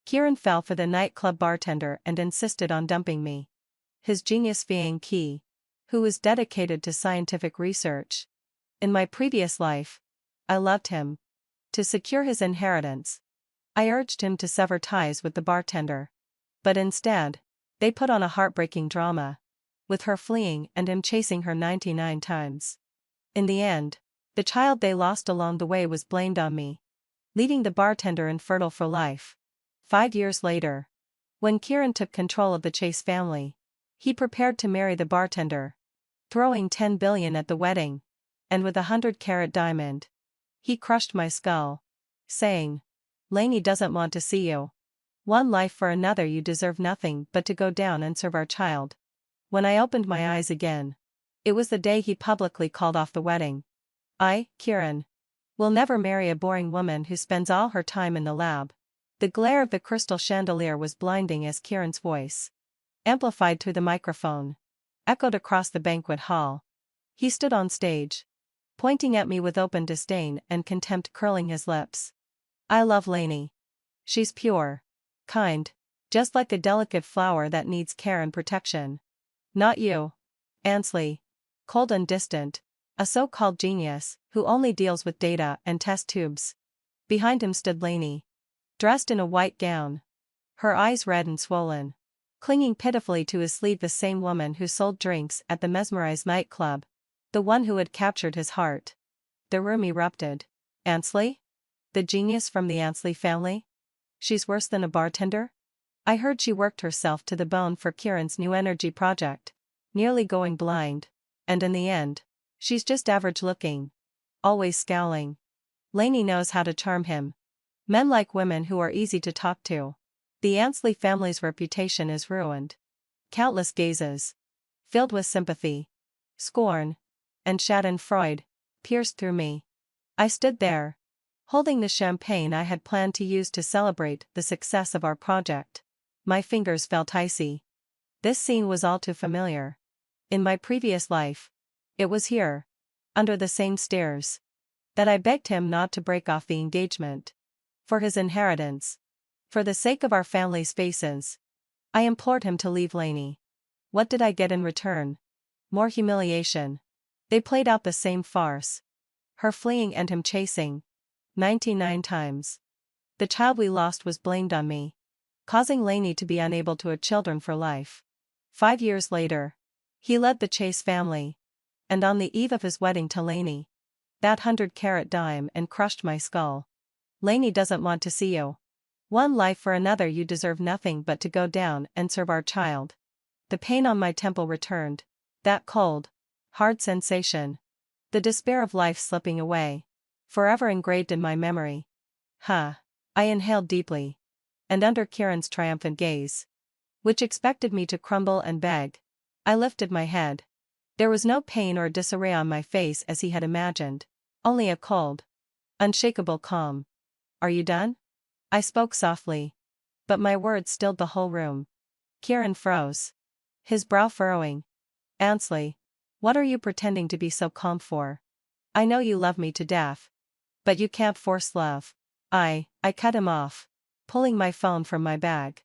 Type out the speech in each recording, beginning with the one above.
Kieran fell for the nightclub bartender and insisted on dumping me. His genius Xianxia, who was dedicated to scientific research. In my previous life, I loved him. To secure his inheritance, I urged him to sever ties with the bartender. But instead, they put on a heartbreaking drama, with her fleeing and him chasing her 99 times. In the end, the child they lost along the way was blamed on me, leaving the bartender infertile for life. 5 years later, when Kieran took control of the Chase family, he prepared to marry the bartender, throwing 10 billion at the wedding, and with a 100-carat diamond. He crushed my skull, saying, "Lainey doesn't want to see you. One life for another, you deserve nothing but to go down and serve our child." When I opened my eyes again, it was the day he publicly called off the wedding. Kieran, will never marry a boring woman who spends all her time in the lab. The glare of the crystal chandelier was blinding as Kieran's voice, amplified through the microphone, echoed across the banquet hall. He stood on stage, pointing at me with open disdain and contempt curling his lips. "I love Lainey. She's pure, kind, just like a delicate flower that needs care and protection. Not you, Ansley, cold and distant, a so-called genius who only deals with data and test tubes." Behind him stood Lainey, dressed in a white gown, her eyes red and swollen, clinging pitifully to his sleeve, the same woman who sold drinks at the Mesmerized nightclub, the one who had captured his heart. The room erupted. "Ansley? The genius from the Ansley family? She's worse than a bartender? I heard she worked herself to the bone for Kieran's new energy project, nearly going blind, and in the end, she's just average looking, always scowling. Lainey knows how to charm him. Men like women who are easy to talk to. The Ansley family's reputation is ruined." Countless gazes, filled with sympathy, scorn, and schadenfreude, pierced through me. I stood there, holding the champagne I had planned to use to celebrate the success of our project. My fingers felt icy. This scene was all too familiar. In my previous life, it was here, under the same stairs, that I begged him not to break off the engagement. For his inheritance. For the sake of our family's faces. I implored him to leave Lainey. What did I get in return? More humiliation. They played out the same farce. Her fleeing and him chasing. 99 times. The child we lost was blamed on me, causing Lainey to be unable to have children for life. 5 years later, he led the Chase family. And on the eve of his wedding to Lainey, that 100-carat dime and crushed my skull. "Lainey doesn't want to see you. One life for another, you deserve nothing but to go down and serve our child." The pain on my temple returned, that cold, hard sensation. The despair of life slipping away, forever engraved in my memory. I inhaled deeply. And under Kieran's triumphant gaze, which expected me to crumble and beg, I lifted my head. There was no pain or disarray on my face as he had imagined, only a cold, unshakable calm. "Are you done?" I spoke softly, but my words stilled the whole room. Kieran froze, his brow furrowing. "Ansley, what are you pretending to be so calm for? I know you love me to death. But you can't force love." I cut him off, pulling my phone from my bag.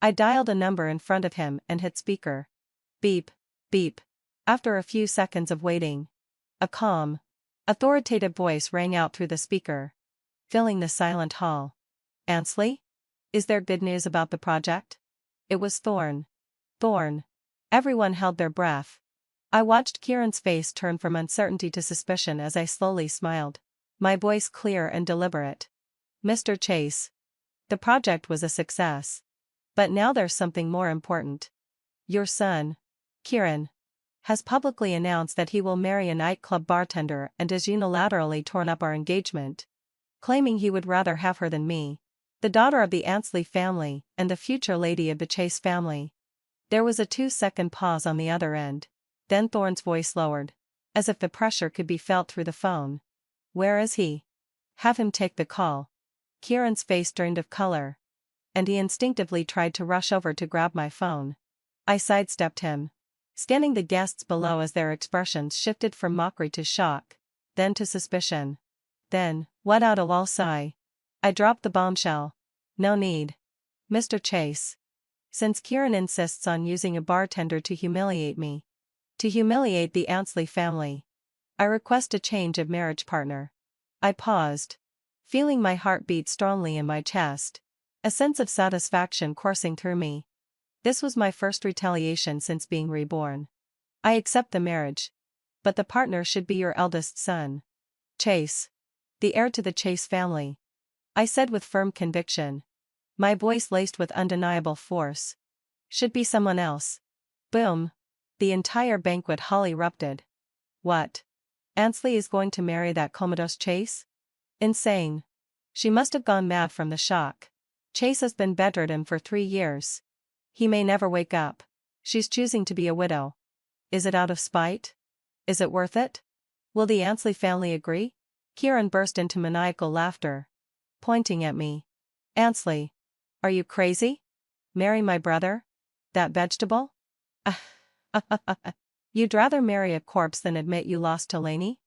I dialed a number in front of him and hit speaker. Beep, beep. After a few seconds of waiting, a calm, authoritative voice rang out through the speaker, filling the silent hall. "Ansley? Is there good news about the project?" It was Thorn. Thorn. Everyone held their breath. I watched Kieran's face turn from uncertainty to suspicion as I slowly smiled, my voice clear and deliberate. "Mr. Chase. The project was a success. But now there's something more important. Your son, Kieran, has publicly announced that he will marry a nightclub bartender and has unilaterally torn up our engagement, claiming he would rather have her than me, the daughter of the Ansley family and the future lady of the Chase family." There was a 2-second pause on the other end, then Thorn's voice lowered, as if the pressure could be felt through the phone. "Where is he? Have him take the call." Kieran's face drained of color, and he instinctively tried to rush over to grab my phone. I sidestepped him, scanning the guests below as their expressions shifted from mockery to shock, then to suspicion. Then, let out a lull sigh. I dropped the bombshell. "No need. Mr. Chase. Since Kieran insists on using a bartender to humiliate me. To humiliate the Ansley family. I request a change of marriage partner. I paused. Feeling my heart beat strongly in my chest. A sense of satisfaction coursing through me. This was my first retaliation since being reborn. I accept the marriage. But the partner should be your eldest son. Chase. The heir to the Chase family. I said with firm conviction. My voice laced with undeniable force. Should be someone else. Boom. The entire banquet hall erupted. What? Ansley is going to marry that comatose Chase? Insane. She must have gone mad from the shock. Chase has been bedridden for 3 years. He may never wake up. She's choosing to be a widow. Is it out of spite? Is it worth it? Will the Ansley family agree? Kieran burst into maniacal laughter. Pointing at me. Ansley. Are you crazy? Marry my brother? That vegetable? You'd rather marry a corpse than admit you lost to Lainey?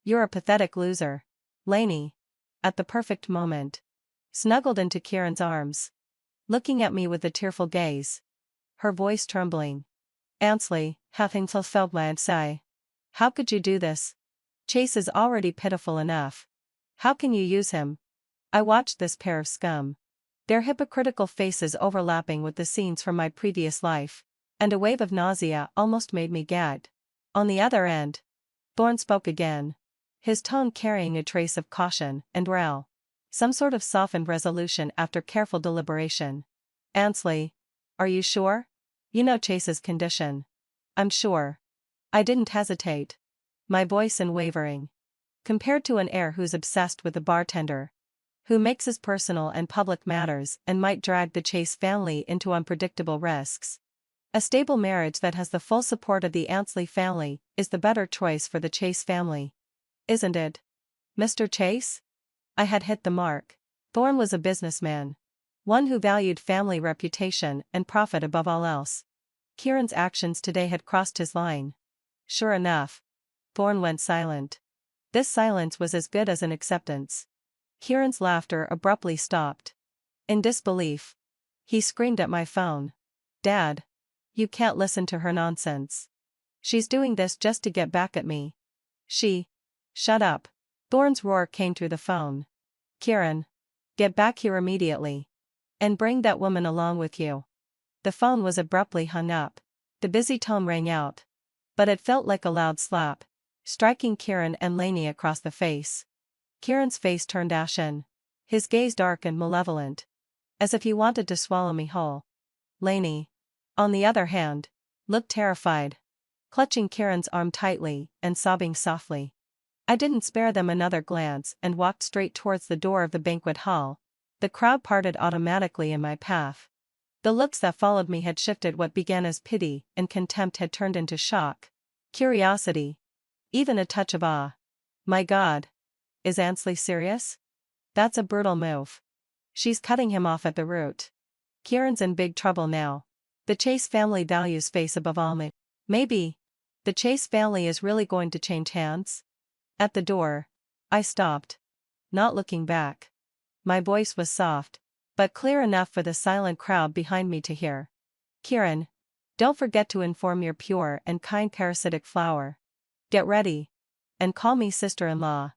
You're a pathetic loser. Lainey. At the perfect moment. Snuggled into Kieran's arms. Looking at me with a tearful gaze. Her voice trembling. Ansley, having fulfilled my sigh. How could you do this? Chase is already pitiful enough. How can you use him? I watched this pair of scum. Their hypocritical faces overlapping with the scenes from my previous life. And a wave of nausea almost made me gag. On the other end. Thorne spoke again. His tone carrying a trace of caution and growl. Some sort of softened resolution after careful deliberation. Ansley. Are you sure? You know Chase's condition. I'm sure. I didn't hesitate. My voice unwavering. Compared to an heir who's obsessed with a bartender. Who mixes personal and public matters and might drag the Chase family into unpredictable risks. A stable marriage that has the full support of the Ansley family is the better choice for the Chase family. Isn't it? Mr. Chase? I had hit the mark. Thorne was a businessman. One who valued family reputation and profit above all else. Kieran's actions today had crossed his line. Sure enough. Thorne went silent. This silence was as good as an acceptance. Kieran's laughter abruptly stopped. In disbelief. He screamed at my phone. Dad. You can't listen to her nonsense. She's doing this just to get back at me. Shut up. Thorne's roar came through the phone. Kieran. Get back here immediately. And bring that woman along with you. The phone was abruptly hung up. The busy tone rang out. But it felt like a loud slap. Striking Kieran and Lainey across the face. Kieran's face turned ashen. His gaze dark and malevolent. As if he wanted to swallow me whole. Lainey. On the other hand. Looked terrified. Clutching Kieran's arm tightly and sobbing softly. I didn't spare them another glance and walked straight towards the door of the banquet hall. The crowd parted automatically in my path. The looks that followed me had shifted. What began as pity and contempt had turned into shock. Curiosity. Even a touch of awe. My God. Is Ansley serious? That's a brutal move. She's cutting him off at the root. Kieran's in big trouble now. The Chase family values face above all. Maybe. The Chase family is really going to change hands? At the door. I stopped. Not looking back. My voice was soft, but clear enough for the silent crowd behind me to hear. Kieran. Don't forget to inform your pure and kind parasitic flower. Get ready. And call me sister-in-law.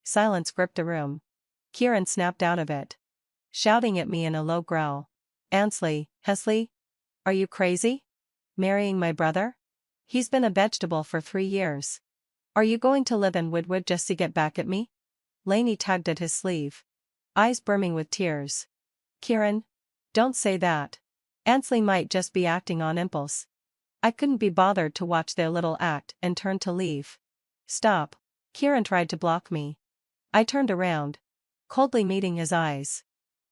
Silence gripped the room. Kieran snapped out of it. Shouting at me in a low growl. Ansley, Hesley? Are you crazy? Marrying my brother? He's been a vegetable for 3 years. Are you going to live in Woodwood just to get back at me? Lainey tugged at his sleeve. Eyes brimming with tears. Kieran? Don't say that. Ansley might just be acting on impulse. I couldn't be bothered to watch their little act and turned to leave. Stop. Kieran tried to block me. I turned around. Coldly meeting his eyes.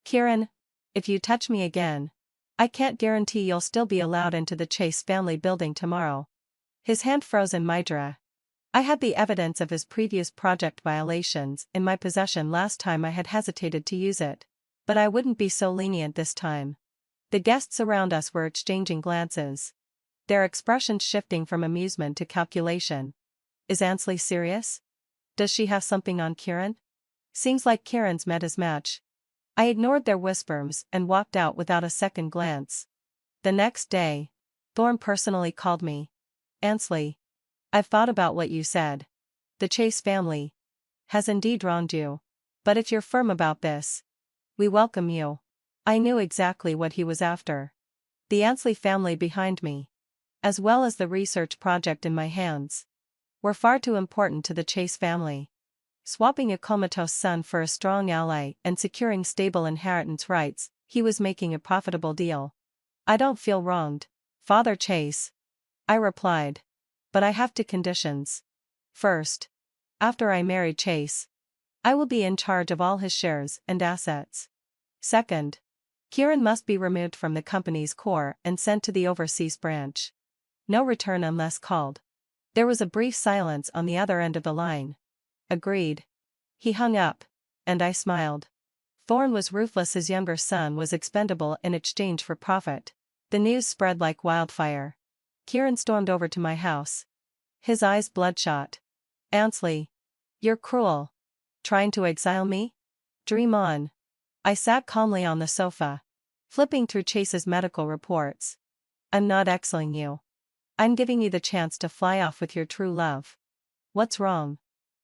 Kieran, if you touch me again, I can't guarantee you'll still be allowed into the Chase family building tomorrow. His hand froze in Mydra. I had the evidence of his previous project violations in my possession last time I had hesitated to use it. But I wouldn't be so lenient this time. The guests around us were exchanging glances. Their expressions shifting from amusement to calculation. Is Ansley serious? Does she have something on Kieran? Seems like Kieran's met his match. I ignored their whispers and walked out without a second glance. The next day, Thorne personally called me. Ansley, I've thought about what you said. The Chase family has indeed wronged you. But if you're firm about this, we welcome you. I knew exactly what he was after. The Ansley family behind me, as well as the research project in my hands, were far too important to the Chase family. Swapping a comatose son for a strong ally and securing stable inheritance rights, he was making a profitable deal. I don't feel wronged, Father Chase, I replied. But I have two conditions. First, after I marry Chase, I will be in charge of all his shares and assets. Second, Kieran must be removed from the company's core and sent to the overseas branch. No return unless called. There was a brief silence on the other end of the line. Agreed. He hung up, and I smiled. Thorne was ruthless. His younger son was expendable in exchange for profit. The news spread like wildfire. Kieran stormed over to my house. His eyes bloodshot. Ansley, you're cruel. Trying to exile me? Dream on. I sat calmly on the sofa, flipping through Chase's medical reports. I'm not exiling you. I'm giving you the chance to fly off with your true love. What's wrong?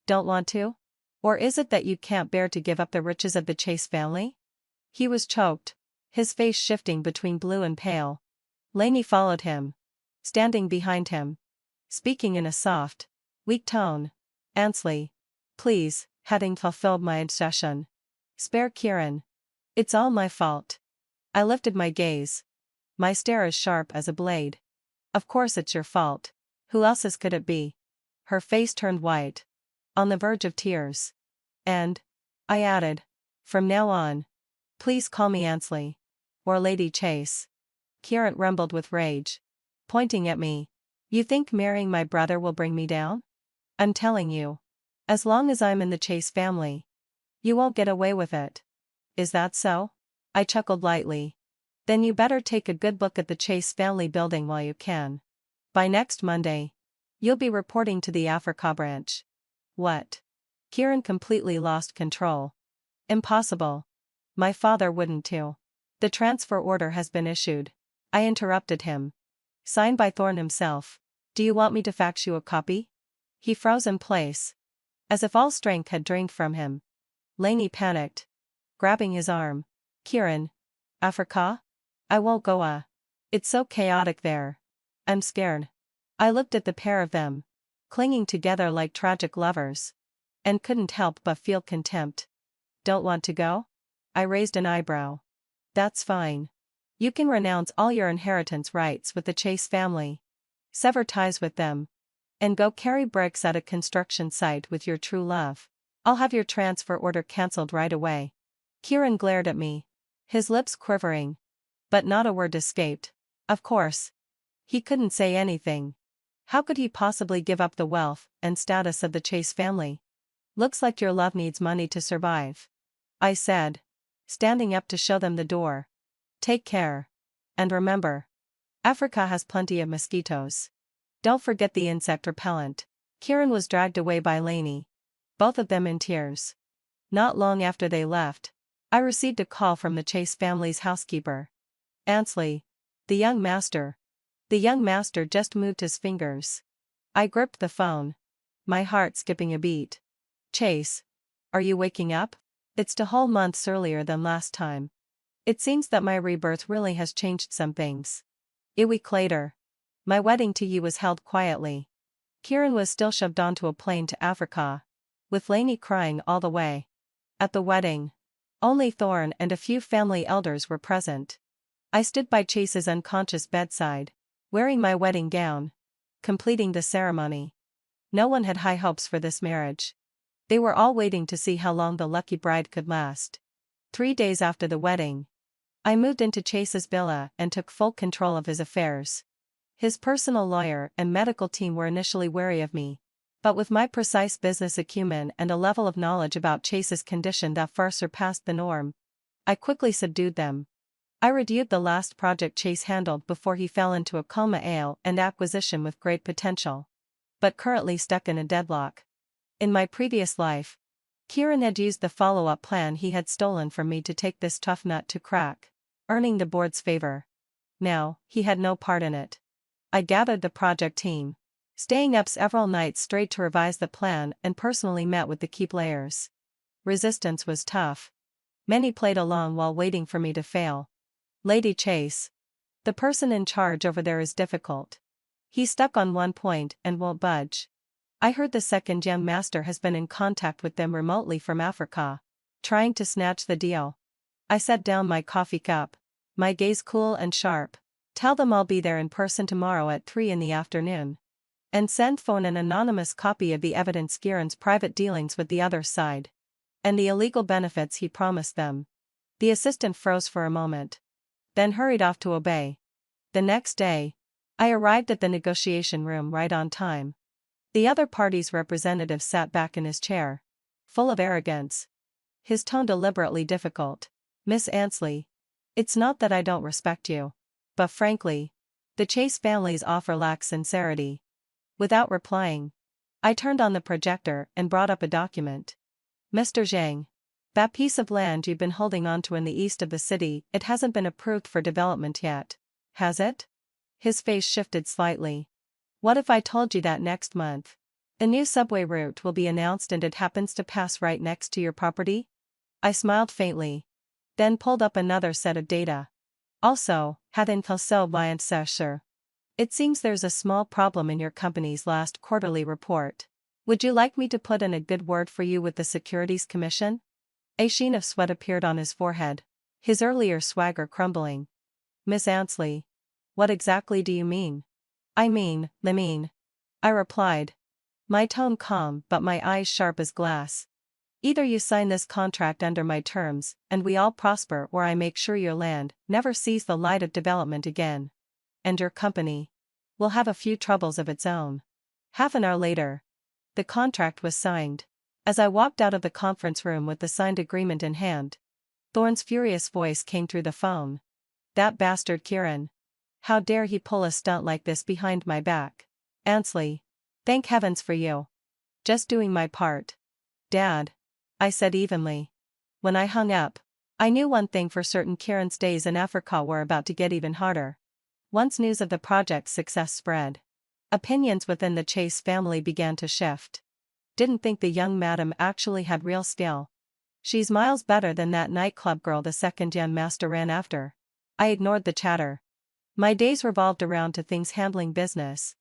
Don't want to? Or is it that you can't bear to give up the riches of the Chase family? He was choked, his face shifting between blue and pale. Lainey followed him, standing behind him, speaking in a soft, weak tone. Ansley, please, having fulfilled my obsession, spare Kieran. It's all my fault. I lifted my gaze, my stare as sharp as a blade. Of course it's your fault. Who else's could it be? Her face turned white, on the verge of tears. And, I added, from now on, please call me Ansley, or Lady Chase. Kieran rumbled with rage, pointing at me. You think marrying my brother will bring me down? I'm telling you, as long as I'm in the Chase family, you won't get away with it. Is that so? I chuckled lightly. Then you better take a good look at the Chase family building while you can. By next Monday, you'll be reporting to the Africa branch. What? Kieran completely lost control. Impossible. My father wouldn't too. The transfer order has been issued. I interrupted him. Signed by Thorne himself. Do you want me to fax you a copy? He froze in place, as if all strength had drained from him. Lainey panicked, grabbing his arm. Kieran. Africa? I won't go. It's so chaotic there. I'm scared. I looked at the pair of them, clinging together like tragic lovers, and couldn't help but feel contempt. Don't want to go? I raised an eyebrow. That's fine. You can renounce all your inheritance rights with the Chase family, sever ties with them, and go carry bricks at a construction site with your true love. I'll have your transfer order cancelled right away. Kieran glared at me, his lips quivering, but not a word escaped. Of course, he couldn't say anything. How could he possibly give up the wealth and status of the Chase family? Looks like your love needs money to survive, I said, standing up to show them the door. Take care. And remember, Africa has plenty of mosquitoes. Don't forget the insect repellent. Kieran was dragged away by Lainey, both of them in tears. Not long after they left, I received a call from the Chase family's housekeeper. Ansley, the young master. The young master just moved his fingers. I gripped the phone, my heart skipping a beat. Chase, are you waking up? It's 2 whole months earlier than last time. It seems that my rebirth really has changed some things. A week later, my wedding to you was held quietly. Kieran was still shoved onto a plane to Africa, with Lainey crying all the way. At the wedding, only Thorne and a few family elders were present. I stood by Chase's unconscious bedside, wearing my wedding gown, completing the ceremony. No one had high hopes for this marriage. They were all waiting to see how long the lucky bride could last. 3 days after the wedding, I moved into Chase's villa and took full control of his affairs. His personal lawyer and medical team were initially wary of me, but with my precise business acumen and a level of knowledge about Chase's condition that far surpassed the norm, I quickly subdued them. I reviewed the last project Chase handled before he fell into a coma, and acquisition with great potential, but currently stuck in a deadlock. In my previous life, Kieran had used the follow-up plan he had stolen from me to take this tough nut to crack, earning the board's favor. Now, he had no part in it. I gathered the project team, staying up several nights straight to revise the plan, and personally met with the key players. Resistance was tough. Many played along while waiting for me to fail. Lady Chase, the person in charge over there, is difficult. He's stuck on one point and won't budge. I heard the second gem master has been in contact with them remotely from Africa, trying to snatch the deal. I set down my coffee cup, my gaze cool and sharp. Tell them I'll be there in person tomorrow at 3 in the afternoon. And send phone an anonymous copy of the evidence Kieran's private dealings with the other side. And the illegal benefits he promised them. The assistant froze for a moment. Then hurried off to obey. The next day, I arrived at the negotiation room right on time. The other party's representative sat back in his chair, full of arrogance. His tone deliberately difficult. Miss Ansley, it's not that I don't respect you. But frankly, the Chase family's offer lacks sincerity. Without replying, I turned on the projector and brought up a document. Mr. Zhang, that piece of land you've been holding onto in the east of the city, it hasn't been approved for development yet, has it? His face shifted slightly. What if I told you that next month, a new subway route will be announced and it happens to pass right next to your property? I smiled faintly, then pulled up another set of data. Also, had Graceful Xianxia. It seems there's a small problem in your company's last quarterly report. Would you like me to put in a good word for you with the Securities Commission? A sheen of sweat appeared on his forehead, his earlier swagger crumbling. Miss Ansley, what exactly do you mean? I mean, I replied, my tone calm but my eyes sharp as glass. Either you sign this contract under my terms, and we all prosper, or I make sure your land never sees the light of development again. And your company will have a few troubles of its own. Half an hour later, the contract was signed. As I walked out of the conference room with the signed agreement in hand, Thorne's furious voice came through the phone. That bastard Kieran. How dare he pull a stunt like this behind my back? Ansley, thank heavens for you. Just doing my part. Dad, I said evenly. When I hung up, I knew one thing for certain: Kieran's days in Africa were about to get even harder. Once news of the project's success spread, opinions within the Chase family began to shift. Didn't think the young madam actually had real skill. She's miles better than that nightclub girl the second gen master ran after. I ignored the chatter. My days revolved around two things: handling business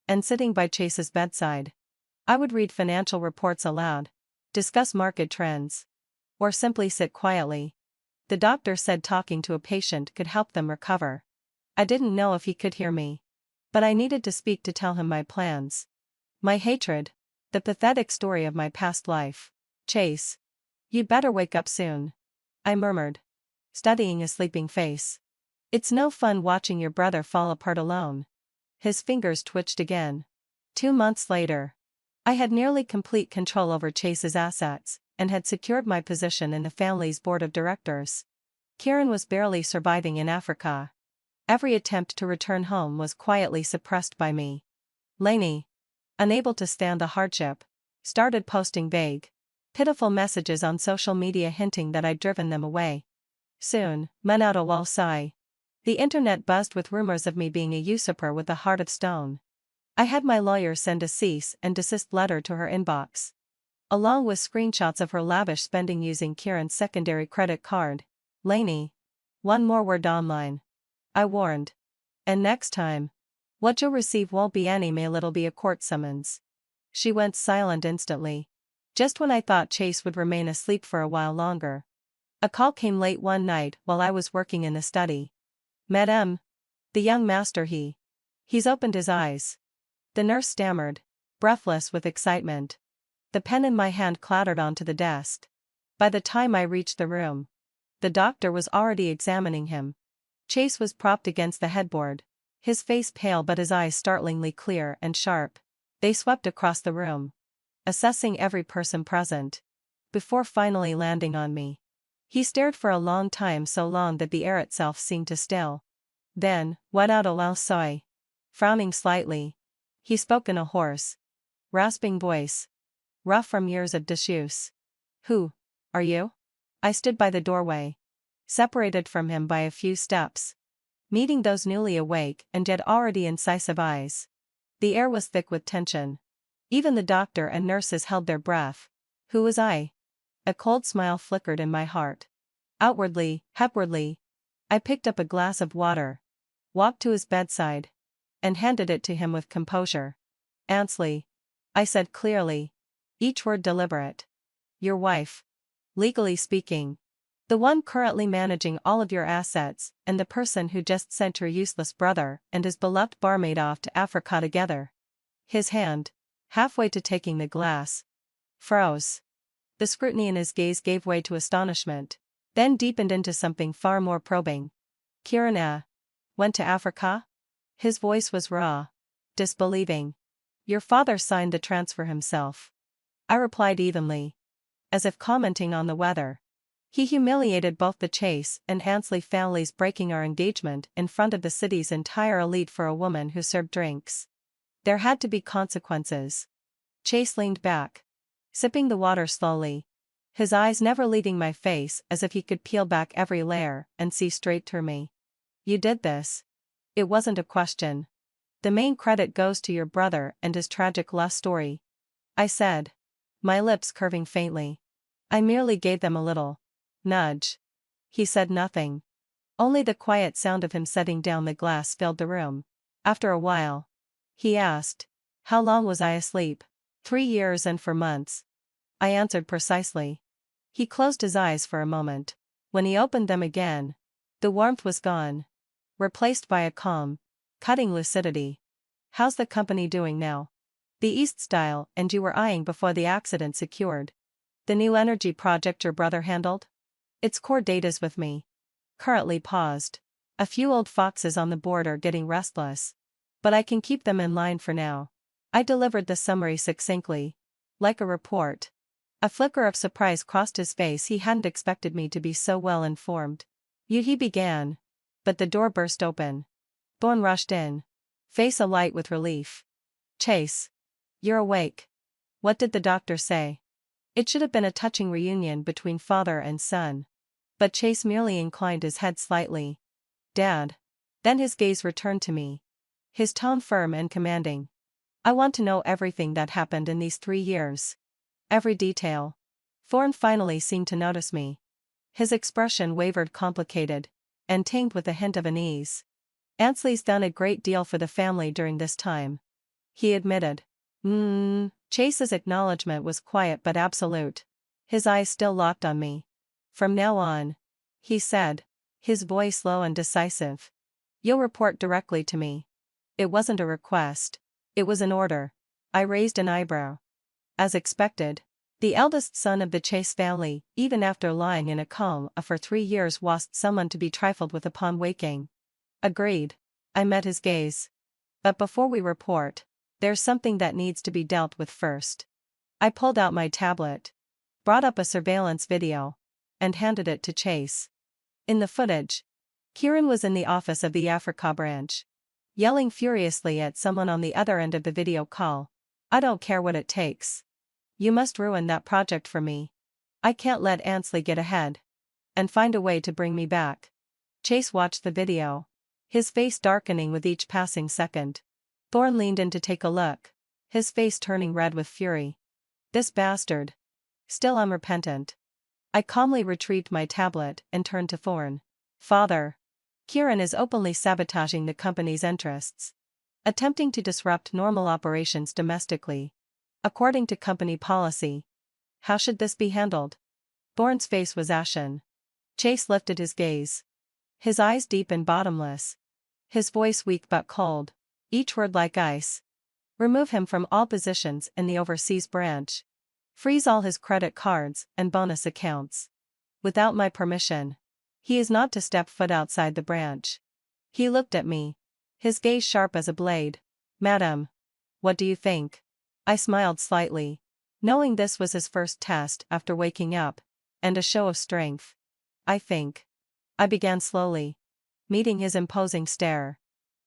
and sitting by Chase's bedside. I would read financial reports aloud, discuss market trends, or simply sit quietly. The doctor said talking to a patient could help them recover. I didn't know if he could hear me, but I needed to speak to tell him my plans. My hatred, the pathetic story of my past life. Chase, you'd better wake up soon, I murmured, studying his sleeping face. It's no fun watching your brother fall apart alone. His fingers twitched again. 2 months later, I had nearly complete control over Chase's assets, and had secured my position in the family's board of directors. Kieran was barely surviving in Africa. Every attempt to return home was quietly suppressed by me. Lainey, unable to stand the hardship, started posting vague, pitiful messages on social media hinting that I'd driven them away. Soon, Manauta Walsai. The internet buzzed with rumors of me being a usurper with a heart of stone. I had my lawyer send a cease and desist letter to her inbox, along with screenshots of her lavish spending using Kieran's secondary credit card. Lainey, one more word online, I warned. And next time, what you'll receive won't be any mail, it'll be a court summons. She went silent instantly. Just when I thought Chase would remain asleep for a while longer, a call came late one night while I was working in the study. Madame, the young master, he's opened his eyes. The nurse stammered, breathless with excitement. The pen in my hand clattered onto the desk. By the time I reached the room, the doctor was already examining him. Chase was propped against the headboard, his face pale but his eyes startlingly clear and sharp. They swept across the room, assessing every person present, before finally landing on me. He stared for a long time, so long that the air itself seemed to still. Then, went out a while sigh. Frowning slightly, he spoke in a hoarse, rasping voice, rough from years of disuse. Who are you? I stood by the doorway, separated from him by a few steps, meeting those newly awake and yet already incisive eyes. The air was thick with tension. Even the doctor and nurses held their breath. Who was I? A cold smile flickered in my heart. Outwardly, I picked up a glass of water, walked to his bedside, and handed it to him with composure. Ansley, I said clearly, each word deliberate. Your wife. Legally speaking. The one currently managing all of your assets, and the person who just sent your useless brother and his beloved barmaid off to Africa together. His hand, halfway to taking the glass, froze. The scrutiny in his gaze gave way to astonishment, then deepened into something far more probing. Kieran went to Africa? His voice was raw, disbelieving. Your father signed the transfer himself. I replied evenly, as if commenting on the weather. He humiliated both the Chase and Ansley families, breaking our engagement in front of the city's entire elite for a woman who served drinks. There had to be consequences. Chase leaned back, sipping the water slowly, his eyes never leaving my face, as if he could peel back every layer and see straight through me. You did this. It wasn't a question. The main credit goes to your brother and his tragic love story, I said, my lips curving faintly. I merely gave them a little nudge. He said nothing. Only the quiet sound of him setting down the glass filled the room. After a while, he asked, how long was I asleep? 3 years and 4 months. I answered precisely. He closed his eyes for a moment. When he opened them again, the warmth was gone, replaced by a calm, cutting lucidity. How's the company doing now? The East Style and you were eyeing before the accident secured. The new energy project your brother handled? Its core data's with me. Currently paused. A few old foxes on the board are getting restless, but I can keep them in line for now. I delivered the summary succinctly, like a report. A flicker of surprise crossed his face. He hadn't expected me to be so well informed. He began, but the door burst open. Bourne rushed in, face alight with relief. Chase. You're awake. What did the doctor say? It should have been a touching reunion between father and son. But Chase merely inclined his head slightly. Dad. Then his gaze returned to me, his tone firm and commanding. I want to know everything that happened in these 3 years. Every detail. Thorne finally seemed to notice me. His expression wavered, complicated, and tinged with a hint of unease. Ansley's done a great deal for the family during this time, he admitted. Chase's acknowledgement was quiet but absolute. His eyes still locked on me. From now on, he said, his voice low and decisive, you'll report directly to me. It wasn't a request. It was an order. I raised an eyebrow. As expected, the eldest son of the Chase family, even after lying in a coma for 3 years, wasn't someone to be trifled with upon waking. Agreed. I met his gaze. But before we report, there's something that needs to be dealt with first. I pulled out my tablet, brought up a surveillance video, and handed it to Chase. In the footage, Kieran was in the office of the Africa branch, yelling furiously at someone on the other end of the video call. I don't care what it takes. You must ruin that project for me. I can't let Ansley get ahead. And find a way to bring me back. Chase watched the video, his face darkening with each passing second. Thorne leaned in to take a look, his face turning red with fury. This bastard. Still unrepentant. I calmly retrieved my tablet and turned to Thorne. Father. Kieran is openly sabotaging the company's interests, attempting to disrupt normal operations domestically, according to company policy. How should this be handled? Thorne's face was ashen. Chase lifted his gaze, his eyes deep and bottomless, his voice weak but cold, each word like ice. Remove him from all positions in the overseas branch. Freeze all his credit cards and bonus accounts. Without my permission. He is not to step foot outside the branch. He looked at me, his gaze sharp as a blade. Madam. What do you think? I smiled slightly, knowing this was his first test after waking up, and a show of strength. I think. I began slowly, meeting his imposing stare.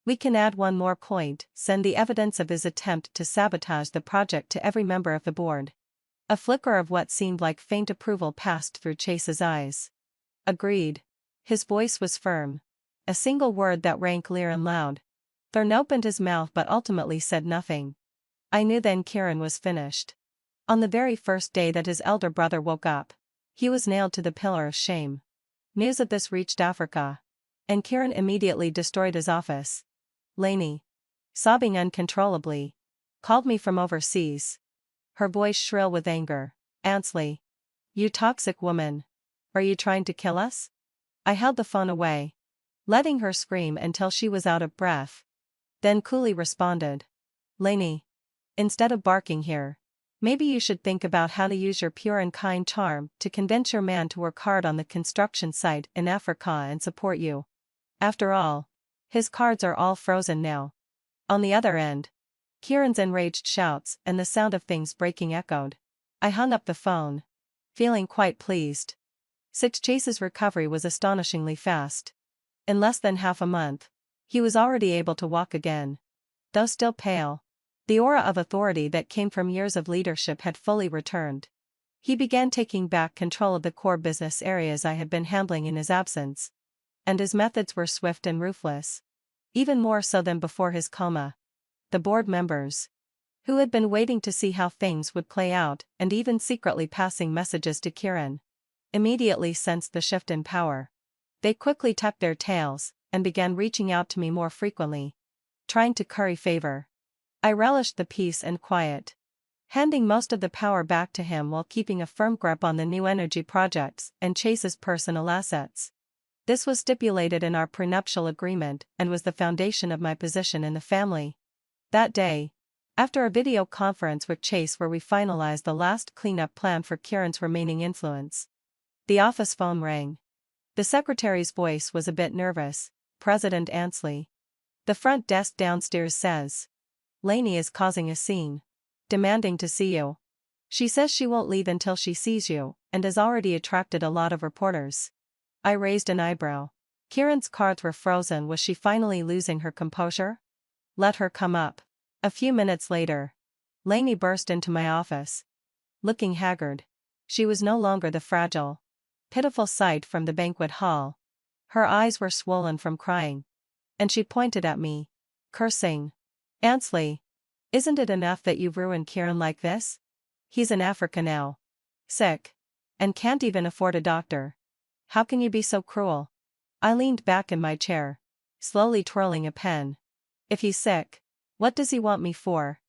We can add one more point, send the evidence of his attempt to sabotage the project to every member of the board. A flicker of what seemed like faint approval passed through Chase's eyes. Agreed. His voice was firm. A single word that rang clear and loud. Thorne opened his mouth but ultimately said nothing. I knew then Kieran was finished. On the very first day that his elder brother woke up, he was nailed to the pillar of shame. News of this reached Africa. And Kieran immediately destroyed his office. Lainey, sobbing uncontrollably, called me from overseas. Her voice shrill with anger. Ansley. You toxic woman. Are you trying to kill us? I held the phone away, letting her scream until she was out of breath. Then coolly responded. Lainey. Instead of barking here, maybe you should think about how to use your pure and kind charm to convince your man to work hard on the construction site in Africa and support you. After all, his cards are all frozen now. On the other end, Kieran's enraged shouts and the sound of things breaking echoed. I hung up the phone, feeling quite pleased. Chase's recovery was astonishingly fast. In less than half a month, he was already able to walk again. Though still pale, the aura of authority that came from years of leadership had fully returned. He began taking back control of the core business areas I had been handling in his absence. And his methods were swift and ruthless. Even more so than before his coma. The board members, who had been waiting to see how things would play out and even secretly passing messages to Kieran, immediately sensed the shift in power. They quickly tucked their tails and began reaching out to me more frequently, trying to curry favor. I relished the peace and quiet, handing most of the power back to him while keeping a firm grip on the new energy projects and Chase's personal assets. This was stipulated in our prenuptial agreement and was the foundation of my position in the family. That day, after a video conference with Chase where we finalized the last cleanup plan for Kieran's remaining influence, the office phone rang. The secretary's voice was a bit nervous. President Ansley. The front desk downstairs says. Lainey is causing a scene. Demanding to see you. She says she won't leave until she sees you, and has already attracted a lot of reporters. I raised an eyebrow. Kieran's cards were frozen. Was she finally losing her composure? Let her come up. A few minutes later, Lainey burst into my office. Looking haggard. She was no longer the fragile, pitiful sight from the banquet hall. Her eyes were swollen from crying. And she pointed at me, cursing. Ansley, isn't it enough that you've ruined Kieran like this? He's in Africa now. Sick. And can't even afford a doctor. How can you be so cruel? I leaned back in my chair, slowly twirling a pen. If he's sick, what does he want me for?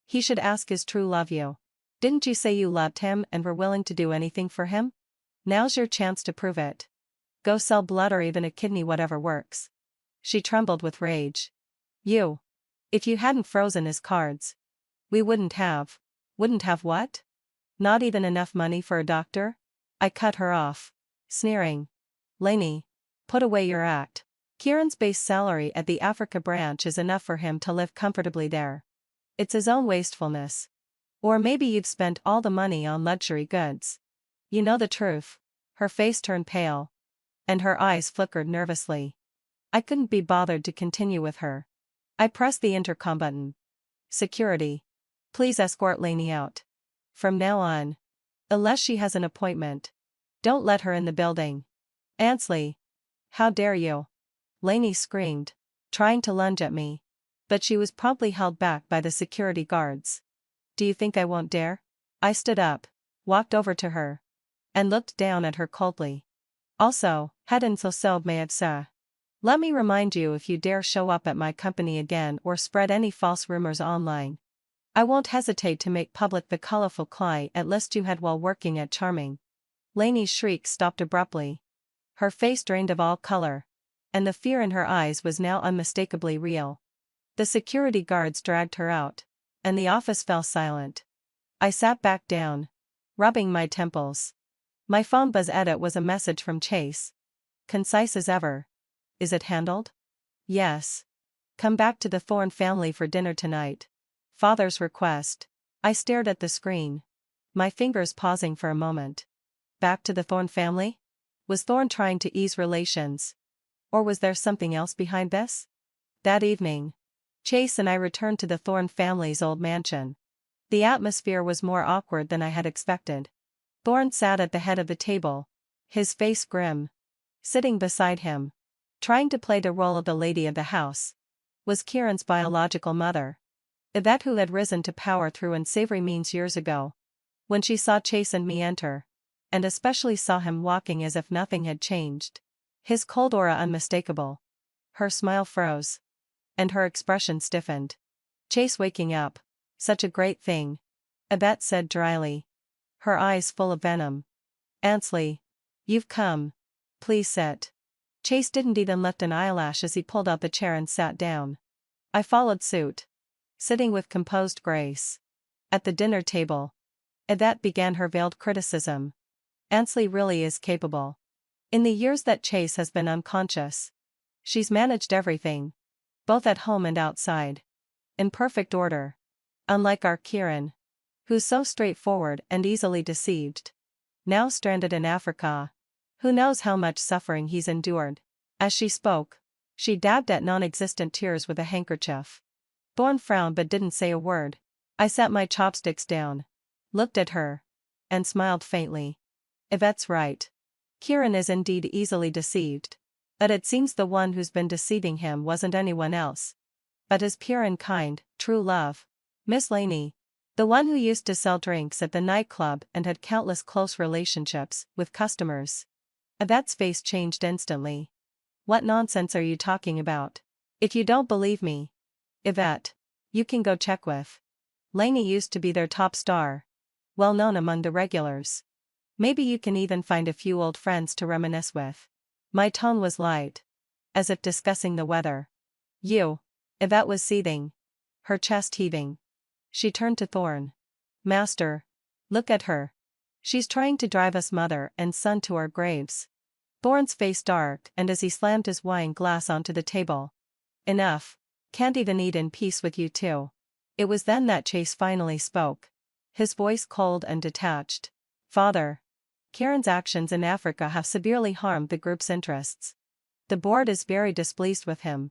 He should ask his true love you. Didn't you say you loved him and were willing to do anything for him? Now's your chance to prove it. Go sell blood or even a kidney, whatever works. She trembled with rage. You. If you hadn't frozen his cards, we wouldn't have. Wouldn't have what? Not even enough money for a doctor? I cut her off, sneering. Lainey, put away your act. Kieran's base salary at the Africa branch is enough for him to live comfortably there. It's his own wastefulness. Or maybe you've spent all the money on luxury goods. You know the truth. Her face turned pale. And her eyes flickered nervously. I couldn't be bothered to continue with her. I pressed the intercom button. Security. Please escort Lainey out. From now on. Unless she has an appointment. Don't let her in the building. Ansley. How dare you? Lainey screamed, trying to lunge at me. But she was promptly held back by the security guards. Do you think I won't dare? I stood up, walked over to her, and looked down at her coldly. Also, hadn't so may have said. Let me remind you, if you dare show up at my company again or spread any false rumors online, I won't hesitate to make public the colorful lie at least you had while working at Charming. Lainey's shriek stopped abruptly. Her face drained of all color, and the fear in her eyes was now unmistakably real. The security guards dragged her out, and the office fell silent. I sat back down, rubbing my temples. My phone buzz edit was a message from Chase. Concise as ever. Is it handled? Yes. Come back to the Thorne family for dinner tonight. Father's request. I stared at the screen, my fingers pausing for a moment. Back to the Thorne family? Was Thorne trying to ease relations? Or was there something else behind this? That evening, Chase and I returned to the Thorne family's old mansion. The atmosphere was more awkward than I had expected. Thorne sat at the head of the table, his face grim. Sitting beside him, trying to play the role of the lady of the house, was Kieran's biological mother. Yvette, who had risen to power through unsavory means years ago. When she saw Chase and me enter, and especially saw him walking as if nothing had changed, his cold aura unmistakable, her smile froze, and her expression stiffened. Chase waking up, such a great thing, Yvette said dryly, her eyes full of venom. Ansley, you've come. Please sit. Chase didn't even lift an eyelash as he pulled out the chair and sat down. I followed suit, sitting with composed grace. At the dinner table, Yvette began her veiled criticism. Ansley really is capable. In the years that Chase has been unconscious, she's managed everything, both at home and outside, in perfect order. Unlike our Kieran, who's so straightforward and easily deceived. Now stranded in Africa. Who knows how much suffering he's endured. As she spoke, she dabbed at non-existent tears with a handkerchief. Thorne frowned but didn't say a word. I set my chopsticks down, looked at her, and smiled faintly. Yvette's right. Kieran is indeed easily deceived. But it seems the one who's been deceiving him wasn't anyone else, but his pure and kind, true love. Miss Laney. The one who used to sell drinks at the nightclub and had countless close relationships with customers. Yvette's face changed instantly. What nonsense are you talking about? If you don't believe me, Yvette, you can go check with. Laney used to be their top star, well known among the regulars. Maybe you can even find a few old friends to reminisce with. My tone was light, as if discussing the weather. You. Yvette was seething, her chest heaving. She turned to Thorne. Master, look at her. She's trying to drive us mother and son to our graves. Thorne's face darked, and as he slammed his wine glass onto the table. Enough. Can't even eat in peace with you two. It was then that Chase finally spoke, his voice cold and detached. Father, Kieran's actions in Africa have severely harmed the group's interests. The board is very displeased with him.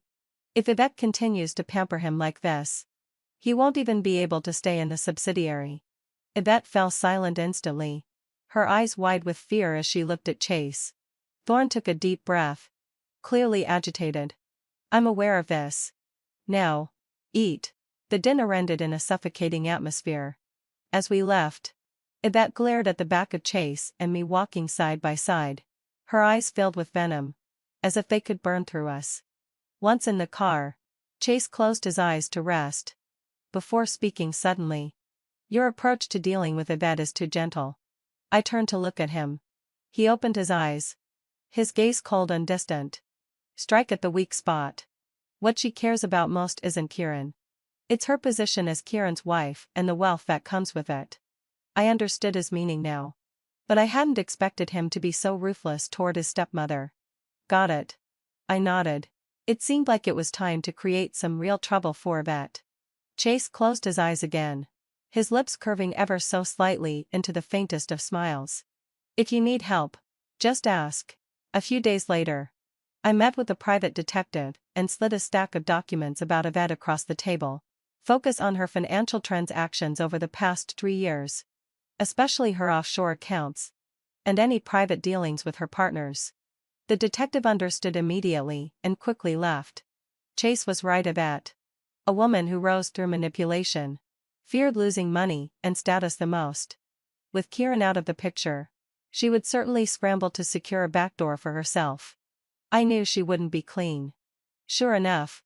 If Yvette continues to pamper him like this, he won't even be able to stay in the subsidiary. Yvette fell silent instantly, her eyes wide with fear as she looked at Chase. Thorne took a deep breath, clearly agitated. I'm aware of this. Now, eat. The dinner ended in a suffocating atmosphere. As we left, Yvette glared at the back of Chase and me walking side by side, her eyes filled with venom, as if they could burn through us. Once in the car, Chase closed his eyes to rest, before speaking suddenly. Your approach to dealing with Yvette is too gentle. I turned to look at him. He opened his eyes, his gaze cold and distant. Strike at the weak spot. What she cares about most isn't Kieran. It's her position as Kieran's wife and the wealth that comes with it. I understood his meaning now. But I hadn't expected him to be so ruthless toward his stepmother. Got it. I nodded. It seemed like it was time to create some real trouble for Yvette. Chase closed his eyes again, his lips curving ever so slightly into the faintest of smiles. If you need help, just ask. A few days later, I met with a private detective and slid a stack of documents about Yvette across the table. Focus on her financial transactions over the past 3 years, especially her offshore accounts, and any private dealings with her partners. The detective understood immediately and quickly left. Chase was right. Yvette, a woman who rose through manipulation, feared losing money and status the most. With Kieran out of the picture, she would certainly scramble to secure a backdoor for herself. I knew she wouldn't be clean. Sure enough,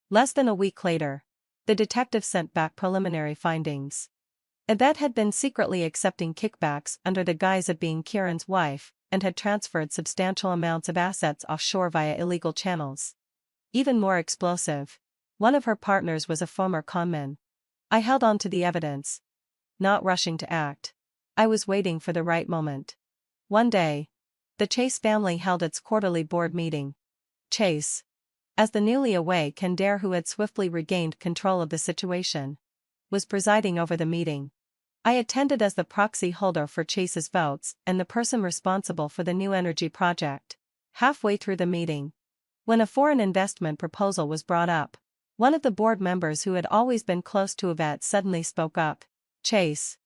less than a week later, the detective sent back preliminary findings. Yvette had been secretly accepting kickbacks under the guise of being Kieran's wife and had transferred substantial amounts of assets offshore via illegal channels. Even more explosive, one of her partners was a former conman. I held on to the evidence, not rushing to act. I was waiting for the right moment. One day, the Chase family held its quarterly board meeting. Chase, as the newly awake Kandare who had swiftly regained control of the situation, was presiding over the meeting. I attended as the proxy holder for Chase's votes and the person responsible for the new energy project. Halfway through the meeting, when a foreign investment proposal was brought up, one of the board members who had always been close to Yvette suddenly spoke up. Chase.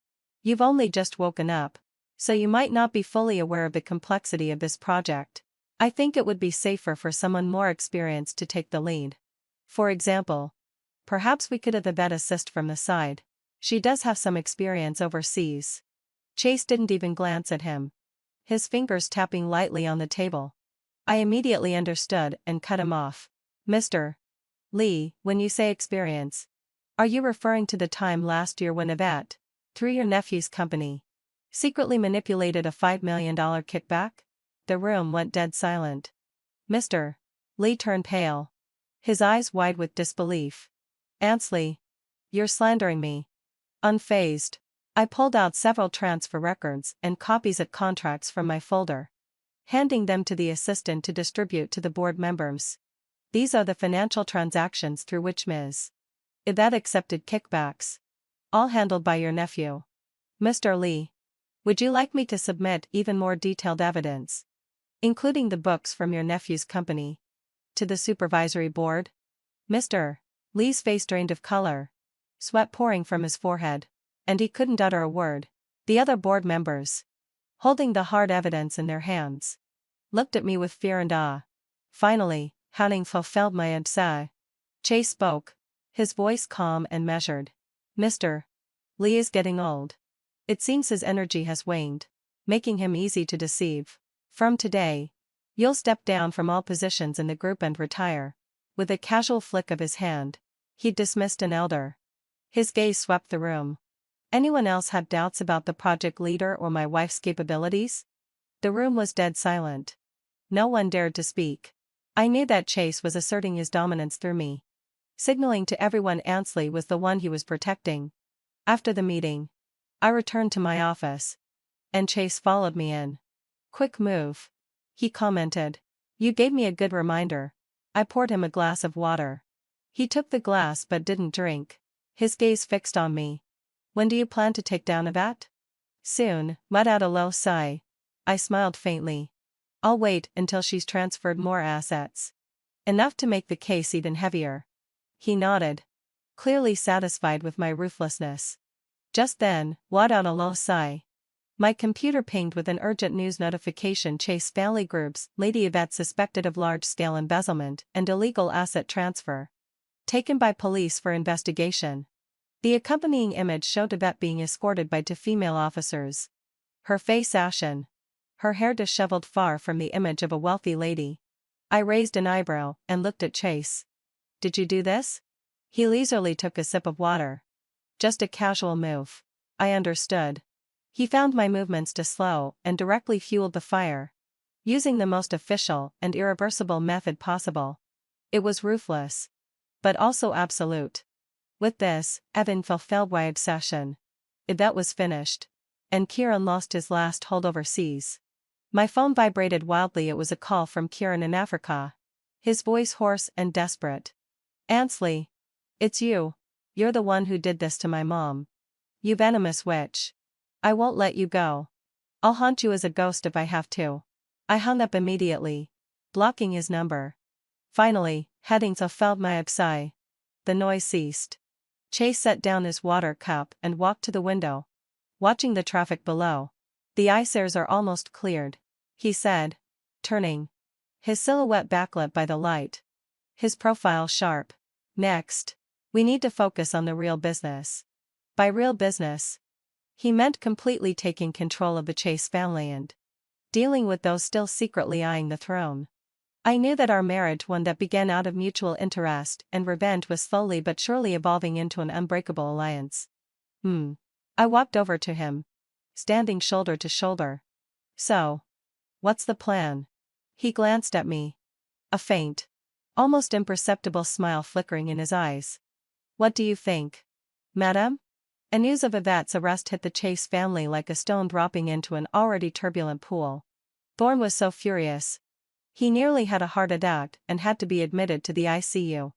You've only just woken up, so you might not be fully aware of the complexity of this project. I think it would be safer for someone more experienced to take the lead. For example, perhaps we could have the vet assist from the side. She does have some experience overseas. Chase didn't even glance at him, his fingers tapping lightly on the table. I immediately understood and cut him off. Mr. Lee, when you say experience, are you referring to the time last year when Yvette, through your nephew's company, secretly manipulated a $5 million kickback? The room went dead silent. Mr. Lee turned pale, his eyes wide with disbelief. Ansley, you're slandering me. Unfazed, I pulled out several transfer records and copies of contracts from my folder, handing them to the assistant to distribute to the board members. These are the financial transactions through which Ms. Yvette accepted kickbacks, all handled by your nephew. Mr. Lee, would you like me to submit even more detailed evidence, including the books from your nephew's company, to the supervisory board? Mr. Lee's face drained of color, sweat pouring from his forehead, and he couldn't utter a word. The other board members, holding the hard evidence in their hands, looked at me with fear and awe. Finally, having fulfilled my obsession, Chase spoke, his voice calm and measured. Mr. Lee is getting old. It seems his energy has waned, making him easy to deceive. From today, you'll step down from all positions in the group and retire. With a casual flick of his hand, he dismissed an elder. His gaze swept the room. Anyone else have doubts about the project leader or my wife's capabilities? The room was dead silent. No one dared to speak. I knew that Chase was asserting his dominance through me, signaling to everyone Ansley was the one he was protecting. After the meeting, I returned to my office, and Chase followed me in. Quick move, he commented. You gave me a good reminder. I poured him a glass of water. He took the glass but didn't drink, his gaze fixed on me. When do you plan to take down Yvette? Soon, let out a low sigh. I smiled faintly. I'll wait until she's transferred more assets, enough to make the case even heavier. He nodded, clearly satisfied with my ruthlessness. Just then, let out a low sigh. My computer pinged with an urgent news notification. Chase family groups, Lady Yvette suspected of large-scale embezzlement and illegal asset transfer, taken by police for investigation. The accompanying image showed Yvette being escorted by two female officers, her face ashen, her hair disheveled far from the image of a wealthy lady. I raised an eyebrow and looked at Chase. Did you do this? He leisurely took a sip of water. Just a casual move. I understood. He found my movements too slow and directly fueled the fire, using the most official and irreversible method possible. It was ruthless, but also absolute. With this, Evan fulfilled my obsession. That was finished, and Kieran lost his last hold overseas. My phone vibrated wildly. It was a call from Kieran in Africa, his voice hoarse and desperate. Ansley, it's you. You're the one who did this to my mom. You venomous witch. I won't let you go. I'll haunt you as a ghost if I have to. I hung up immediately, blocking his number. Finally, having fulfilled my obsession, the noise ceased. Chase set down his water cup and walked to the window, watching the traffic below. The eyesores are almost cleared, he said, turning, his silhouette backlit by the light, his profile sharp. Next, we need to focus on the real business. By real business, he meant completely taking control of the Chase family and dealing with those still secretly eyeing the throne. I knew that our marriage, one that began out of mutual interest and revenge, was slowly but surely evolving into an unbreakable alliance. I walked over to him, standing shoulder to shoulder. So, what's the plan? He glanced at me, a faint, almost imperceptible smile flickering in his eyes. What do you think, madame? A news of Yvette's arrest hit the Chase family like a stone dropping into an already turbulent pool. Thorne was so furious. He nearly had a heart attack and had to be admitted to the ICU.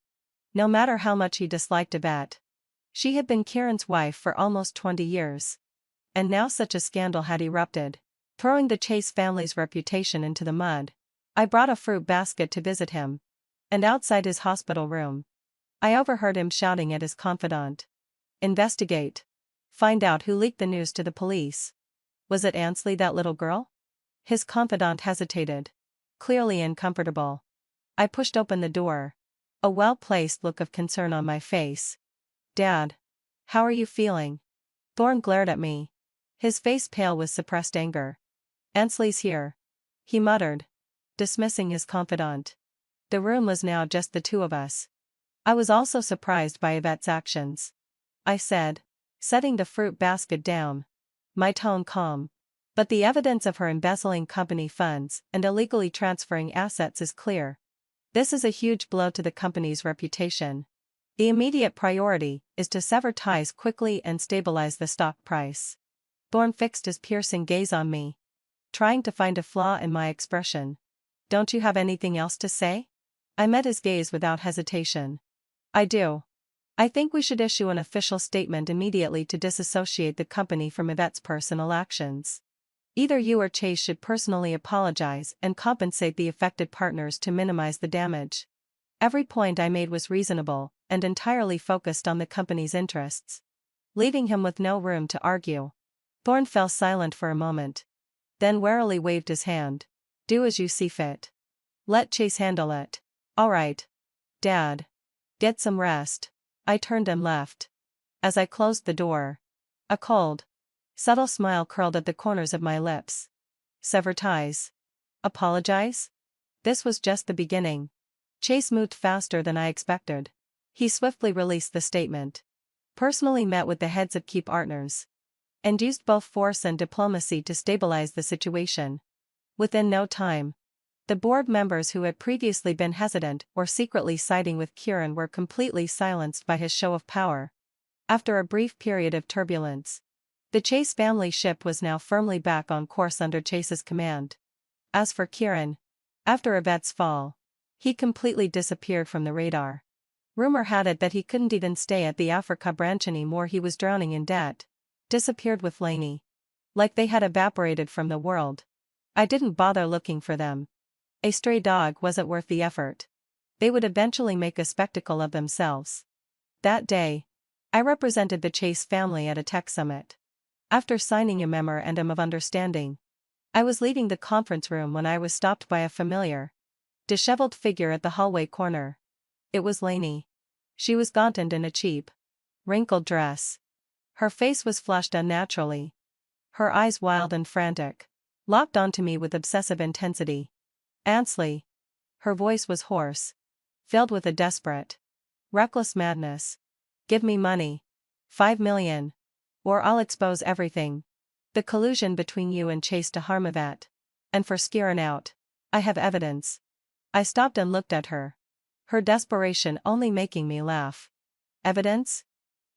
No matter how much he disliked Yvette, she had been Kieran's wife for almost 20 years. And now such a scandal had erupted, throwing the Chase family's reputation into the mud. I brought a fruit basket to visit him. And outside his hospital room, I overheard him shouting at his confidant. Investigate. Find out who leaked the news to the police. Was it Ansley, that little girl? His confidant hesitated. Clearly uncomfortable. I pushed open the door. A well-placed look of concern on my face. Dad. How are you feeling? Thorne glared at me. His face pale with suppressed anger. Ansley's here. He muttered, dismissing his confidant. The room was now just the two of us. I was also surprised by Yvette's actions. I said, setting the fruit basket down. My tone calm. But the evidence of her embezzling company funds and illegally transferring assets is clear. This is a huge blow to the company's reputation. The immediate priority is to sever ties quickly and stabilize the stock price. Thorne fixed his piercing gaze on me, trying to find a flaw in my expression. Don't you have anything else to say? I met his gaze without hesitation. I do. I think we should issue an official statement immediately to disassociate the company from Yvette's personal actions. Either you or Chase should personally apologize and compensate the affected partners to minimize the damage. Every point I made was reasonable and entirely focused on the company's interests, leaving him with no room to argue. Thorne fell silent for a moment, then warily waved his hand. Do as you see fit. Let Chase handle it. All right. Dad. Get some rest. I turned and left. As I closed the door, a cold, subtle smile curled at the corners of my lips. Sever ties. Apologize? This was just the beginning. Chase moved faster than I expected. He swiftly released the statement. Personally met with the heads of key partners. And used both force and diplomacy to stabilize the situation. Within no time, the board members who had previously been hesitant or secretly siding with Kieran were completely silenced by his show of power. After a brief period of turbulence, the Chase family ship was now firmly back on course under Chase's command. As for Kieran, after Yvette's fall, he completely disappeared from the radar. Rumor had it that he couldn't even stay at the Africa branch anymore. He was drowning in debt. Disappeared with Lainey. Like they had evaporated from the world. I didn't bother looking for them. A stray dog wasn't worth the effort. They would eventually make a spectacle of themselves. That day, I represented the Chase family at a tech summit. After signing a memorandum of understanding, I was leaving the conference room when I was stopped by a familiar, disheveled figure at the hallway corner. It was Lainey. She was gaunt and in a cheap, wrinkled dress. Her face was flushed unnaturally. Her eyes wild and frantic, locked onto me with obsessive intensity. Ansley. Her voice was hoarse, filled with a desperate, reckless madness. Give me money. 5 million. Or I'll expose everything. The collusion between you and Chase to harm Yvette. And for Kieran out. I have evidence. I stopped and looked at her. Her desperation only making me laugh. Evidence?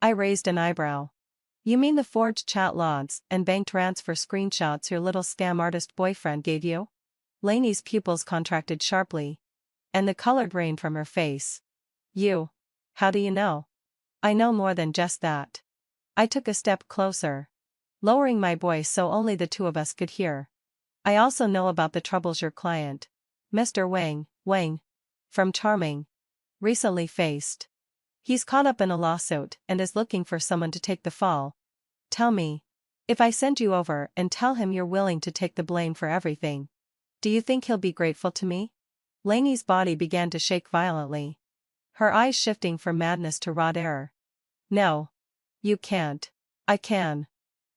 I raised an eyebrow. You mean the forged chat logs and bank transfer screenshots your little scam artist boyfriend gave you? Lainey's pupils contracted sharply, and the color drained from her face. You? How do you know? I know more than just that. I took a step closer, lowering my voice so only the two of us could hear. I also know about the troubles your client, Mr. Wang, from Charming, recently faced. He's caught up in a lawsuit and is looking for someone to take the fall. Tell me, if I send you over and tell him you're willing to take the blame for everything, do you think he'll be grateful to me? Lainey's body began to shake violently, her eyes shifting from madness to raw terror. No. You can't. I can.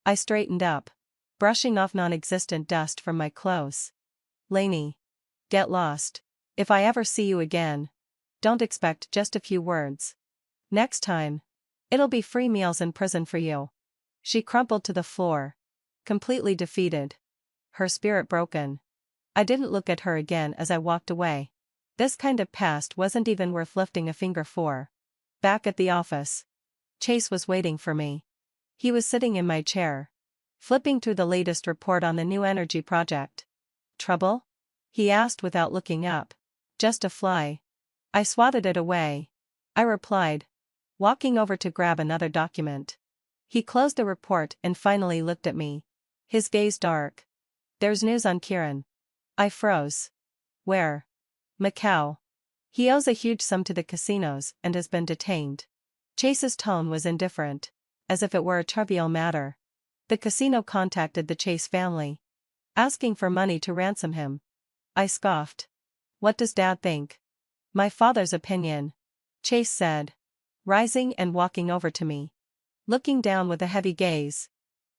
I straightened up, brushing off non-existent dust from my clothes. Lainey. Get lost. If I ever see you again, don't expect just a few words. Next time, it'll be free meals in prison for you. She crumpled to the floor, completely defeated, her spirit broken. I didn't look at her again as I walked away. This kind of past wasn't even worth lifting a finger for. Back at the office, Chase was waiting for me. He was sitting in my chair, flipping through the latest report on the new energy project. Trouble? He asked without looking up. Just a fly. I swatted it away, I replied, walking over to grab another document. He closed the report and finally looked at me, his gaze dark. There's news on Kieran. I froze. Where? Macau. He owes a huge sum to the casinos and has been detained. Chase's tone was indifferent. as if it were a trivial matter. The casino contacted the Chase family, asking for money to ransom him. I scoffed. What does Dad think? My father's opinion, Chase said, rising and walking over to me, looking down with a heavy gaze,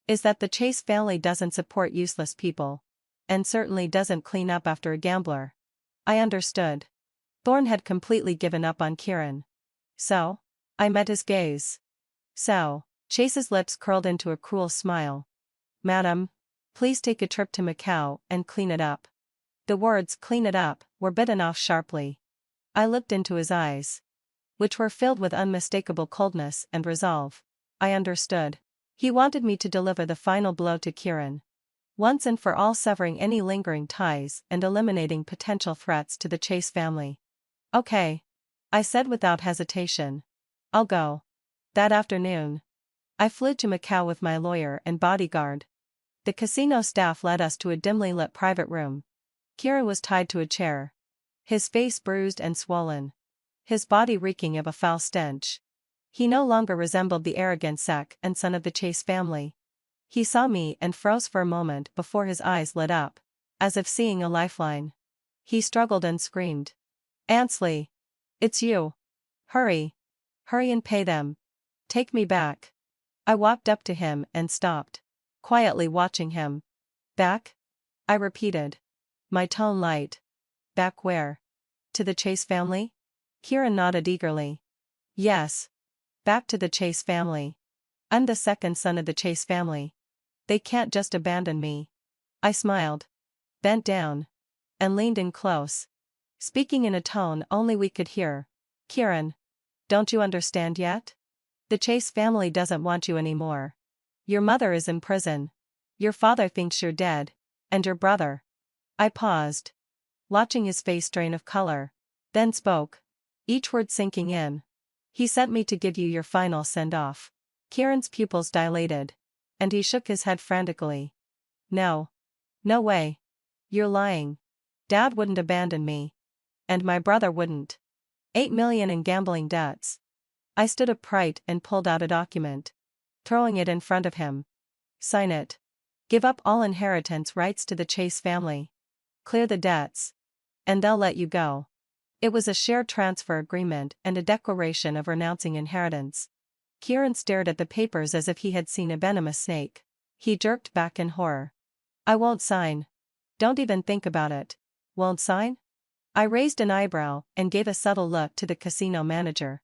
is that the Chase family doesn't support useless people, and certainly doesn't clean up after a gambler. I understood. Thorne had completely given up on Kieran. So? I met his gaze. So, Chase's lips curled into a cruel smile. Madam, please take a trip to Macau and clean it up. The words clean it up were bitten off sharply. I looked into his eyes, which were filled with unmistakable coldness and resolve. I understood. He wanted me to deliver the final blow to Kieran, once and for all, severing any lingering ties and eliminating potential threats to the Chase family. Okay, I said without hesitation. I'll go. That afternoon, I flew to Macau with my lawyer and bodyguard. The casino staff led us to a dimly lit private room. Kieran was tied to a chair, his face bruised and swollen, his body reeking of a foul stench. He no longer resembled the arrogant second son of the Chase family. He saw me and froze for a moment before his eyes lit up, as if seeing a lifeline. He struggled and screamed. Ansley! It's you! Hurry! Hurry and pay them! Take me back! I walked up to him and stopped, quietly watching him. Back? I repeated, my tone light. Back where? To the Chase family? Kieran nodded eagerly. Yes. Back to the Chase family. I'm the second son of the Chase family. They can't just abandon me. I smiled, bent down, and leaned in close, speaking in a tone only we could hear. Kieran, don't you understand yet? The Chase family doesn't want you anymore. Your mother is in prison. Your father thinks you're dead, and your brother. I paused, watching his face drain of color, then spoke, each word sinking in. He sent me to give you your final send-off. Kieran's pupils dilated, and he shook his head frantically. No. No way. You're lying. Dad wouldn't abandon me. And my brother wouldn't. 8 million in gambling debts. I stood upright and pulled out a document, throwing it in front of him. Sign it. Give up all inheritance rights to the Chase family. Clear the debts. And they'll let you go. It was a share transfer agreement and a declaration of renouncing inheritance. Kieran stared at the papers as if he had seen a venomous snake. He jerked back in horror. I won't sign. Don't even think about it. Won't sign? I raised an eyebrow and gave a subtle look to the casino manager.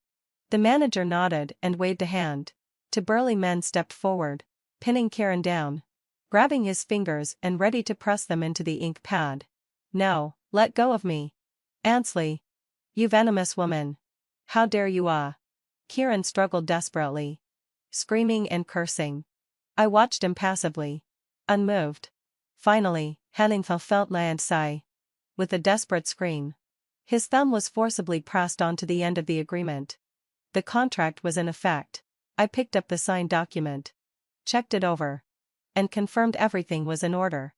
The manager nodded and waved a hand. Two burly men stepped forward, pinning Kieran down, grabbing his fingers and ready to press them into the ink pad. No, let go of me. Ansley. You venomous woman. How dare you Kieran struggled desperately, screaming and cursing. I watched him passively, unmoved. Finally, Hannington felt land sigh. With a desperate scream, his thumb was forcibly pressed onto the end of the agreement. The contract was in effect. I picked up the signed document, checked it over, and confirmed everything was in order.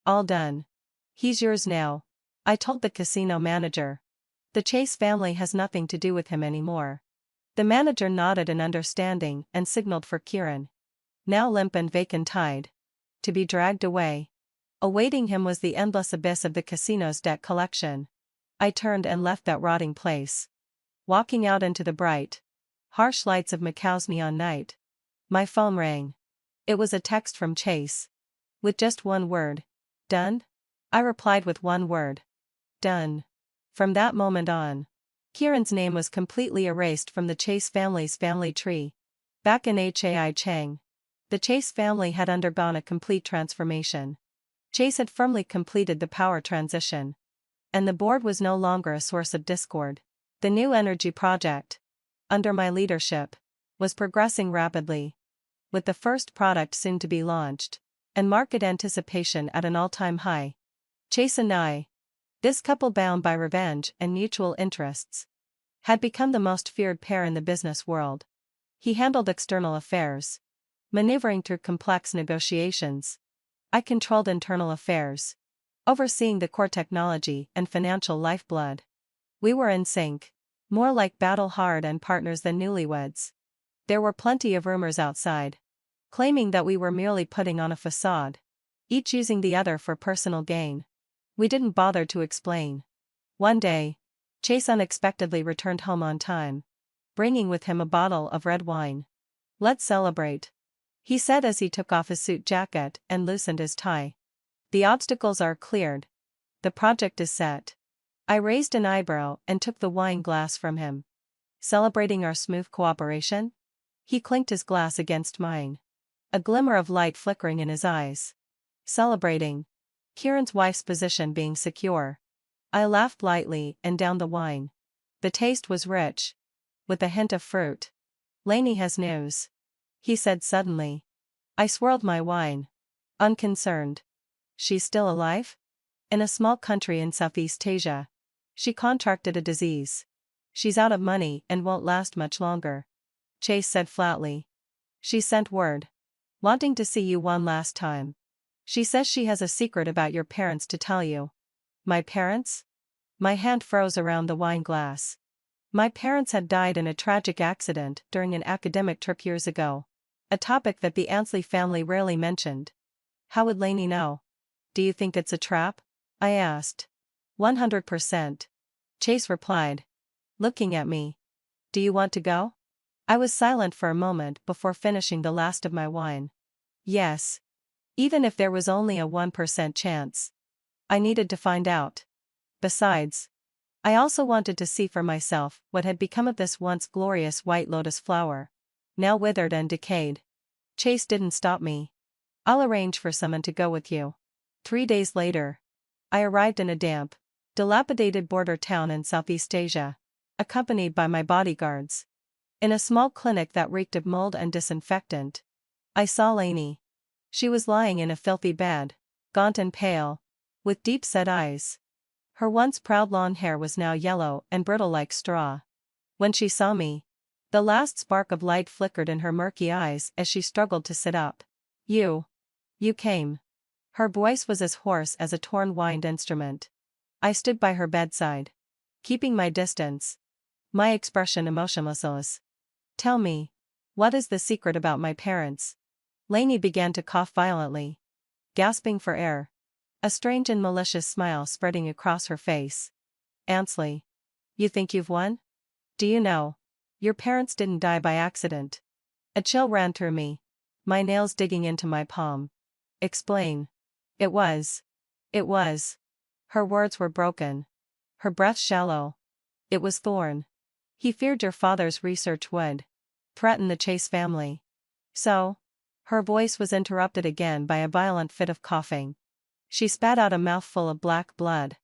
All done. He's yours now, I told the casino manager. The Chase family has nothing to do with him anymore. The manager nodded in understanding and signaled for Kieran, now limp and vacant-eyed, to be dragged away. Awaiting him was the endless abyss of the casino's debt collection. I turned and left that rotting place, walking out into the bright, harsh lights of Macau's neon night. My phone rang. It was a text from Chase, with just one word. Done? I replied with one word. Done. From that moment on, Kieran's name was completely erased from the Chase family's family tree. Back in Hai Chang, the Chase family had undergone a complete transformation. Chase had firmly completed the power transition, and the board was no longer a source of discord. The new energy project, under my leadership, was progressing rapidly, with the first product soon to be launched, and market anticipation at an all-time high. Chase and I, this couple bound by revenge and mutual interests, had become the most feared pair in the business world. He handled external affairs, maneuvering through complex negotiations. I controlled internal affairs, overseeing the core technology and financial lifeblood. We were in sync, more like battle-hardened partners than newlyweds. There were plenty of rumors outside, claiming that we were merely putting on a facade, each using the other for personal gain. We didn't bother to explain. One day, Chase unexpectedly returned home on time, bringing with him a bottle of red wine. "Let's celebrate," he said as he took off his suit jacket and loosened his tie. "The obstacles are cleared. The project is set." I raised an eyebrow and took the wine glass from him. "Celebrating our smooth cooperation?" He clinked his glass against mine, a glimmer of light flickering in his eyes. "Celebrating Kieran's wife's position being secure." I laughed lightly and downed the wine. The taste was rich, with a hint of fruit. "Lainey has news," he said suddenly. I swirled my wine, unconcerned. "She's still alive?" "In a small country in Southeast Asia. She contracted a disease. She's out of money and won't last much longer," Chase said flatly. "She sent word, wanting to see you one last time. She says she has a secret about your parents to tell you." "My parents?" My hand froze around the wine glass. My parents had died in a tragic accident during an academic trip years ago, a topic that the Ansley family rarely mentioned. "How would Lainey know?" "Do you think it's a trap?" I asked. 100%. Chase replied, looking at me. "Do you want to go?" I was silent for a moment before finishing the last of my wine. Yes. Even if there was only a 1% chance. I needed to find out. Besides, I also wanted to see for myself what had become of this once glorious white lotus flower, now withered and decayed. Chase didn't stop me. "I'll arrange for someone to go with you." 3 days later, I arrived in a damp, dilapidated border town in Southeast Asia, accompanied by my bodyguards. In a small clinic that reeked of mold and disinfectant, I saw Lainey. She was lying in a filthy bed, gaunt and pale, with deep-set eyes. Her once proud long hair was now yellow and brittle like straw. When she saw me, the last spark of light flickered in her murky eyes as she struggled to sit up. You came." Her voice was as hoarse as a torn wind instrument. I stood by her bedside, keeping my distance, my expression emotionless. "Tell me, what is the secret about my parents?" Lainey began to cough violently, gasping for air, a strange and malicious smile spreading across her face. "Ansley, you think you've won? Do you know, your parents didn't die by accident." A chill ran through me, my nails digging into my palm. "Explain." It was. Her words were broken, her breath shallow. "It was Thorne. He feared your father's research would threaten the Chase family. So?" Her voice was interrupted again by a violent fit of coughing. She spat out a mouthful of black blood,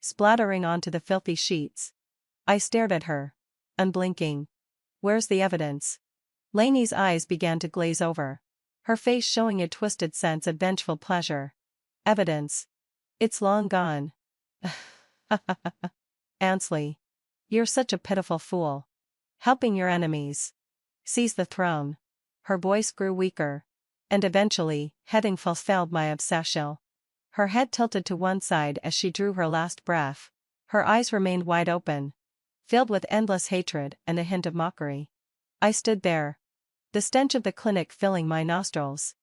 splattering onto the filthy sheets. I stared at her, unblinking. "Where's the evidence?" Lainey's eyes began to glaze over, her face showing a twisted sense of vengeful pleasure. "Evidence? It's long gone." "Ansley, you're such a pitiful fool. Helping your enemies seize the throne." Her voice grew weaker, and eventually, heading fulfilled my obsession. Her head tilted to one side as she drew her last breath. Her eyes remained wide open, filled with endless hatred and a hint of mockery. I stood there, the stench of the clinic filling my nostrils.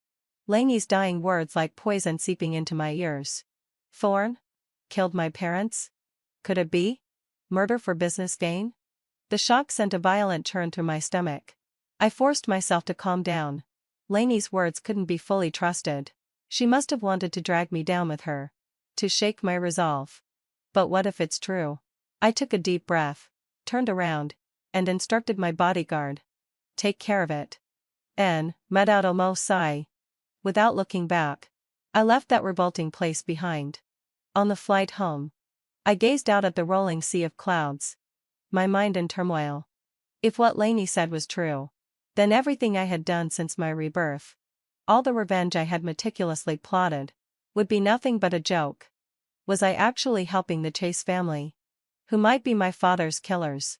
Lainey's dying words like poison seeping into my ears. "Thorne? Killed my parents? Could it be? Murder for business gain?" The shock sent a violent churn through my stomach. I forced myself to calm down. Lainey's words couldn't be fully trusted. She must have wanted to drag me down with her, to shake my resolve. But what if it's true? I took a deep breath, turned around, and instructed my bodyguard. "Take care of it." "En, Madado Mo Sai." Without looking back, I left that revolting place behind. On the flight home, I gazed out at the rolling sea of clouds, my mind in turmoil. If what Lainey said was true, then everything I had done since my rebirth, all the revenge I had meticulously plotted, would be nothing but a joke. Was I actually helping the Chase family, who might be my father's killers,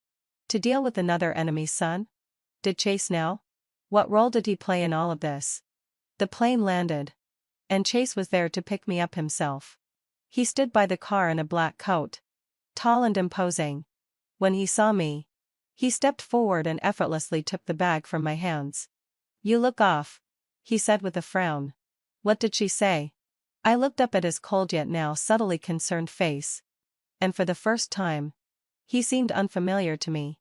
to deal with another enemy's son? Did Chase know? What role did he play in all of this? The plane landed, and Chase was there to pick me up himself. He stood by the car in a black coat, tall and imposing. When he saw me, He stepped forward and effortlessly took the bag from my hands. "You look off," he said with a frown. "What did she say?" I looked up at his cold yet now subtly concerned face. And for the first time, he seemed unfamiliar to me.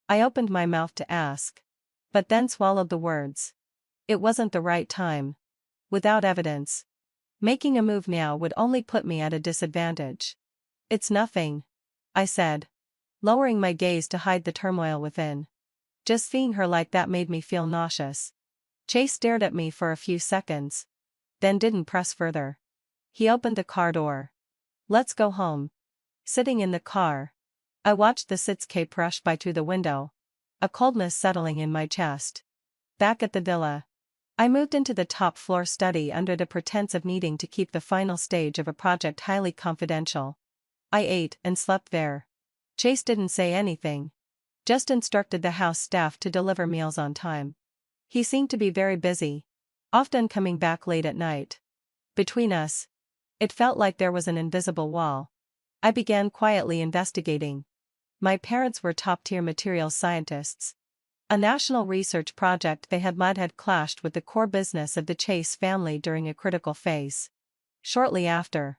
I opened my mouth to ask, but then swallowed the words. It wasn't the right time. Without evidence. Making a move now would only put me at a disadvantage. "It's nothing," I said, lowering my gaze to hide the turmoil within. Just seeing her like that made me feel nauseous. Chase stared at me for a few seconds, then didn't press further. He opened the car door. "Let's go home." Sitting in the car, I watched the cityscape rush by through the window, a coldness settling in my chest. Back at the villa, I moved into the top-floor study under the pretense of needing to keep the final stage of a project highly confidential. I ate and slept there. Chase didn't say anything, just instructed the house staff to deliver meals on time. He seemed to be very busy, often coming back late at night. Between us, it felt like there was an invisible wall. I began quietly investigating. My parents were top-tier materials scientists. A national research project they had led had clashed with the core business of the Chase family during a critical phase. Shortly after,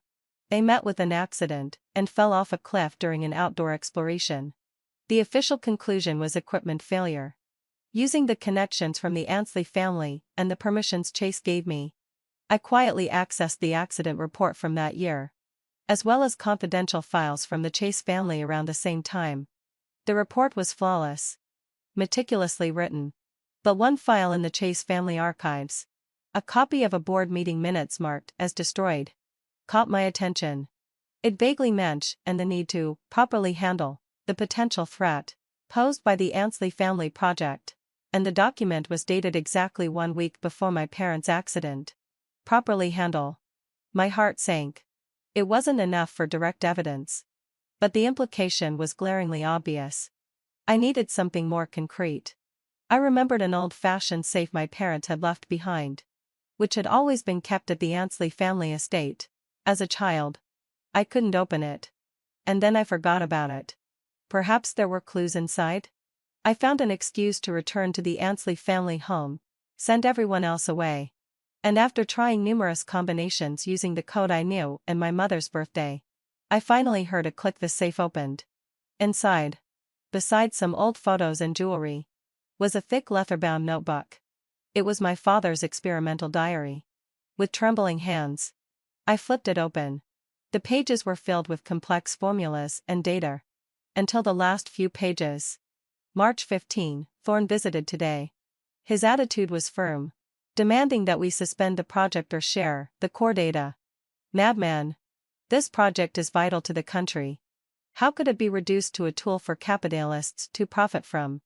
they met with an accident and fell off a cliff during an outdoor exploration. The official conclusion was equipment failure. Using the connections from the Ansley family and the permissions Chase gave me, I quietly accessed the accident report from that year, as well as confidential files from the Chase family around the same time. The report was flawless, meticulously written. But one file in the Chase family archives, a copy of a board meeting minutes marked as destroyed, caught my attention. It vaguely mentioned the need to properly handle the potential threat posed by the Ansley family project, and the document was dated exactly 1 week before my parents' accident. Properly handle. My heart sank. It wasn't enough for direct evidence, but the implication was glaringly obvious. I needed something more concrete. I remembered an old-fashioned safe my parents had left behind, which had always been kept at the Ansley family estate. As a child, I couldn't open it. And then I forgot about it. Perhaps there were clues inside? I found an excuse to return to the Ansley family home, send everyone else away. And after trying numerous combinations using the code I knew and my mother's birthday, I finally heard a click. The safe opened. Inside, besides some old photos and jewelry, was a thick leather-bound notebook. It was my father's experimental diary. With trembling hands, I flipped it open. The pages were filled with complex formulas and data. Until the last few pages. March 15, Thorne visited today. His attitude was firm, demanding that we suspend the project or share the core data. Madman. This project is vital to the country. How could it be reduced to a tool for capitalists to profit from?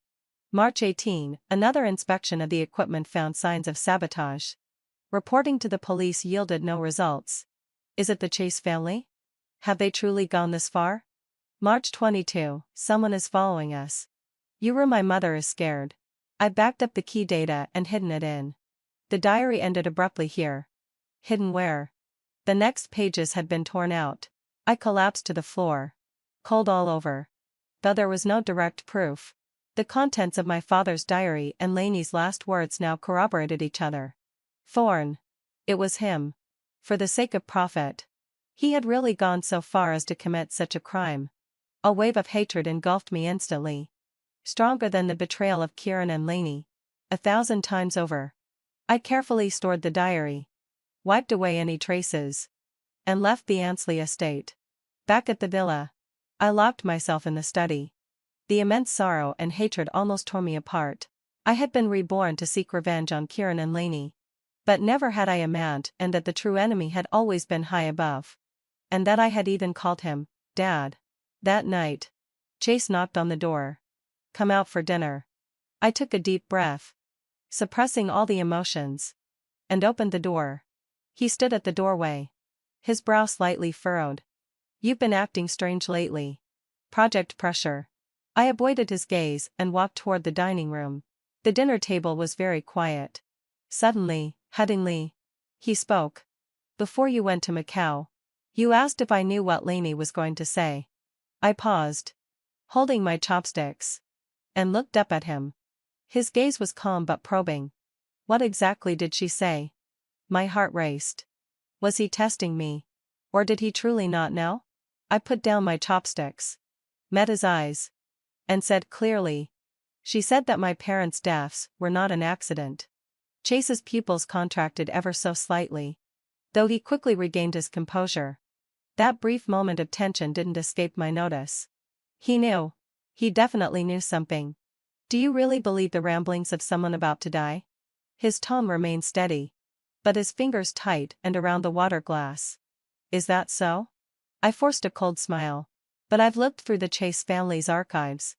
March 18, another inspection of the equipment found signs of sabotage. Reporting to the police yielded no results. Is it the Chase family? Have they truly gone this far? March 22, someone is following us. My mother is scared. I backed up the key data and hidden it in. The diary ended abruptly here. Hidden where? The next pages had been torn out. I collapsed to the floor. Cold all over. Though there was no direct proof, the contents of my father's diary and Lainey's last words now corroborated each other. Thorne. It was him. For the sake of profit. He had really gone so far as to commit such a crime. A wave of hatred engulfed me instantly. Stronger than the betrayal of Kieran and Lainey. 1,000 times over. I carefully stored the diary, wiped away any traces, and left the Ansley estate. Back at the villa, I locked myself in the study. The immense sorrow and hatred almost tore me apart. I had been reborn to seek revenge on Kieran and Lainey. But never had I imagined that the true enemy had always been high above. And that I had even called him Dad. That night, Chase knocked on the door. Come out for dinner. I took a deep breath, suppressing all the emotions, and opened the door. He stood at the doorway, his brow slightly furrowed. You've been acting strange lately. Project pressure. I avoided his gaze and walked toward the dining room. The dinner table was very quiet. Suddenly, he spoke. Before you went to Macau, you asked if I knew what Lainey was going to say. I paused, holding my chopsticks. and looked up at him. His gaze was calm but probing. What exactly did she say? My heart raced. Was he testing me? Or did he truly not know? I put down my chopsticks, met his eyes, and said clearly, she said that my parents' deaths were not an accident. Chase's pupils contracted ever so slightly, though he quickly regained his composure. That brief moment of tension didn't escape my notice. He knew. He definitely knew something. Do you really believe the ramblings of someone about to die? His tone remained steady, but his fingers tight and around the water glass. Is that so? I forced a cold smile. But I've looked through the Chase family's archives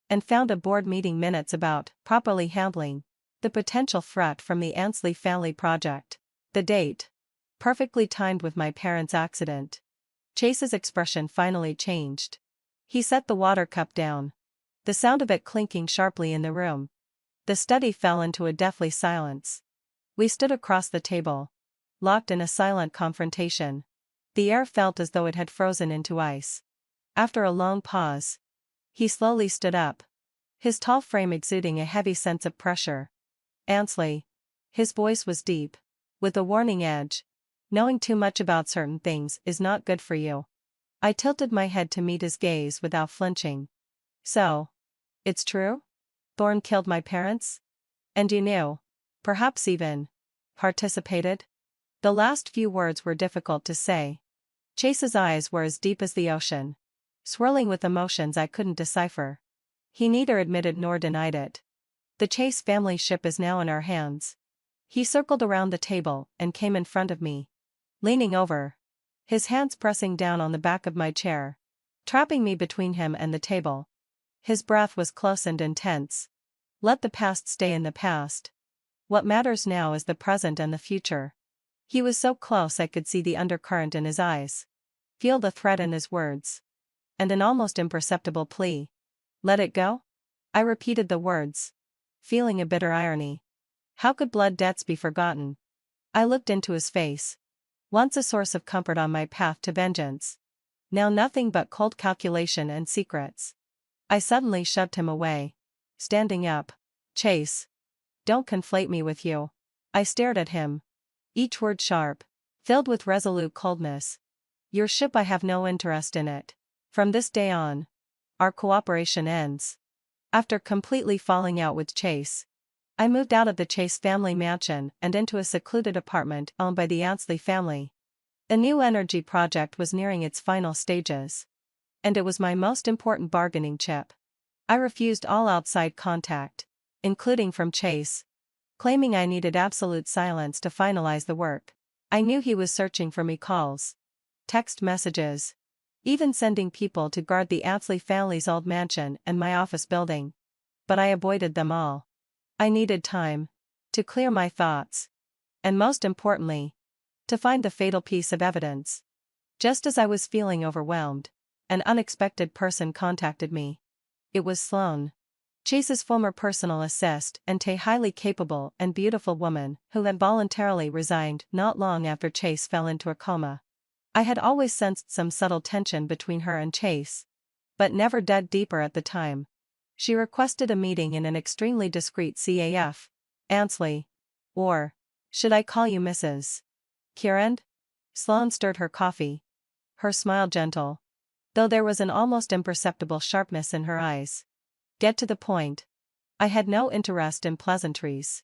and found a board meeting minutes about properly handling the potential threat from the Ansley family project. The date perfectly timed with my parents' accident. Chase's expression finally changed. He set the water cup down, the sound of it clinking sharply in the room. The study fell into a deathly silence. We stood across the table, locked in a silent confrontation. The air felt as though it had frozen into ice. After a long pause, he slowly stood up, his tall frame exuding a heavy sense of pressure. Ansley. His voice was deep, with a warning edge. Knowing too much about certain things is not good for you. I tilted my head to meet his gaze without flinching. So, it's true? Thorne killed my parents? And you knew? Perhaps even participated? The last few words were difficult to say. Chase's eyes were as deep as the ocean, swirling with emotions I couldn't decipher. He neither admitted nor denied it. The Chase family ship is now in our hands. He circled around the table and came in front of me, leaning over, his hands pressing down on the back of my chair, trapping me between him and the table. His breath was close and intense. Let the past stay in the past. What matters now is the present and the future. He was so close I could see the undercurrent in his eyes, feel the threat in his words, and an almost imperceptible plea. Let it go? I repeated the words, feeling a bitter irony. How could blood debts be forgotten? I looked into his face. Once a source of comfort on my path to vengeance. Now nothing but cold calculation and secrets. I suddenly shoved him away, standing up. Chase. Don't conflate me with you. I stared at him, each word sharp, filled with resolute coldness. Your ship, I have no interest in it. From this day on, our cooperation ends. After completely falling out with Chase, I moved out of the Chase family mansion and into a secluded apartment owned by the Ansley family. A new energy project was nearing its final stages, and it was my most important bargaining chip. I refused all outside contact, including from Chase, claiming I needed absolute silence to finalize the work. I knew he was searching for me: calls, text messages, even sending people to guard the Ansley family's old mansion and my office building. But I avoided them all. I needed time to clear my thoughts, and most importantly, to find the fatal piece of evidence. Just as I was feeling overwhelmed, an unexpected person contacted me. It was Sloane, Chase's former personal assistant and a highly capable and beautiful woman who had voluntarily resigned not long after Chase fell into a coma. I had always sensed some subtle tension between her and Chase, but never dug deeper at the time. She requested a meeting in an extremely discreet CAF. Ansley. Or, should I call you Mrs. Kieran? Sloane stirred her coffee, her smile gentle, though there was an almost imperceptible sharpness in her eyes. Get to the point. I had no interest in pleasantries.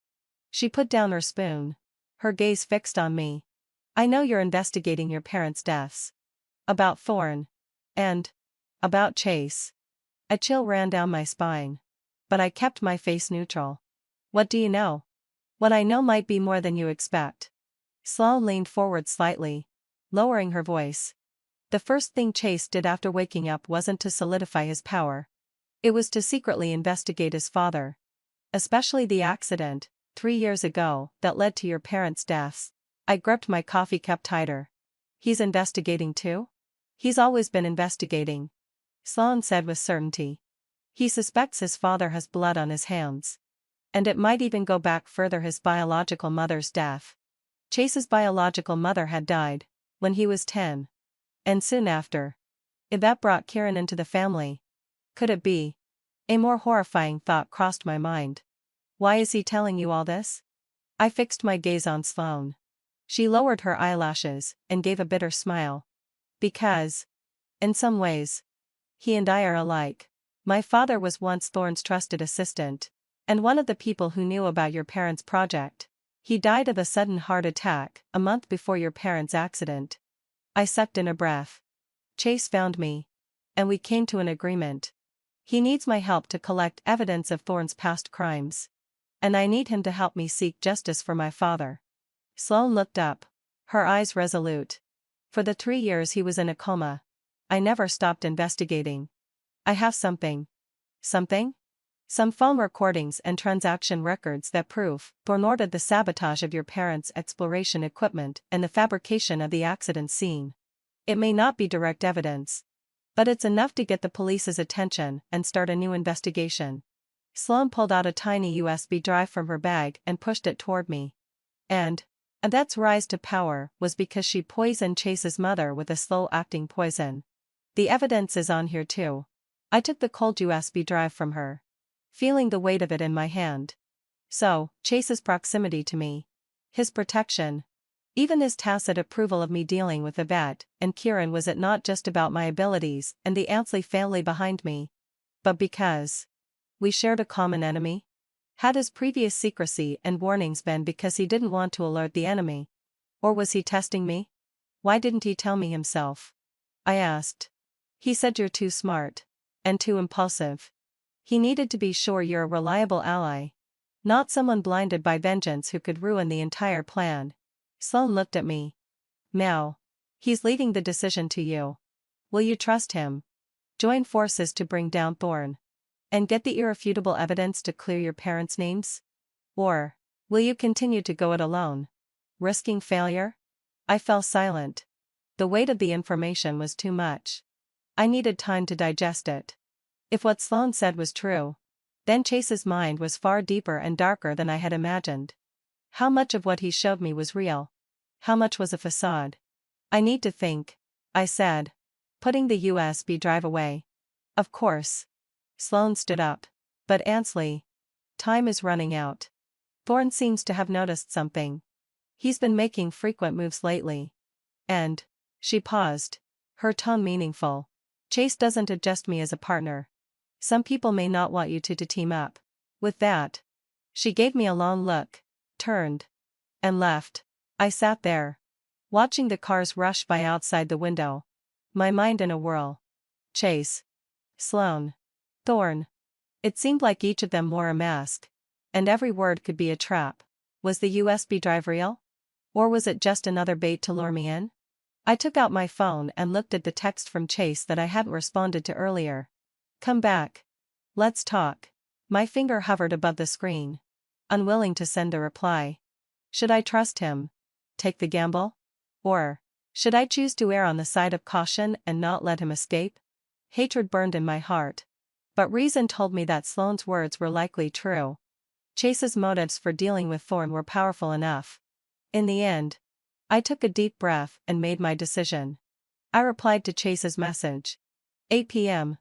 She put down her spoon, her gaze fixed on me. I know you're investigating your parents' deaths. About Thorne. And about Chase. A chill ran down my spine. But I kept my face neutral. What do you know? What I know might be more than you expect. Sloane leaned forward slightly, lowering her voice. The first thing Chase did after waking up wasn't to solidify his power. It was to secretly investigate his father. Especially the accident, 3 years ago, that led to your parents' deaths. I gripped my coffee cup tighter. He's investigating too? He's always been investigating, Sloane said with certainty. He suspects his father has blood on his hands. And it might even go back further: his biological mother's death. Chase's biological mother had died when he was 10. And soon after, Yvette brought Kieran into the family. Could it be? A more horrifying thought crossed my mind. Why is he telling you all this? I fixed my gaze on Sloane. She lowered her eyelashes and gave a bitter smile. Because, in some ways, he and I are alike. My father was once Thorne's trusted assistant, and one of the people who knew about your parents' project. He died of a sudden heart attack a month before your parents' accident. I sucked in a breath. Chase found me. And we came to an agreement. He needs my help to collect evidence of Thorne's past crimes. And I need him to help me seek justice for my father. Sloane looked up, her eyes resolute. For the 3 years he was in a coma, I never stopped investigating. I have something. Something? Some phone recordings and transaction records that prove Thorne ordered the sabotage of your parents' exploration equipment and the fabrication of the accident scene. It may not be direct evidence, but it's enough to get the police's attention and start a new investigation. Sloane pulled out a tiny USB drive from her bag and pushed it toward me. And that's rise to power was because she poisoned Chase's mother with a slow-acting poison. The evidence is on here too. I took the cold USB drive from her, feeling the weight of it in my hand. So, Chase's proximity to me, his protection, even his tacit approval of me dealing with Yvette and Kieran, was it not just about my abilities and the Ansley family behind me, but because we shared a common enemy? Had his previous secrecy and warnings been because he didn't want to alert the enemy? Or was he testing me? Why didn't he tell me himself? I asked. He said you're too smart. And too impulsive. He needed to be sure you're a reliable ally. Not someone blinded by vengeance who could ruin the entire plan. Sloane looked at me. Now. He's leaving the decision to you. Will you trust him? Join forces to bring down Thorne? And get the irrefutable evidence to clear your parents' names? Or will you continue to go it alone? Risking failure? I fell silent. The weight of the information was too much. I needed time to digest it. If what Sloane said was true, then Chase's mind was far deeper and darker than I had imagined. How much of what he showed me was real? How much was a facade? I need to think, I said, putting the USB drive away. Of course. Sloane stood up. But Ansley, time is running out. Thorne seems to have noticed something. He's been making frequent moves lately. And, she paused, her tone meaningful. Chase doesn't adjust me as a partner. Some people may not want you to team up. With that, she gave me a long look, turned, and left. I sat there, watching the cars rush by outside the window, my mind in a whirl. Chase, Sloane, Thorne. It seemed like each of them wore a mask, and every word could be a trap. Was the USB drive real? Or was it just another bait to lure me in? I took out my phone and looked at the text from Chase that I hadn't responded to earlier. Come back. Let's talk. My finger hovered above the screen, unwilling to send a reply. Should I trust him? Take the gamble? Or should I choose to err on the side of caution and not let him escape? Hatred burned in my heart. But reason told me that Sloane's words were likely true. Chase's motives for dealing with Thorne were powerful enough. In the end, I took a deep breath and made my decision. I replied to Chase's message. 8 p.m.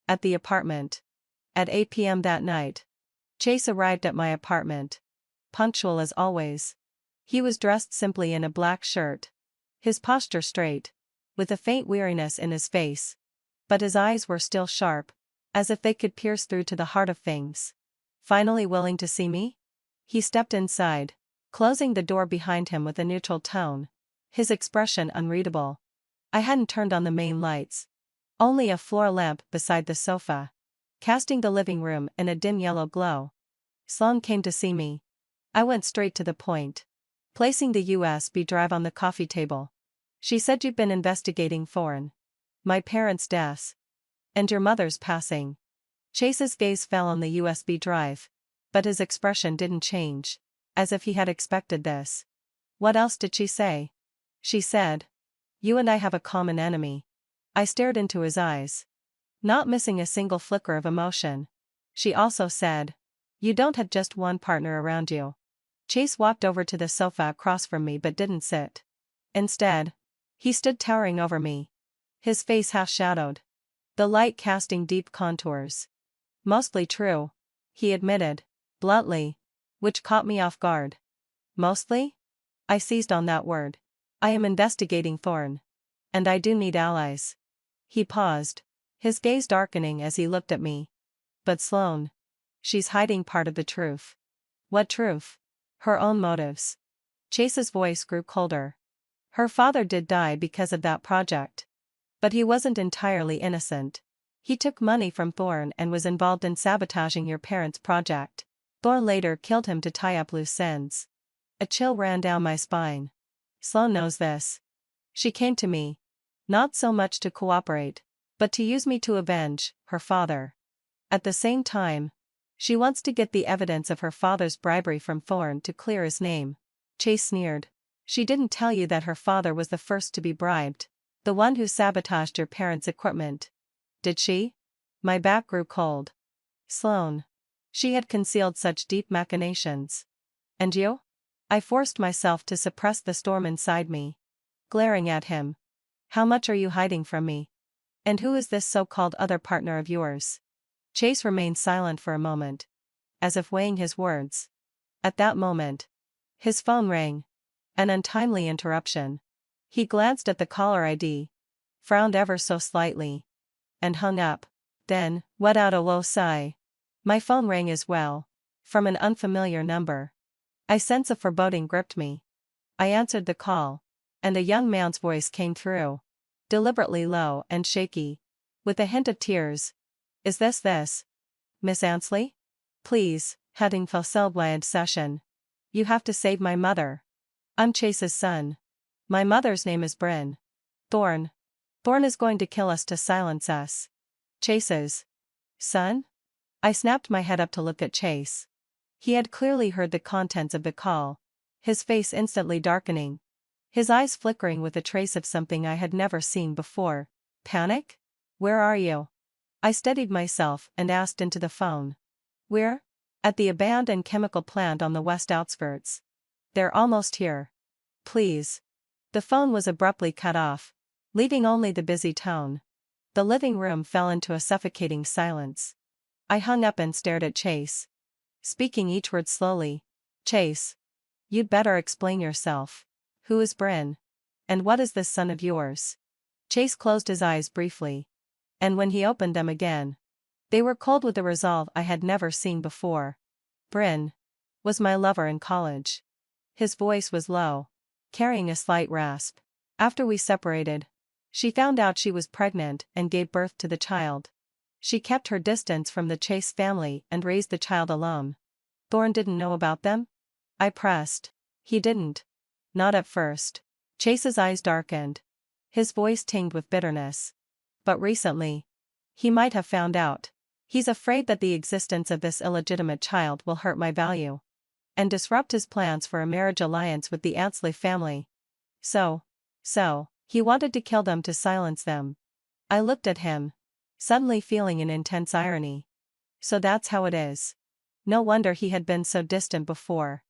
At the apartment. At 8 p.m. that night, Chase arrived at my apartment. Punctual as always. He was dressed simply in a black shirt. His posture straight, with a faint weariness in his face. But his eyes were still sharp, as if they could pierce through to the heart of things. Finally willing to see me? He stepped inside, closing the door behind him with a neutral tone, his expression unreadable. I hadn't turned on the main lights. Only a floor lamp beside the sofa, casting the living room in a dim yellow glow. Sloane came to see me. I went straight to the point, placing the USB drive on the coffee table. She said you've been investigating Thorne. My parents' deaths. And your mother's passing. Chase's gaze fell on the USB drive, but his expression didn't change, as if he had expected this. What else did she say? She said, you and I have a common enemy. I stared into his eyes, not missing a single flicker of emotion. She also said, you don't have just one partner around you. Chase walked over to the sofa across from me but didn't sit. Instead, he stood towering over me, his face half-shadowed, the light casting deep contours. Mostly true. He admitted. Bluntly. Which caught me off guard. Mostly? I seized on that word. I am investigating Thorn. And I do need allies. He paused. His gaze darkening as he looked at me. But Sloane. She's hiding part of the truth. What truth? Her own motives. Chase's voice grew colder. Her father did die because of that project. But he wasn't entirely innocent. He took money from Thorn and was involved in sabotaging your parents' project. Thorn later killed him to tie up loose ends. A chill ran down my spine. Sloane knows this. She came to me. Not so much to cooperate, but to use me to avenge her father. At the same time, she wants to get the evidence of her father's bribery from Thorn to clear his name. Chase sneered. She didn't tell you that her father was the first to be bribed. The one who sabotaged your parents' equipment. Did she? My back grew cold. Sloane. She had concealed such deep machinations. And you? I forced myself to suppress the storm inside me. Glaring at him. How much are you hiding from me? And who is this so-called other partner of yours? Chase remained silent for a moment. As if weighing his words. At that moment. His phone rang. An untimely interruption. He glanced at the caller ID. Frowned ever so slightly. And hung up. Then, let out a low sigh. My phone rang as well. From an unfamiliar number. A sense of foreboding gripped me. I answered the call. And a young man's voice came through. Deliberately low and shaky. With a hint of tears. Is this? Miss Ansley? Please, heading facile session. You have to save my mother. I'm Chase's son. My mother's name is Bryn. Thorn. Thorn is going to kill us to silence us. Chase's son? I snapped my head up to look at Chase. He had clearly heard the contents of the call. His face instantly darkening. His eyes flickering with a trace of something I had never seen before. Panic? Where are you? I steadied myself and asked into the phone. We're at the abandoned chemical plant on the west outskirts. They're almost here. Please. The phone was abruptly cut off, leaving only the busy tone. The living room fell into a suffocating silence. I hung up and stared at Chase. Speaking each word slowly. Chase. You'd better explain yourself. Who is Bryn? And what is this son of yours? Chase closed his eyes briefly. And when he opened them again, they were cold with a resolve I had never seen before. Bryn was my lover in college. His voice was low, carrying a slight rasp. After we separated, she found out she was pregnant and gave birth to the child. She kept her distance from the Chase family and raised the child alone. Thorn didn't know about them? I pressed. He didn't. Not at first. Chase's eyes darkened. His voice tinged with bitterness. But recently. He might have found out. He's afraid that the existence of this illegitimate child will hurt my value. And disrupt his plans for a marriage alliance with the Ansley family. So, he wanted to kill them to silence them. I looked at him. Suddenly feeling an intense irony. So that's how it is. No wonder he had been so distant before.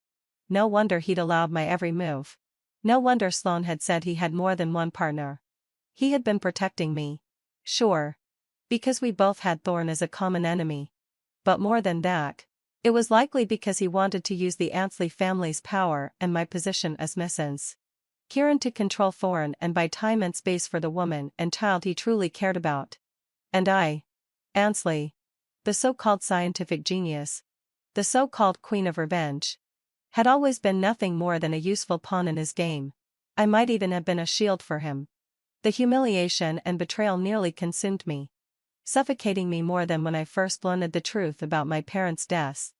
No wonder he'd allowed my every move. No wonder Sloane had said he had more than one partner. He had been protecting me. Sure. Because we both had Thorn as a common enemy. But more than that, it was likely because he wanted to use the Ansley family's power and my position as Mrs. Kieran to control Thorn and buy time and space for the woman and child he truly cared about. And I, Ansley, the so-called scientific genius, the so-called queen of revenge, had always been nothing more than a useful pawn in his game. I might even have been a shield for him. The humiliation and betrayal nearly consumed me, suffocating me more than when I first learned the truth about my parents' deaths.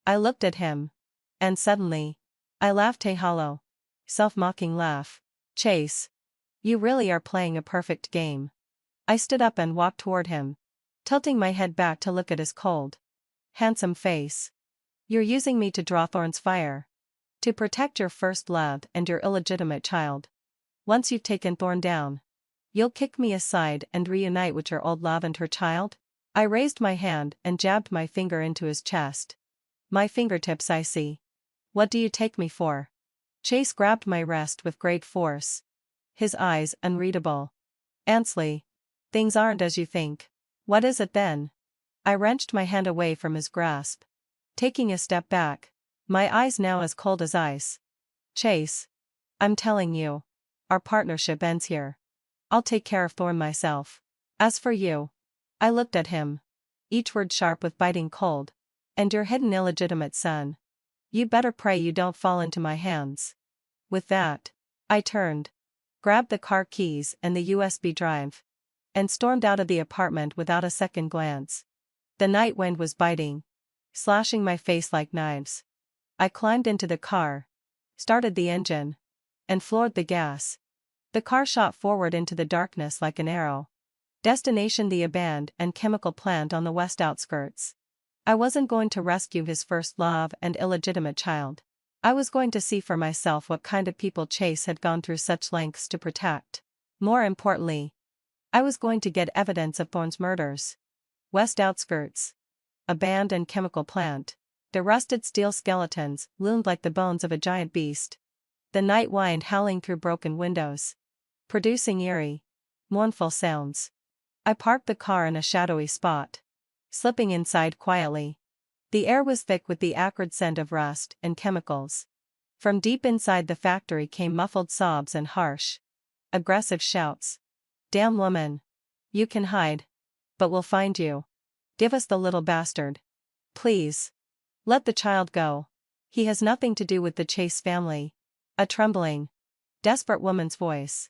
I looked at him. And suddenly, I laughed a hollow, self-mocking laugh. Chase. You really are playing a perfect game. I stood up and walked toward him, tilting my head back to look at his cold, handsome face. You're using me to draw Thorn's fire. To protect your first love and your illegitimate child. Once you've taken Thorn down, you'll kick me aside and reunite with your old love and her child? I raised my hand and jabbed my finger into his chest. My fingertips icy. What do you take me for? Chase grabbed my wrist with great force. His eyes unreadable. Ansley. Things aren't as you think. What is it then? I wrenched my hand away from his grasp. Taking a step back, my eyes now as cold as ice. Chase. I'm telling you. Our partnership ends here. I'll take care of Thorn myself. As for you. I looked at him. Each word sharp with biting cold. And your hidden illegitimate son. You better pray you don't fall into my hands. With that, I turned, grabbed the car keys and the USB drive, and stormed out of the apartment without a second glance. The night wind was biting, slashing my face like knives. I climbed into the car, started the engine, and floored the gas. The car shot forward into the darkness like an arrow. Destination: the abandoned chemical plant on the west outskirts. I wasn't going to rescue his first love and illegitimate child. I was going to see for myself what kind of people Chase had gone through such lengths to protect. More importantly, I was going to get evidence of Thorn's murders. West outskirts. Abandoned chemical plant. The rusted steel skeletons loomed like the bones of a giant beast. The night wind howling through broken windows, producing eerie, mournful sounds. I parked the car in a shadowy spot, slipping inside quietly. The air was thick with the acrid scent of rust and chemicals. From deep inside the factory came muffled sobs and harsh, aggressive shouts. Damn woman. You can hide. But we'll find you. Give us the little bastard. Please. Let the child go. He has nothing to do with the Chase family. A trembling, desperate woman's voice.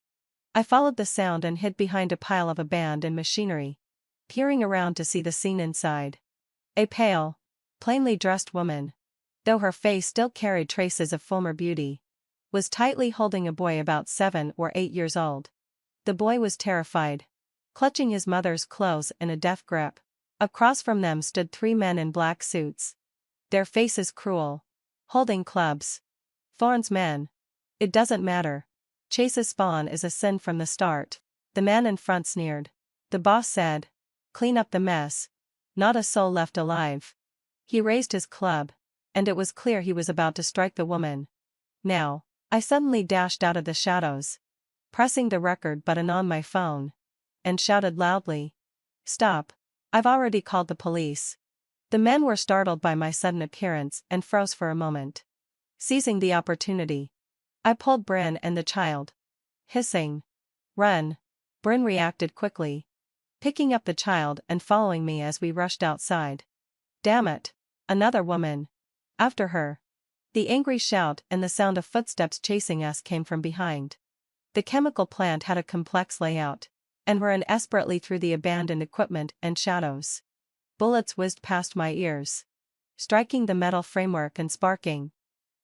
I followed the sound and hid behind a pile of abandoned machinery, peering around to see the scene inside. A pale, plainly dressed woman, though her face still carried traces of former beauty, was tightly holding a boy about 7 or 8 years old. The boy was terrified, clutching his mother's clothes in a death grip. Across from them stood 3 men in black suits, their faces cruel, holding clubs. Thorn's men. It doesn't matter. Chase's spawn is a sin from the start. The man in front sneered. The boss said, clean up the mess. Not a soul left alive. He raised his club, and it was clear he was about to strike the woman. Now, I suddenly dashed out of the shadows, pressing the record button on my phone, and shouted loudly, stop. I've already called the police. The men were startled by my sudden appearance and froze for a moment. Seizing the opportunity, I pulled Bryn and the child, hissing, run. Bryn reacted quickly, picking up the child and following me as we rushed outside. Damn it. Another woman. After her. The angry shout and the sound of footsteps chasing us came from behind. The chemical plant had a complex layout, and ran desperately through the abandoned equipment and shadows. Bullets whizzed past my ears, striking the metal framework and sparking.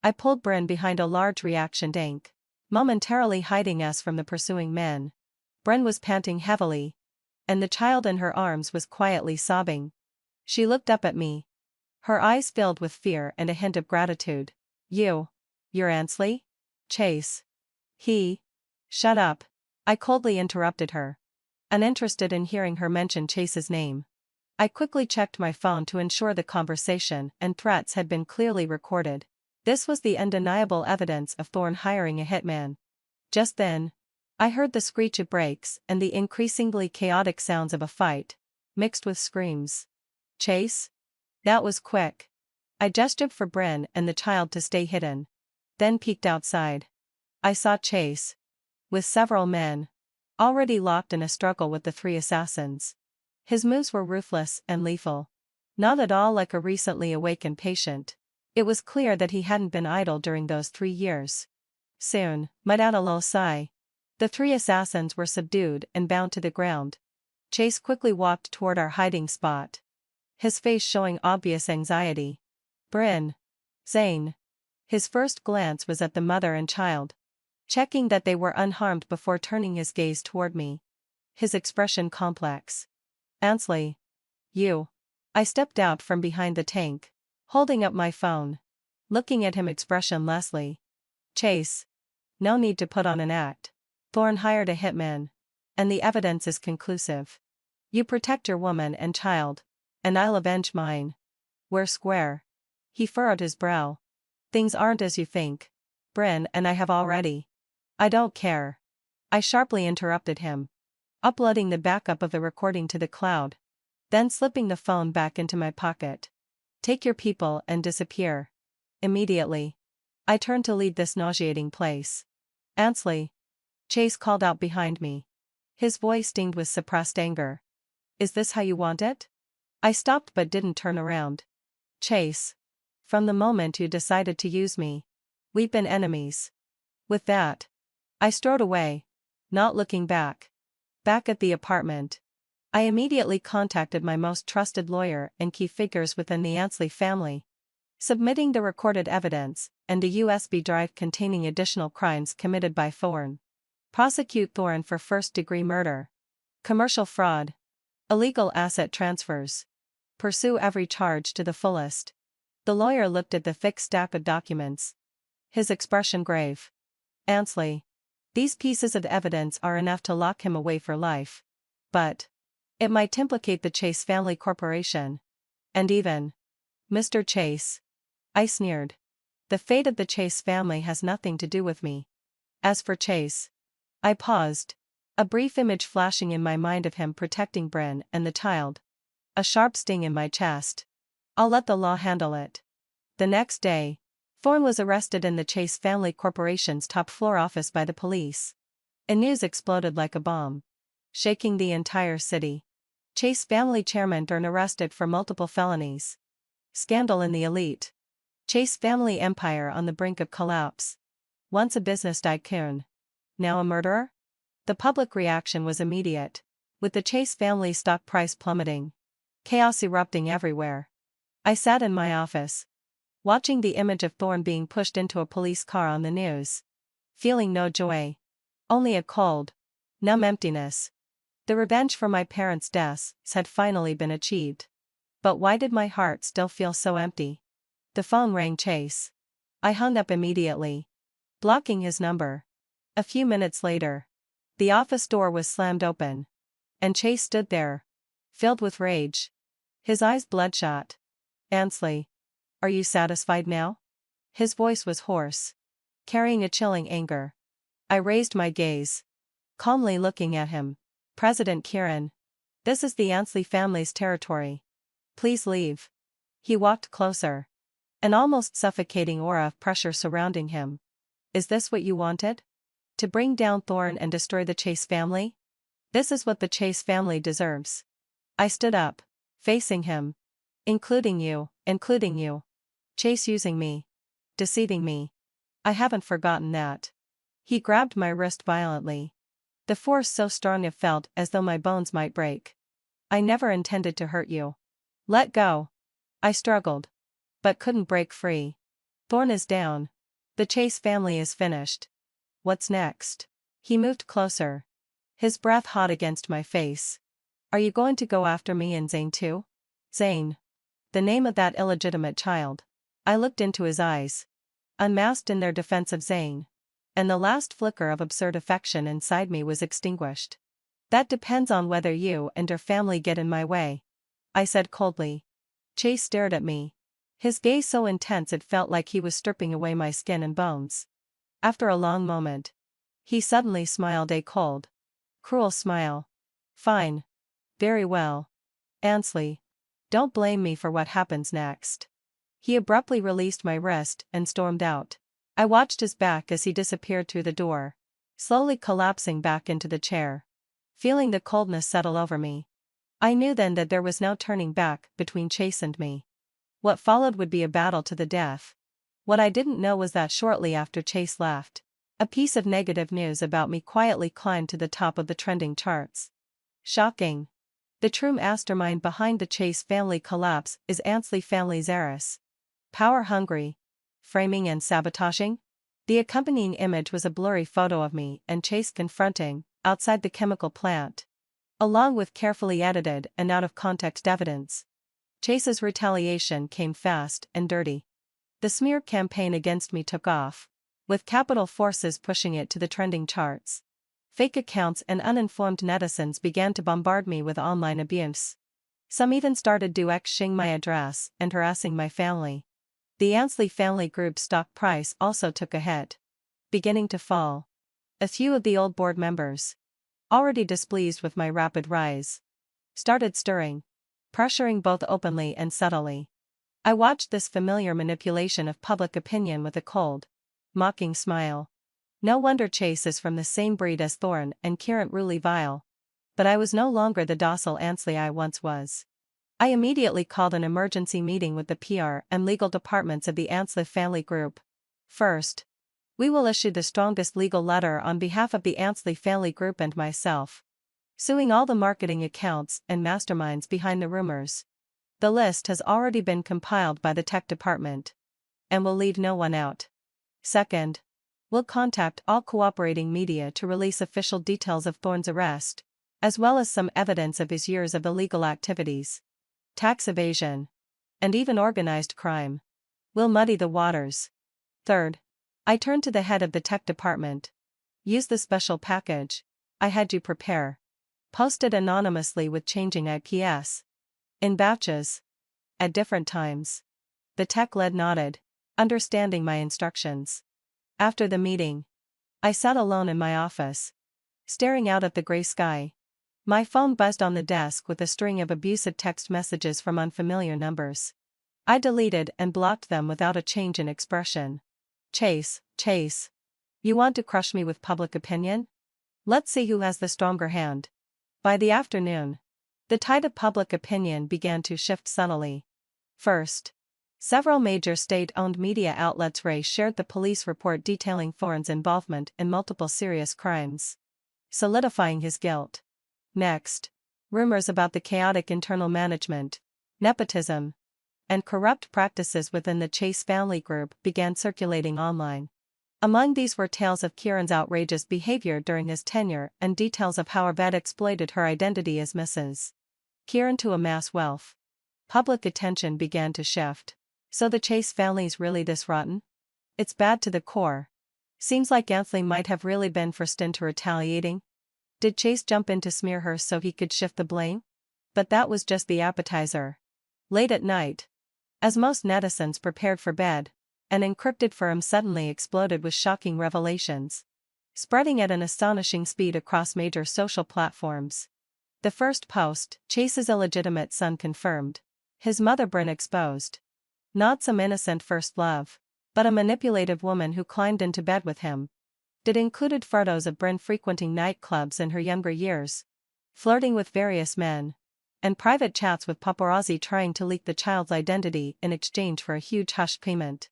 I pulled Bryn behind a large reaction tank, momentarily hiding us from the pursuing men. Bryn was panting heavily, and the child in her arms was quietly sobbing. She looked up at me, her eyes filled with fear and a hint of gratitude. You're Ansley? Chase. Shut up. I coldly interrupted her, uninterested in hearing her mention Chase's name. I quickly checked my phone to ensure the conversation and threats had been clearly recorded. This was the undeniable evidence of Thorn hiring a hitman. Just then, I heard the screech of brakes and the increasingly chaotic sounds of a fight, mixed with screams. Chase? That was quick. I gestured for Bryn and the child to stay hidden, then peeked outside. I saw Chase, with several men, already locked in a struggle with the 3 assassins. His moves were ruthless and lethal, not at all like a recently awakened patient. It was clear that he hadn't been idle during those 3 years. Soon, let out a low sigh. The 3 assassins were subdued and bound to the ground. Chase quickly walked toward our hiding spot, his face showing obvious anxiety. Bryn. Zane. His first glance was at the mother and child, checking that they were unharmed before turning his gaze toward me. His expression complex. Ansley. You. I stepped out from behind the tank, holding up my phone, looking at him expressionlessly. Chase. No need to put on an act. Thorn hired a hitman, and the evidence is conclusive. You protect your woman and child, and I'll avenge mine. We're square. He furrowed his brow. Things aren't as you think. Bryn and I have already. I don't care. I sharply interrupted him, uploading the backup of the recording to the cloud. then slipping the phone back into my pocket. Take your people and disappear. Immediately. I turned to leave this nauseating place. Ansley. Chase called out behind me. His voice dinged with suppressed anger. Is this how you want it? I stopped but didn't turn around. Chase. From the moment you decided to use me, we've been enemies. With that, I strode away, not looking back. Back at the apartment, I immediately contacted my most trusted lawyer and key figures within the Ansley family, submitting the recorded evidence and a USB drive containing additional crimes committed by Thorne. Prosecute Thorne for first-degree murder, commercial fraud, illegal asset transfers. Pursue every charge to the fullest. The lawyer looked at the thick stack of documents, his expression grave. Ansley. These pieces of evidence are enough to lock him away for life. But it might implicate the Chase Family Corporation. And even Mr. Chase. I sneered. The fate of the Chase family has nothing to do with me. As for Chase. I paused. A brief image flashing in my mind of him protecting Bryn and the child. A sharp sting in my chest. I'll let the law handle it. The next day, Thorne was arrested in the Chase Family Corporation's top floor office by the police. And news exploded like a bomb, shaking the entire city. Chase Family Chairman Thorne arrested for multiple felonies. Scandal in the elite. Chase Family Empire on the brink of collapse. Once a business tycoon, now a murderer? The public reaction was immediate, with the Chase family stock price plummeting. Chaos erupting everywhere. I sat in my office, watching the image of Thorne being pushed into a police car on the news. Feeling no joy. Only a cold, numb emptiness. The revenge for my parents' deaths had finally been achieved. But why did my heart still feel so empty? The phone rang. Chase. I hung up immediately, blocking his number. A few minutes later, the office door was slammed open, and Chase stood there, filled with rage, his eyes bloodshot. Ansley. Are you satisfied now? His voice was hoarse, carrying a chilling anger. I raised my gaze, calmly looking at him. President Kieran. This is the Ansley family's territory. Please leave. He walked closer, an almost suffocating aura of pressure surrounding him. Is this what you wanted? To bring down Thorne and destroy the Chase family? This is what the Chase family deserves. I stood up, facing him. Including you. Chase using me. Deceiving me. I haven't forgotten that. He grabbed my wrist violently. The force so strong it felt as though my bones might break. I never intended to hurt you. Let go. I struggled, but couldn't break free. Thorne is down. The Chase family is finished. What's next? He moved closer, his breath hot against my face. Are you going to go after me and Zane too? Zane. The name of that illegitimate child. I looked into his eyes, unmasked in their defense of Zane, and the last flicker of absurd affection inside me was extinguished. That depends on whether you and your family get in my way, I said coldly. Chase stared at me, his gaze so intense it felt like he was stripping away my skin and bones. After a long moment, he suddenly smiled, a cold, cruel smile. Fine. Very well. Ansley. Don't blame me for what happens next. He abruptly released my wrist and stormed out. I watched his back as he disappeared through the door, slowly collapsing back into the chair. Feeling the coldness settle over me, I knew then that there was no turning back between Chase and me. What followed would be a battle to the death. What I didn't know was that shortly after Chase left, a piece of negative news about me quietly climbed to the top of the trending charts. Shocking. The true mastermind behind the Chase family collapse is Ansley family's heiress. Power-hungry, framing and sabotaging? The accompanying image was a blurry photo of me and Chase confronting, outside the chemical plant, along with carefully edited and out-of-context evidence. Chase's retaliation came fast and dirty. The smear campaign against me took off, with capital forces pushing it to the trending charts. Fake accounts and uninformed netizens began to bombard me with online abuse. Some even started doxing my address and harassing my family. The Ansley family group's stock price also took a hit, beginning to fall. A few of the old board members, already displeased with my rapid rise, started stirring. pressuring both openly and subtly. I watched this familiar manipulation of public opinion with a cold, mocking smile. No wonder Chase is from the same breed as Thorne and Kieran Ruley Vile. But I was no longer the docile Ansley I once was. I immediately called an emergency meeting with the PR and legal departments of the Ansley family group. First, we will issue the strongest legal letter on behalf of the Ansley family group and myself, suing all the marketing accounts and masterminds behind the rumors. The list has already been compiled by the tech department, and will leave no one out. Second, we'll contact all cooperating media to release official details of Thorne's arrest, as well as some evidence of his years of illegal activities, tax evasion, and even organized crime. We'll muddy the waters. Third, I turned to the head of the tech department. Use the special package I had you prepare. Post it anonymously with changing IPs. In batches. At different times. The tech lead nodded, understanding my instructions. After the meeting, I sat alone in my office, staring out at the gray sky. My phone buzzed on the desk with a string of abusive text messages from unfamiliar numbers. I deleted and blocked them without a change in expression. Chase. You want to crush me with public opinion? Let's see who has the stronger hand. By the afternoon, the tide of public opinion began to shift subtly. First, several major state-owned media outlets shared the police report detailing Thorne's involvement in multiple serious crimes, solidifying his guilt. Next, rumors about the chaotic internal management, nepotism, and corrupt practices within the Chase family group began circulating online. Among these were tales of Kieran's outrageous behavior during his tenure and details of how Yvette exploited her identity as Mrs. Kieran to amass wealth. Public attention began to shift. So the Chase family's really this rotten? It's bad to the core. Seems like Ansley might have really been forced into retaliating. Did Chase jump in to smear her so he could shift the blame? But that was just the appetizer. Late at night, as most netizens prepared for bed, an encrypted forum suddenly exploded with shocking revelations, spreading at an astonishing speed across major social platforms. The first post, Chase's illegitimate son confirmed, his mother Bryn exposed. Not some innocent first love, but a manipulative woman who climbed into bed with him. It included photos of Bryn frequenting nightclubs in her younger years, flirting with various men, and private chats with paparazzi trying to leak the child's identity in exchange for a huge hush payment.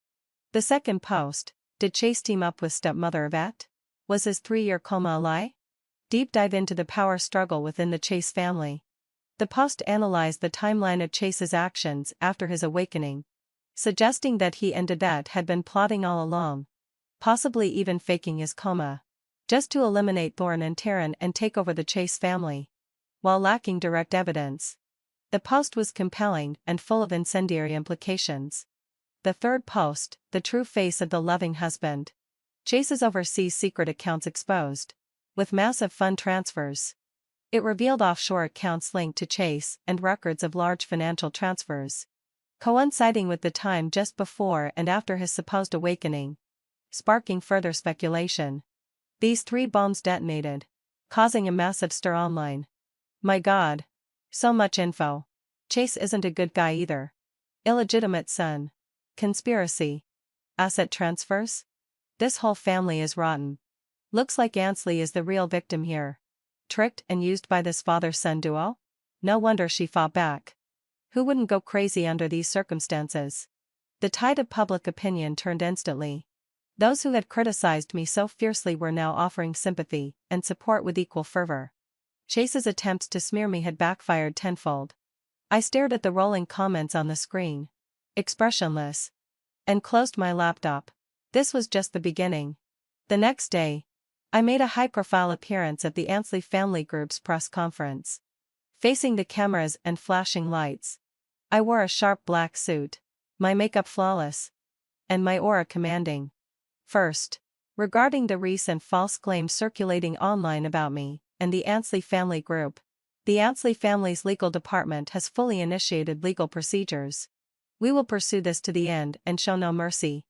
The second post, did Chase team up with stepmother Yvette? Was his 3-year coma a lie? Deep dive into the power struggle within the Chase family. The post analyzed the timeline of Chase's actions after his awakening, suggesting that he and Yvette had been plotting all along, possibly even faking his coma, just to eliminate Thorne and Taryn and take over the Chase family. While lacking direct evidence, the post was compelling and full of incendiary implications. The third post, the true face of the loving husband. Chase's overseas secret accounts exposed, with massive fund transfers. It revealed offshore accounts linked to Chase and records of large financial transfers, coinciding with the time just before and after his supposed awakening, sparking further speculation. These 3 bombs detonated, causing a massive stir online. My God. So much info. Chase isn't a good guy either. Illegitimate son. Conspiracy. Asset transfers? This whole family is rotten. Looks like Ansley is the real victim here. Tricked and used by this father-son duo? No wonder she fought back. Who wouldn't go crazy under these circumstances? The tide of public opinion turned instantly. Those who had criticized me so fiercely were now offering sympathy and support with equal fervor. Chase's attempts to smear me had backfired tenfold. I stared at the rolling comments on the screen, expressionless, and closed my laptop. This was just the beginning. The next day, I made a high-profile appearance at the Ansley family group's press conference. Facing the cameras and flashing lights, I wore a sharp black suit, my makeup flawless, and my aura commanding. First, regarding the recent false claims circulating online about me and the Ansley family group, the Ansley family's legal department has fully initiated legal procedures. We will pursue this to the end and show no mercy.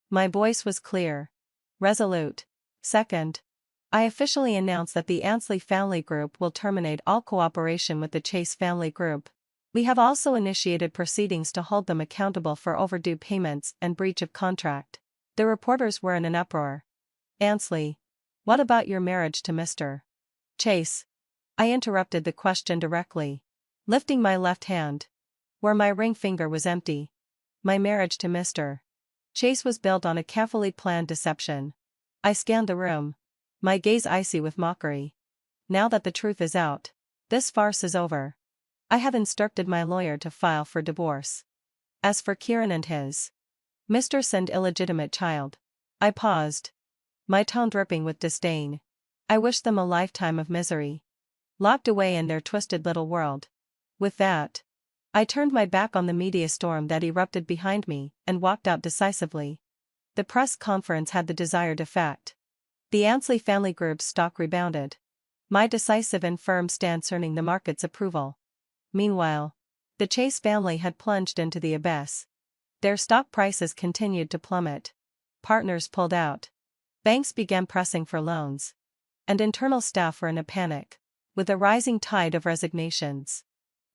My voice was clear, resolute. Second, I officially announced that the Ansley family group will terminate all cooperation with the Chase family group. We have also initiated proceedings to hold them accountable for overdue payments and breach of contract. The reporters were in an uproar. Ansley, what about your marriage to Mr. Chase? I interrupted the question directly, lifting my left hand, where my ring finger was empty. My marriage to Mr. Chase was built on a carefully planned deception. I scanned the room, my gaze icy with mockery. Now that the truth is out, this farce is over. I have instructed my lawyer to file for divorce. As for Kieran and his Mr. and illegitimate child, I paused, my tone dripping with disdain. I wish them a lifetime of misery, locked away in their twisted little world. With that, I turned my back on the media storm that erupted behind me and walked out decisively. The press conference had the desired effect. The Ansley family group's stock rebounded. My decisive and firm stance earning the market's approval. Meanwhile, the Chase family had plunged into the abyss. Their stock prices continued to plummet. Partners pulled out. Banks began pressing for loans. And internal staff were in a panic, with a rising tide of resignations.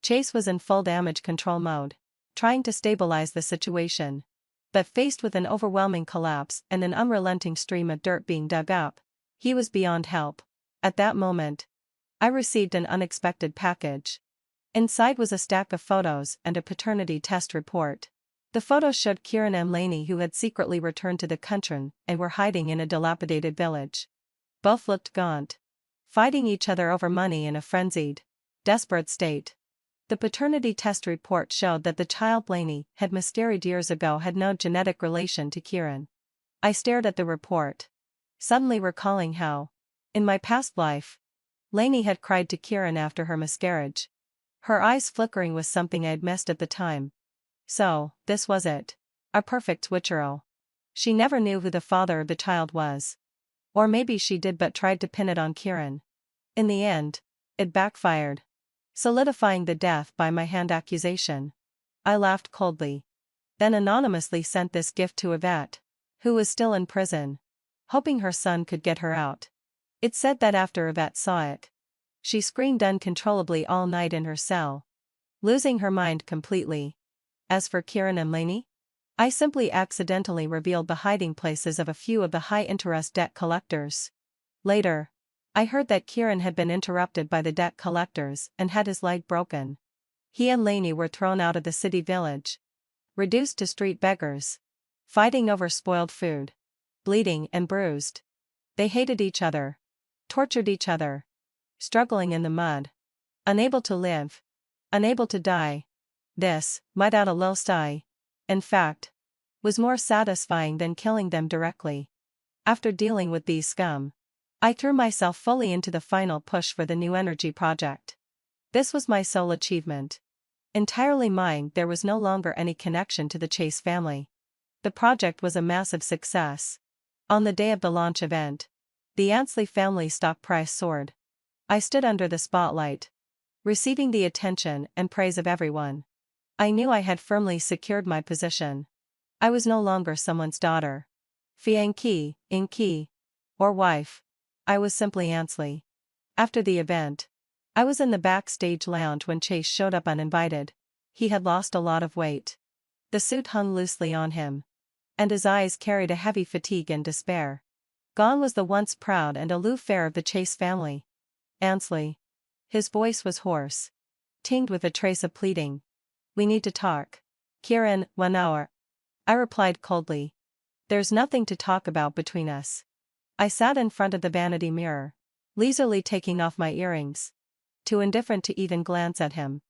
Chase was in full damage control mode, trying to stabilize the situation. But faced with an overwhelming collapse and an unrelenting stream of dirt being dug up, he was beyond help. At that moment, I received an unexpected package. Inside was a stack of photos and a paternity test report. The photos showed Kieran and Lainey, who had secretly returned to the country and were hiding in a dilapidated village. Both looked gaunt, fighting each other over money in a frenzied, desperate state. The paternity test report showed that the child Lainey had miscarried years ago had no genetic relation to Kieran. I stared at the report, suddenly recalling how, in my past life, Lainey had cried to Kieran after her miscarriage, her eyes flickering with something I'd missed at the time. So, this was it. A perfect switcheroo. She never knew who the father of the child was. Or maybe she did but tried to pin it on Kieran. In the end, it backfired, solidifying the death by my hand accusation. I laughed coldly. Then anonymously sent this gift to Yvette, who was still in prison, hoping her son could get her out. It said that after Yvette saw it, she screamed uncontrollably all night in her cell, losing her mind completely. As for Kieran and Lainey, I simply accidentally revealed the hiding places of a few of the high-interest debt collectors. Later, I heard that Kieran had been interrupted by the debt collectors and had his leg broken. He and Lainey were thrown out of the city village, reduced to street beggars, fighting over spoiled food, bleeding and bruised. They hated each other, tortured each other, struggling in the mud, unable to live, unable to die. This, might add a low sigh, in fact, was more satisfying than killing them directly. After dealing with these scum, I threw myself fully into the final push for the new energy project. This was my sole achievement. Entirely mine. There was no longer any connection to the Chase family. The project was a massive success. On the day of the launch event, the Ansley family stock price soared. I stood under the spotlight, receiving the attention and praise of everyone. I knew I had firmly secured my position. I was no longer someone's daughter, Xianxia, or wife. I was simply Ansley. After the event, I was in the backstage lounge when Chase showed up uninvited. He had lost a lot of weight. The suit hung loosely on him, and his eyes carried a heavy fatigue and despair. Gone was the once proud and aloof air of the Chase family. Ansley. His voice was hoarse, tinged with a trace of pleading. We need to talk. Kieran, 1 hour. I replied coldly. There's nothing to talk about between us. I sat in front of the vanity mirror, leisurely taking off my earrings, too indifferent to even glance at him.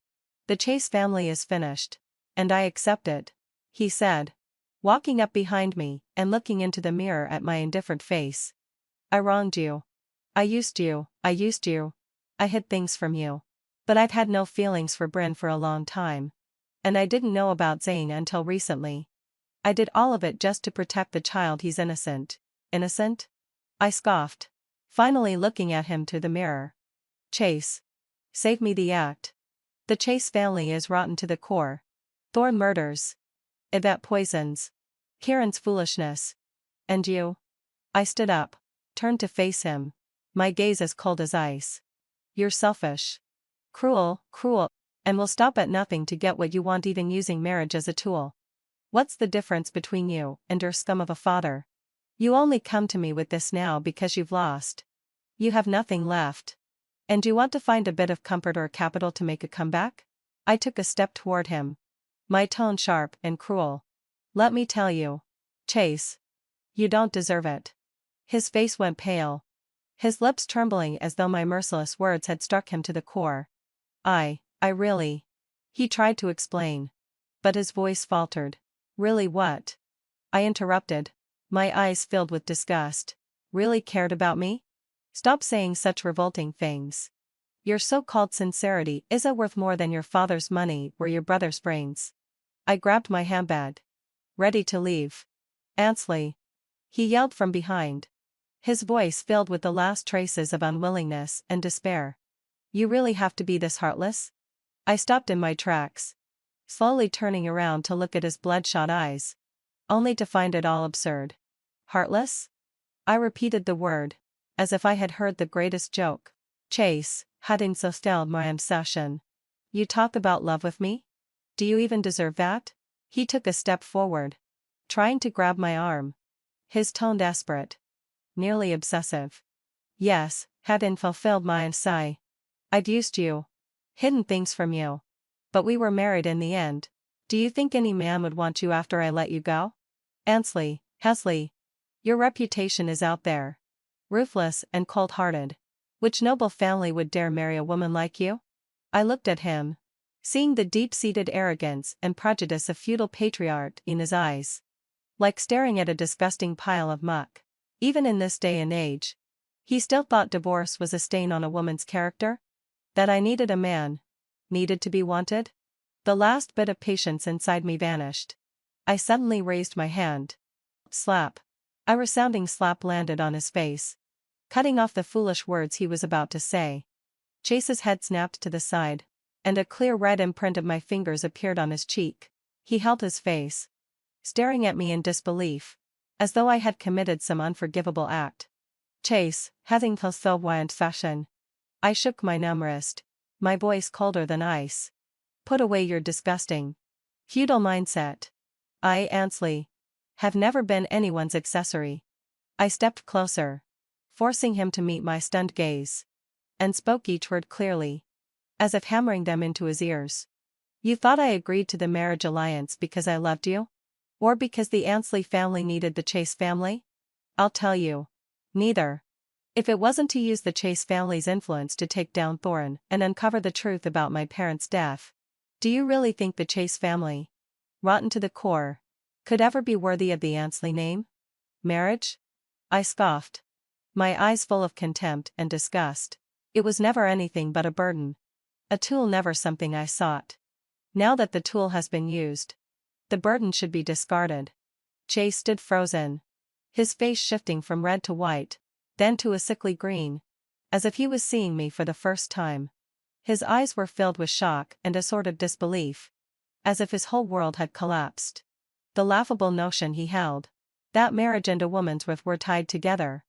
The Chase family is finished, and I accept it, he said, walking up behind me and looking into the mirror at my indifferent face. I wronged you. I used you. I hid things from you. But I've had no feelings for Bryn for a long time. And I didn't know about Zane until recently. I did all of it just to protect the child. He's innocent. Innocent? I scoffed, finally looking at him through the mirror. Chase. Save me the act. The Chase family is rotten to the core. Thorne murders. Yvette poisons. Kieran's foolishness. And you? I stood up, turned to face him, my gaze as cold as ice. You're selfish. Cruel, and will stop at nothing to get what you want, even using marriage as a tool. What's the difference between you and your scum of a father? You only come to me with this now because you've lost. You have nothing left. And you want to find a bit of comfort or capital to make a comeback? I took a step toward him. My tone sharp and cruel. Let me tell you. Chase. You don't deserve it. His face went pale. His lips trembling as though my merciless words had struck him to the core. I really. He tried to explain. But his voice faltered. Really what? I interrupted. My eyes filled with disgust. Really cared about me? Stop saying such revolting things. Your so-called sincerity isn't worth more than your father's money or your brother's brains. I grabbed my handbag. Ready to leave. Ansley. He yelled from behind. His voice filled with the last traces of unwillingness and despair. You really have to be this heartless? I stopped in my tracks, slowly turning around to look at his bloodshot eyes, only to find it all absurd. Heartless? I repeated the word, as if I had heard the greatest joke. Chase, hadn't so stelled my session. You talk about love with me? Do you even deserve that? He took a step forward, trying to grab my arm. His tone desperate. Nearly obsessive. Yes, hadn't fulfilled my sigh. I'd used you. Hidden things from you. But we were married in the end. Do you think any man would want you after I let you go? Ansley, Hesley. Your reputation is out there. Ruthless and cold-hearted. Which noble family would dare marry a woman like you? I looked at him, seeing the deep-seated arrogance and prejudice of feudal patriarch in his eyes. Like staring at a disgusting pile of muck. Even in this day and age, he still thought divorce was a stain on a woman's character? That I needed a man. Needed to be wanted? The last bit of patience inside me vanished. I suddenly raised my hand. Slap. A resounding slap landed on his face, cutting off the foolish words he was about to say. Chase's head snapped to the side, and a clear red imprint of my fingers appeared on his cheek. He held his face, staring at me in disbelief, as though I had committed some unforgivable act. Chase, having fulfilled fashion. I shook my numb wrist, my voice colder than ice. Put away your disgusting, feudal mindset. I, Ansley, have never been anyone's accessory. I stepped closer, forcing him to meet my stunned gaze, and spoke each word clearly, as if hammering them into his ears. You thought I agreed to the marriage alliance because I loved you? Or because the Ansley family needed the Chase family? I'll tell you. Neither. If it wasn't to use the Chase family's influence to take down Thorin and uncover the truth about my parents' death, do you really think the Chase family, rotten to the core, could ever be worthy of the Ansley name? Marriage? I scoffed, my eyes full of contempt and disgust. It was never anything but a burden. A tool, never something I sought. Now that the tool has been used, the burden should be discarded. Chase stood frozen, his face shifting from red to white, then to a sickly green, as if he was seeing me for the first time. His eyes were filled with shock and a sort of disbelief, as if his whole world had collapsed. The laughable notion he held, that marriage and a woman's worth were tied together,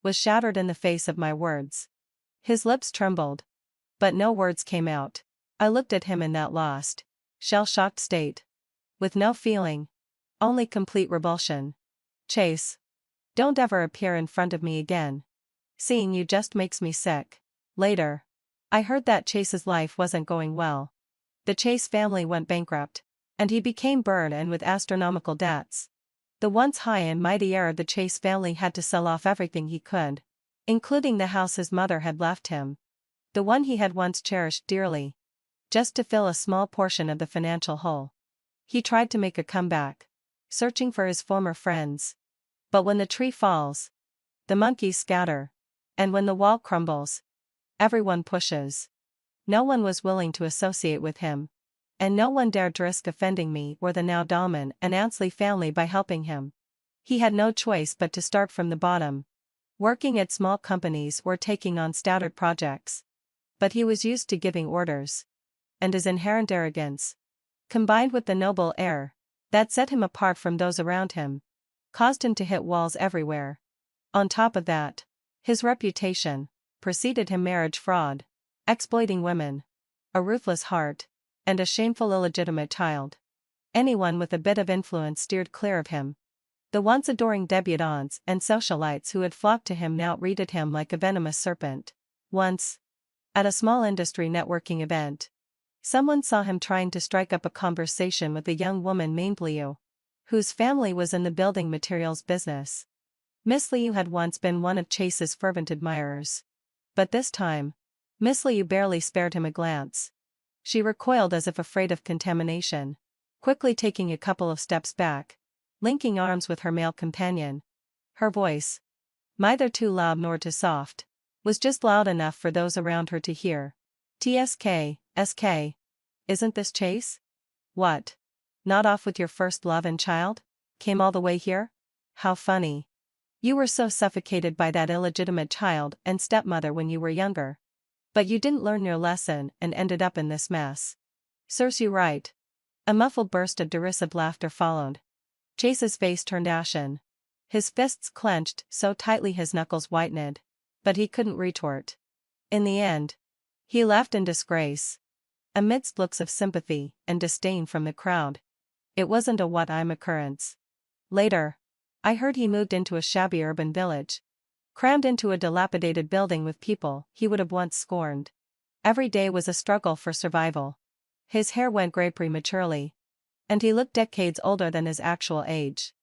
was shattered in the face of my words. His lips trembled, but no words came out. I looked at him in that lost, shell-shocked state, with no feeling, only complete revulsion. Chase, don't ever appear in front of me again. Seeing you just makes me sick. Later, I heard that Chase's life wasn't going well. The Chase family went bankrupt, and he became burdened with astronomical debts. The once high and mighty heir of the Chase family had to sell off everything he could, including the house his mother had left him, the one he had once cherished dearly, just to fill a small portion of the financial hole. He tried to make a comeback, searching for his former friends. But when the tree falls, the monkeys scatter, and when the wall crumbles, everyone pushes. No one was willing to associate with him, and no one dared risk offending me or the now dominant and Ansley family by helping him. He had no choice but to start from the bottom, working at small companies or taking on staggered projects. But he was used to giving orders, and his inherent arrogance, combined with the noble air that set him apart from those around him, caused him to hit walls everywhere. On top of that, his reputation preceded him: marriage fraud, exploiting women, a ruthless heart, And a shameful illegitimate child. Anyone with a bit of influence steered clear of him. The once adoring debutantes and socialites who had flocked to him now greeted him like a venomous serpent. Once, at a small industry networking event, someone saw him trying to strike up a conversation with a young woman named Liu, whose family was in the building materials business. Miss Liu had once been one of Chase's fervent admirers. But this time, Miss Liu barely spared him a glance. She recoiled as if afraid of contamination, quickly taking a couple of steps back, linking arms with her male companion. Her voice, neither too loud nor too soft, was just loud enough for those around her to hear. "SK, isn't this Chase? What? Not off with your first love and child? Came all the way here? How funny. You were so suffocated by that illegitimate child and stepmother when you were younger. But you didn't learn your lesson and ended up in this mess. Serves you right." A muffled burst of derisive laughter followed. Chase's face turned ashen. His fists clenched so tightly his knuckles whitened. But he couldn't retort. In the end, he left in disgrace, amidst looks of sympathy and disdain from the crowd. It wasn't a what-I'm occurrence. Later, I heard he moved into a shabby urban village, crammed into a dilapidated building with people he would have once scorned. Every day was a struggle for survival. His hair went gray prematurely, and he looked decades older than his actual age.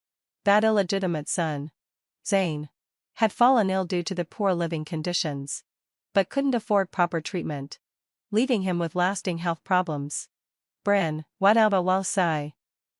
That illegitimate son, Zane, had fallen ill due to the poor living conditions, but couldn't afford proper treatment, leaving him with lasting health problems. Bran, Wadaba Walsai,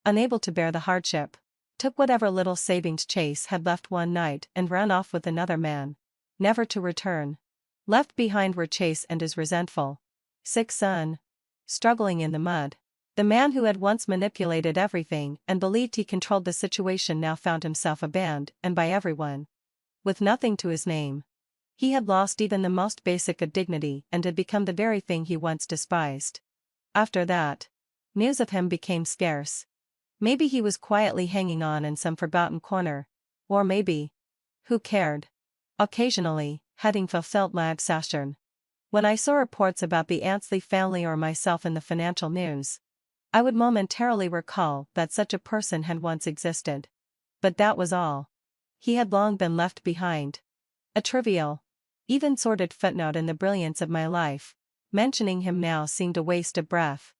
unable to bear the hardship, took whatever little savings Chase had left one night and ran off with another man, never to return. Left behind were Chase and his resentful, sick son, struggling in the mud. The man who had once manipulated everything and believed he controlled the situation now found himself abandoned and by everyone, with nothing to his name. He had lost even the most basic of dignity and had become the very thing he once despised. After that, news of him became scarce. Maybe he was quietly hanging on in some forgotten corner, or maybe, who cared? Occasionally, having fulfilled my obsession. When I saw reports about the Ansley family or myself in the financial news, I would momentarily recall that such a person had once existed. But that was all. He had long been left behind. A trivial, even sordid footnote in the brilliance of my life. Mentioning him now seemed a waste of breath.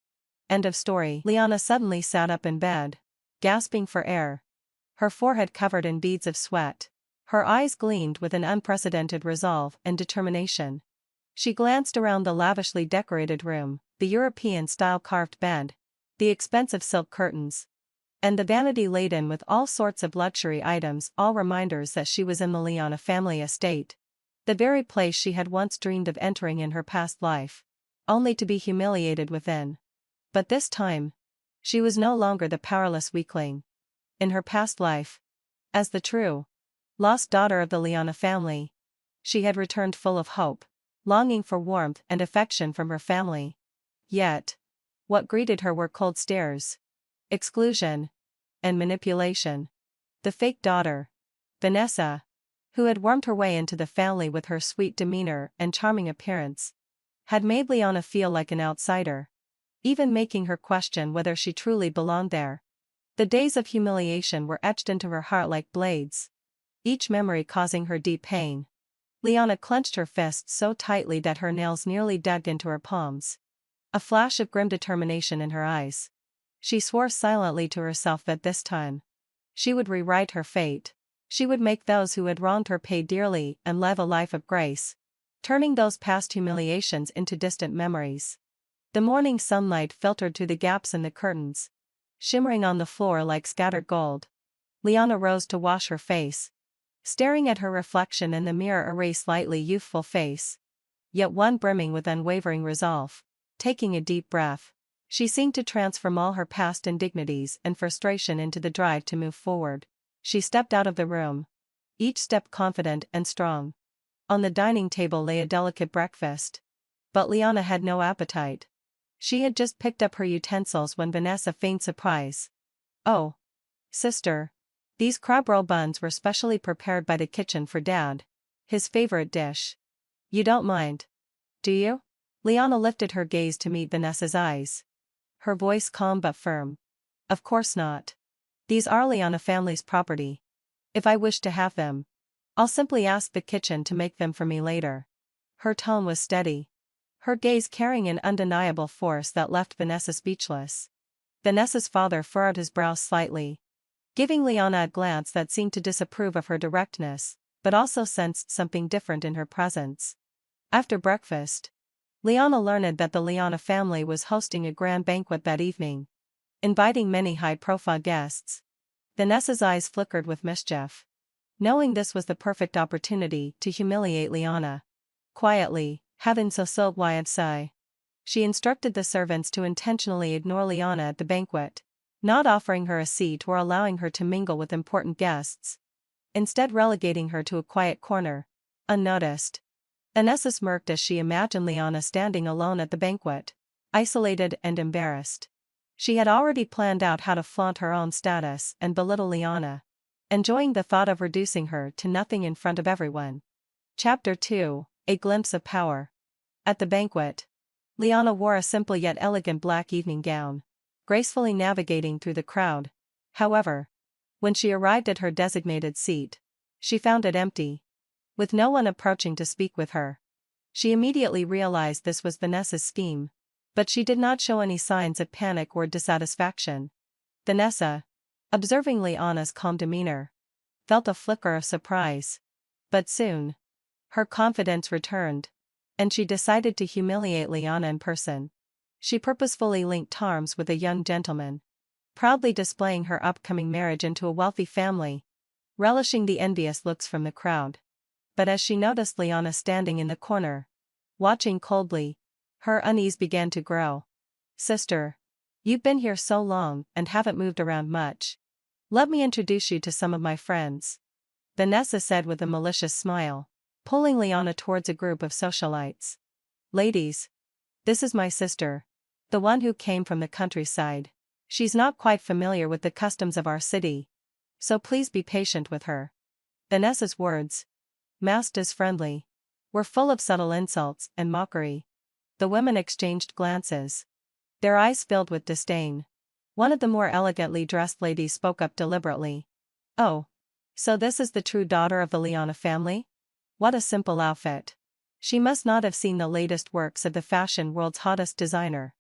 End of story. Liana suddenly sat up in bed, gasping for air. Her forehead covered in beads of sweat. Her eyes gleamed with an unprecedented resolve and determination. She glanced around the lavishly decorated room, the European-style carved bed, the expensive silk curtains, and the vanity laden with all sorts of luxury items, all reminders that she was in the Liana family estate. The very place she had once dreamed of entering in her past life, only to be humiliated within. But this time, she was no longer the powerless weakling. In her past life, as the true, lost daughter of the Liana family, she had returned full of hope, longing for warmth and affection from her family. Yet, what greeted her were cold stares, exclusion, and manipulation. The fake daughter, Vanessa, who had wormed her way into the family with her sweet demeanor and charming appearance, had made Liana feel like an outsider, even making her question whether she truly belonged there. The days of humiliation were etched into her heart like blades, each memory causing her deep pain. Liana clenched her fists so tightly that her nails nearly dug into her palms, a flash of grim determination in her eyes. She swore silently to herself that this time, she would rewrite her fate. She would make those who had wronged her pay dearly and live a life of grace, turning those past humiliations into distant memories. The morning sunlight filtered through the gaps in the curtains, shimmering on the floor like scattered gold. Liana rose to wash her face, staring at her reflection in the mirror, a ray slightly youthful face, yet one brimming with unwavering resolve. Taking a deep breath, she seemed to transform all her past indignities and frustration into the drive to move forward. She stepped out of the room, each step confident and strong. On the dining table lay a delicate breakfast, but Liana had no appetite. She had just picked up her utensils when Vanessa feigned surprise. "Oh, sister, these crab roll buns were specially prepared by the kitchen for Dad, his favorite dish. You don't mind, do you?" Liana lifted her gaze to meet Vanessa's eyes. her voice calm but firm. Of course not. These are Liana family's property. If I wish to have them, I'll simply ask the kitchen to make them for me later. Her tone was steady, her gaze carrying an undeniable force that left Vanessa speechless. Vanessa's father furrowed his brow slightly, giving Liana a glance that seemed to disapprove of her directness, but also sensed something different in her presence. After breakfast, Liana learned that the Liana family was hosting a grand banquet that evening, inviting many high-profile guests. Vanessa's eyes flickered with mischief, knowing this was the perfect opportunity to humiliate Liana. Quietly, having so soothe Xianxia, she instructed the servants to intentionally ignore Liana at the banquet, not offering her a seat or allowing her to mingle with important guests, instead relegating her to a quiet corner, unnoticed. Vanessa smirked as she imagined Liana standing alone at the banquet, isolated and embarrassed. She had already planned out how to flaunt her own status and belittle Liana, enjoying the thought of reducing her to nothing in front of everyone. Chapter 2, A Glimpse of Power. At the banquet, Liana wore a simple yet elegant black evening gown, gracefully navigating through the crowd. However, when she arrived at her designated seat, she found it empty, with no one approaching to speak with her. She immediately realized this was Vanessa's scheme, but she did not show any signs of panic or dissatisfaction. Vanessa, observing Liana's calm demeanor, felt a flicker of surprise. But soon, her confidence returned, and she decided to humiliate Liana in person. She purposefully linked arms with a young gentleman, proudly displaying her upcoming marriage into a wealthy family, relishing the envious looks from the crowd. But as she noticed Liana standing in the corner, watching coldly, her unease began to grow. "Sister, you've been here so long and haven't moved around much. Let me introduce you to some of my friends," Vanessa said with a malicious smile, pulling Liana towards a group of socialites. "Ladies, this is my sister, the one who came from the countryside. She's not quite familiar with the customs of our city, so please be patient with her." Vanessa's words, masked as friendly, were full of subtle insults and mockery. The women exchanged glances, their eyes filled with disdain. One of the more elegantly dressed ladies spoke up deliberately. "Oh, so this is the true daughter of the Liana family? What a simple outfit. She must not have seen the latest works of the fashion world's hottest designer."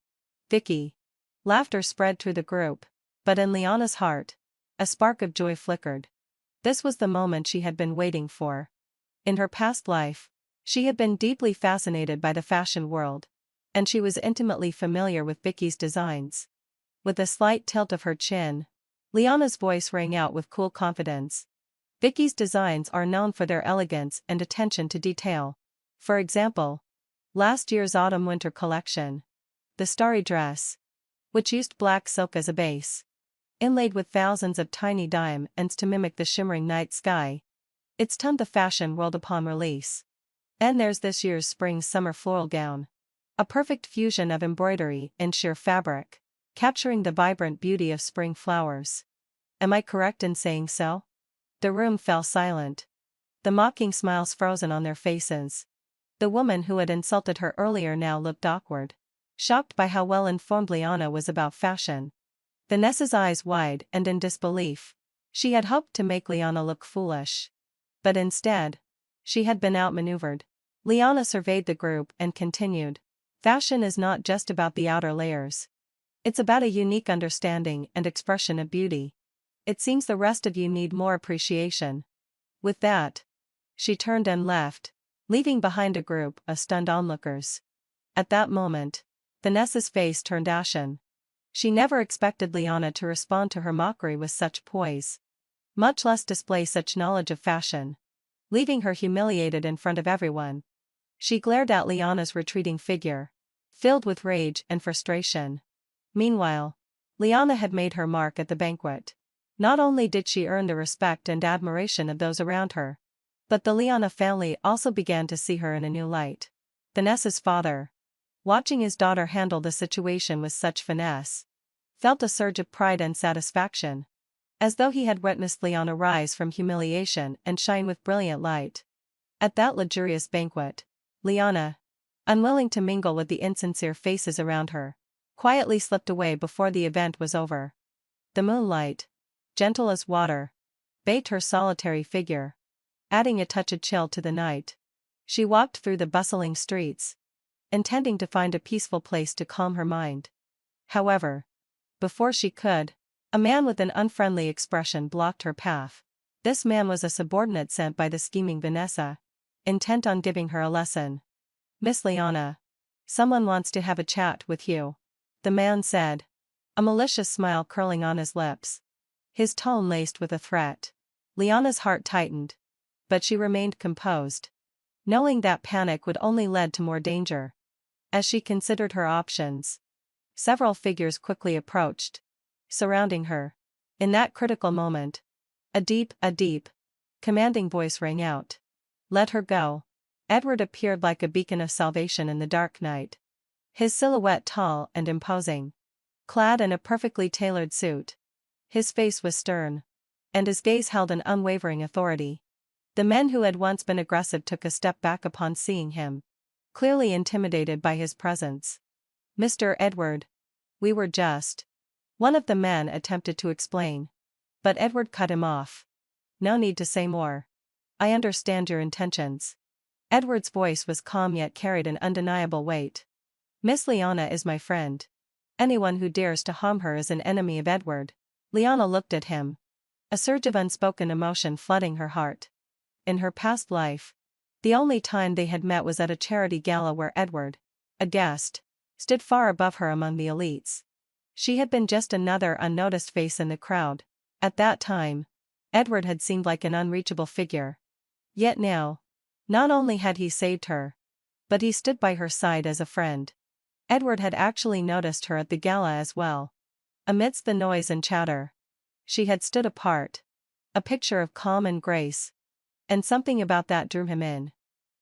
Vicky. Laughter spread through the group, but in Liana's heart, a spark of joy flickered. This was the moment she had been waiting for. In her past life, she had been deeply fascinated by the fashion world, and she was intimately familiar with Vicky's designs. With a slight tilt of her chin, Liana's voice rang out with cool confidence. Vicky's designs are known for their elegance and attention to detail. For example, last year's autumn-winter collection, the starry dress, which used black silk as a base, inlaid with thousands of tiny diamonds to mimic the shimmering night sky, it stunned the fashion world upon release. And there's this year's spring-summer floral gown, a perfect fusion of embroidery and sheer fabric, capturing the vibrant beauty of spring flowers. Am I correct in saying so? The room fell silent, the mocking smiles frozen on their faces. The woman who had insulted her earlier now looked awkward, shocked by how well-informed Liana was about fashion. Vanessa's eyes wide and in disbelief. She had hoped to make Liana look foolish. But instead, she had been outmaneuvered. Liana surveyed the group and continued, "Fashion is not just about the outer layers. It's about a unique understanding and expression of beauty. It seems the rest of you need more appreciation." With that, she turned and left, leaving behind a group of stunned onlookers. At that moment, Vanessa's face turned ashen. She never expected Liana to respond to her mockery with such poise, much less display such knowledge of fashion, leaving her humiliated in front of everyone. She glared at Liana's retreating figure, filled with rage and frustration. Meanwhile, Liana had made her mark at the banquet. Not only did she earn the respect and admiration of those around her, but the Liana family also began to see her in a new light. Vanessa's father, watching his daughter handle the situation with such finesse, felt a surge of pride and satisfaction, as though he had witnessed Liana rise from humiliation and shine with brilliant light. At that luxurious banquet, Liana, unwilling to mingle with the insincere faces around her, quietly slipped away before the event was over. The moonlight, gentle as water, bathed her solitary figure, adding a touch of chill to the night. She walked through the bustling streets, intending to find a peaceful place to calm her mind. However, before she could, a man with an unfriendly expression blocked her path. This man was a subordinate sent by the scheming Vanessa, intent on giving her a lesson. "Miss Liana, someone wants to have a chat with you," the man said, a malicious smile curling on his lips. His tone laced with a threat. Liana's heart tightened, but she remained composed, knowing that panic would only lead to more danger. As she considered her options, several figures quickly approached, surrounding her. In that critical moment, a deep, commanding voice rang out. "Let her go." Edward appeared like a beacon of salvation in the dark night. His silhouette tall and imposing, clad in a perfectly tailored suit. His face was stern, and his gaze held an unwavering authority. The men who had once been aggressive took a step back upon seeing him, clearly intimidated by his presence. "Mr. Edward, we were just..." one of the men attempted to explain. But Edward cut him off. "No need to say more. I understand your intentions." Edward's voice was calm yet carried an undeniable weight. "Miss Liana is my friend. Anyone who dares to harm her is an enemy of Edward." Liana looked at him, a surge of unspoken emotion flooding her heart. In her past life, the only time they had met was at a charity gala where Edward, a guest, stood far above her among the elites. She had been just another unnoticed face in the crowd. At that time, Edward had seemed like an unreachable figure. Yet now, not only had he saved her, but he stood by her side as a friend. Edward had actually noticed her at the gala as well. Amidst the noise and chatter, she had stood apart, a picture of calm and grace. And something about that drew him in.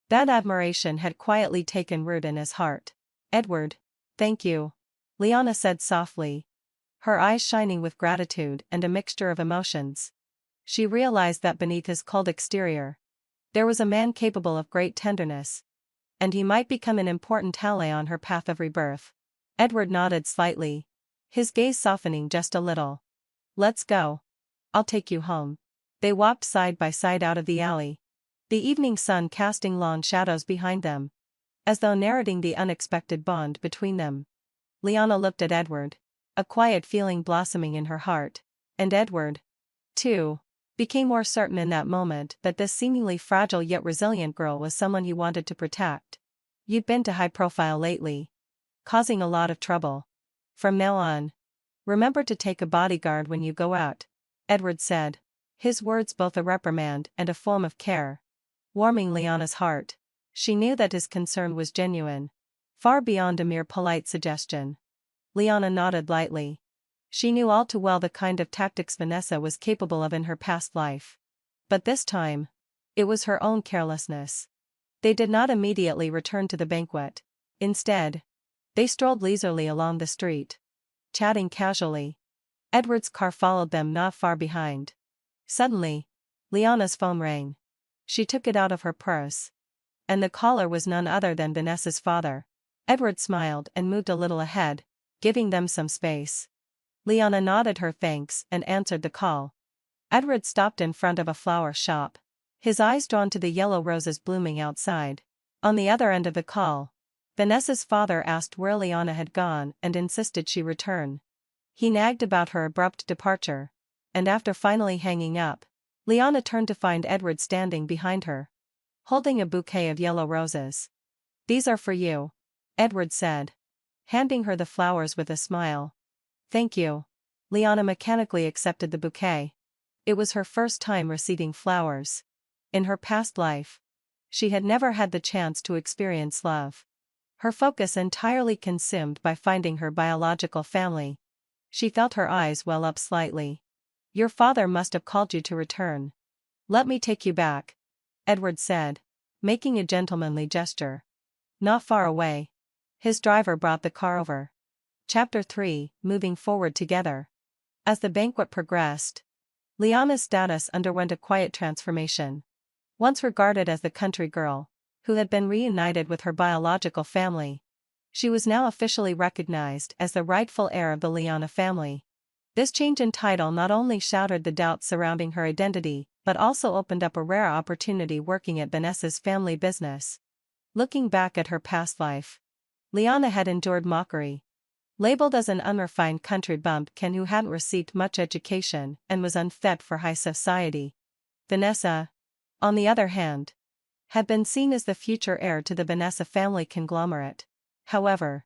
That admiration had quietly taken root in his heart. "Edward, thank you," Liana said softly, her eyes shining with gratitude and a mixture of emotions. She realized that beneath his cold exterior, there was a man capable of great tenderness, and he might become an important ally on her path of rebirth. Edward nodded slightly, his gaze softening just a little. "Let's go. I'll take you home." They walked side by side out of the alley, the evening sun casting long shadows behind them, as though narrating the unexpected bond between them. Liana looked at Edward, a quiet feeling blossoming in her heart, and Edward, too, became more certain in that moment that this seemingly fragile yet resilient girl was someone he wanted to protect. "You've been too high profile lately, causing a lot of trouble. From now on, remember to take a bodyguard when you go out," Edward said, his words both a reprimand and a form of care, warming Liana's heart. She knew that his concern was genuine, far beyond a mere polite suggestion. Liana nodded lightly. She knew all too well the kind of tactics Vanessa was capable of in her past life. But this time, it was her own carelessness. They did not immediately return to the banquet. Instead, they strolled leisurely along the street, chatting casually. Edward's car followed them not far behind. Suddenly, Liana's phone rang. She took it out of her purse, and the caller was none other than Vanessa's father. Edward smiled and moved a little ahead, giving them some space. Liana nodded her thanks and answered the call. Edward stopped in front of a flower shop, his eyes drawn to the yellow roses blooming outside. On the other end of the call, Vanessa's father asked where Liana had gone and insisted she return. He nagged about her abrupt departure, and after finally hanging up, Liana turned to find Edward standing behind her, holding a bouquet of yellow roses. "These are for you," Edward said, handing her the flowers with a smile. "Thank you." Liana mechanically accepted the bouquet. It was her first time receiving flowers. In her past life, she had never had the chance to experience love. Her focus entirely consumed by finding her biological family. She felt her eyes well up slightly. "Your father must have called you to return. Let me take you back," Edward said, making a gentlemanly gesture. Not far away, his driver brought the car over. Chapter 3: Moving Forward Together. As the banquet progressed, Liana's status underwent a quiet transformation. Once regarded as the country girl, who had been reunited with her biological family, She was now officially recognized as the rightful heir of the Liana family. This change in title not only shattered the doubts surrounding her identity, but also opened up a rare opportunity working at Vanessa's family business. Looking back at her past life, Liana had endured mockery. Labeled as an unrefined country bumpkin who hadn't received much education and was unfit for high society. Vanessa, on the other hand, had been seen as the future heir to the Vanessa family conglomerate. However,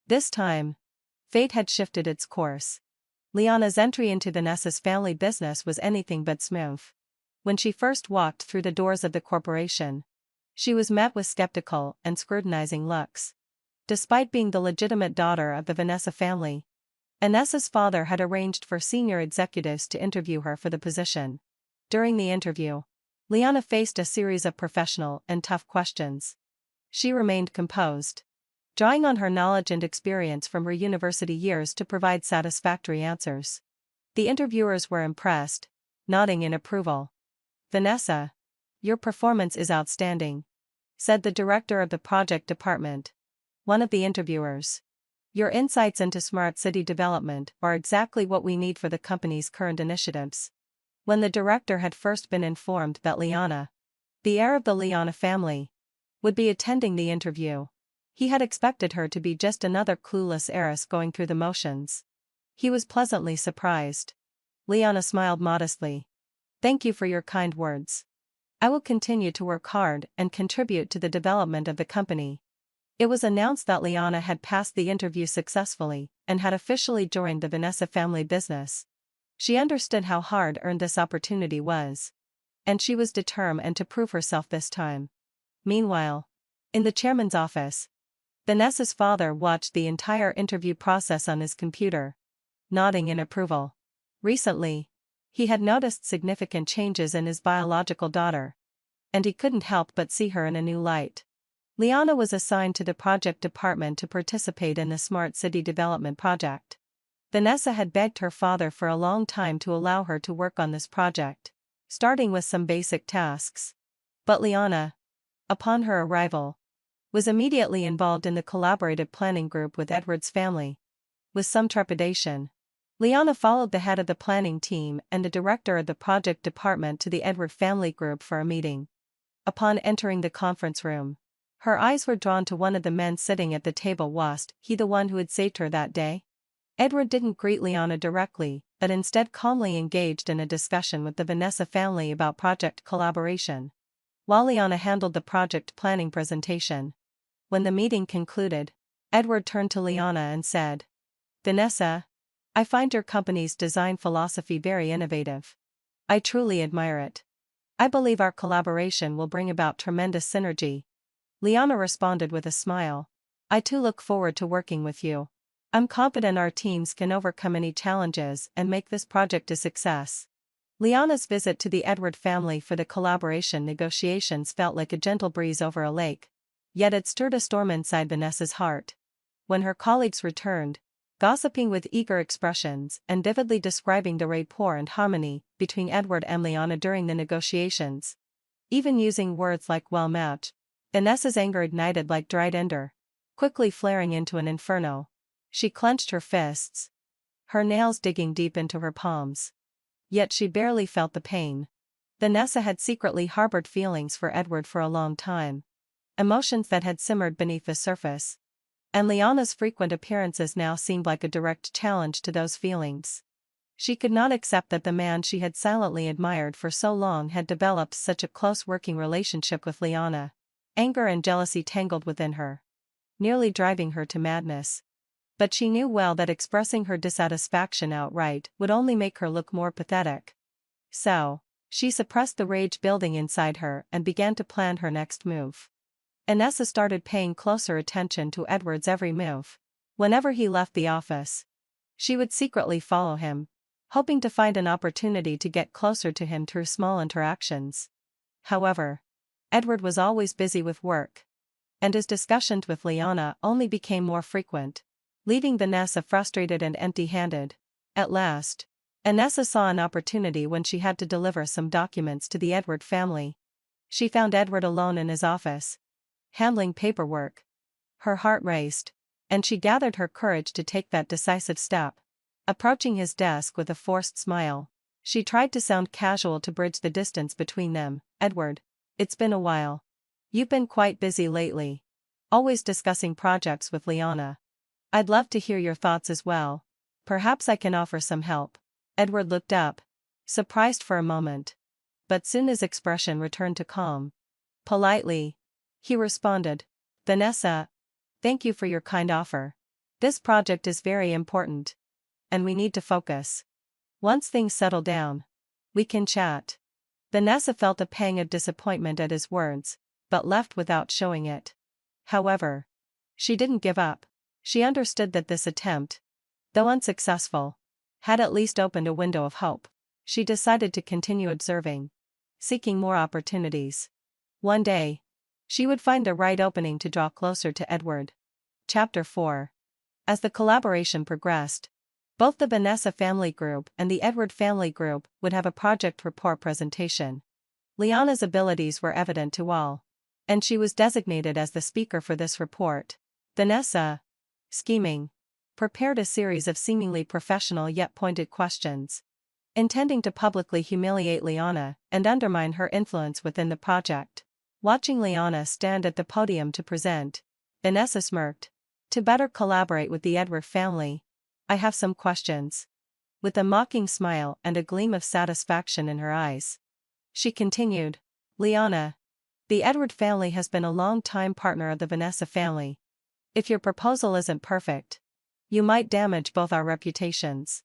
this time, fate had shifted its course. Liana's entry into Vanessa's family business was anything but smooth. When she first walked through the doors of the corporation, she was met with skeptical and scrutinizing looks. Despite being the legitimate daughter of the Vanessa family, Vanessa's father had arranged for senior executives to interview her for the position. During the interview, Liana faced a series of professional and tough questions. She remained composed, drawing on her knowledge and experience from her university years to provide satisfactory answers. The interviewers were impressed, nodding in approval. "Vanessa, your performance is outstanding," said the director of the project department, one of the interviewers. "Your insights into smart city development are exactly what we need for the company's current initiatives." When the director had first been informed that Liana, the heir of the Liana family, would be attending the interview, he had expected her to be just another clueless heiress going through the motions. He was pleasantly surprised. Liana smiled modestly. "Thank you for your kind words. I will continue to work hard and contribute to the development of the company." It was announced that Liana had passed the interview successfully and had officially joined the Vanessa family business. She understood how hard-earned this opportunity was, and she was determined to prove herself this time. Meanwhile, in the chairman's office, Vanessa's father watched the entire interview process on his computer, nodding in approval. Recently, he had noticed significant changes in his biological daughter, and he couldn't help but see her in a new light. Liana was assigned to the project department to participate in the Smart City Development project. Vanessa had begged her father for a long time to allow her to work on this project, starting with some basic tasks. But Liana, upon her arrival, was immediately involved in the collaborative planning group with Edward's family. With some trepidation, Liana followed the head of the planning team and the director of the project department to the Edward family group for a meeting. Upon entering the conference room, her eyes were drawn to one of the men sitting at the table. Was he the one who had saved her that day? Edward didn't greet Liana directly, but instead calmly engaged in a discussion with the Vanessa family about project collaboration, while Liana handled the project planning presentation. When the meeting concluded, Edward turned to Liana and said, "Vanessa, I find your company's design philosophy very innovative. I truly admire it. I believe our collaboration will bring about tremendous synergy." Liana responded with a smile. "I too look forward to working with you. I'm confident our teams can overcome any challenges and make this project a success." Liana's visit to the Edward family for the collaboration negotiations felt like a gentle breeze over a lake. Yet it stirred a storm inside Vanessa's heart. When her colleagues returned, gossiping with eager expressions and vividly describing the rapport and harmony between Edward and Liana during the negotiations, even using words like "well matched," Vanessa's anger ignited like dried ender, quickly flaring into an inferno. She clenched her fists, her nails digging deep into her palms. Yet she barely felt the pain. Vanessa had secretly harbored feelings for Edward for a long time, emotions that had simmered beneath the surface. And Liana's frequent appearances now seemed like a direct challenge to those feelings. She could not accept that the man she had silently admired for so long had developed such a close working relationship with Liana. Anger and jealousy tangled within her, nearly driving her to madness. But she knew well that expressing her dissatisfaction outright would only make her look more pathetic. So, she suppressed the rage building inside her and began to plan her next move. Vanessa started paying closer attention to Edward's every move. Whenever he left the office, she would secretly follow him, hoping to find an opportunity to get closer to him through small interactions. However, Edward was always busy with work, and his discussions with Liana only became more frequent, leaving Vanessa frustrated and empty-handed. At last, Vanessa saw an opportunity when she had to deliver some documents to the Edward family. She found Edward alone in his office, handling paperwork. Her heart raced. and she gathered her courage to take that decisive step. Approaching his desk with a forced smile, she tried to sound casual to bridge the distance between them. "Edward, it's been a while. You've been quite busy lately. Always discussing projects with Liana. I'd love to hear your thoughts as well. Perhaps I can offer some help." Edward looked up, surprised for a moment. But soon his expression returned to calm. Politely, he responded, "Vanessa, thank you for your kind offer. This project is very important, and we need to focus. Once things settle down, we can chat." Vanessa felt a pang of disappointment at his words, but left without showing it. However, she didn't give up. She understood that this attempt, though unsuccessful, had at least opened a window of hope. She decided to continue observing, seeking more opportunities. One day, she would find the right opening to draw closer to Edward. Chapter 4. As the collaboration progressed, both the Vanessa family group and the Edward family group would have a project report presentation. Liana's abilities were evident to all, and she was designated as the speaker for this report. Vanessa, scheming, prepared a series of seemingly professional yet pointed questions, intending to publicly humiliate Liana and undermine her influence within the project. Watching Liana stand at the podium to present, Vanessa smirked. "To better collaborate with the Edward family, I have some questions." With a mocking smile and a gleam of satisfaction in her eyes, she continued, "Liana, the Edward family has been a long-time partner of the Vanessa family. If your proposal isn't perfect, you might damage both our reputations.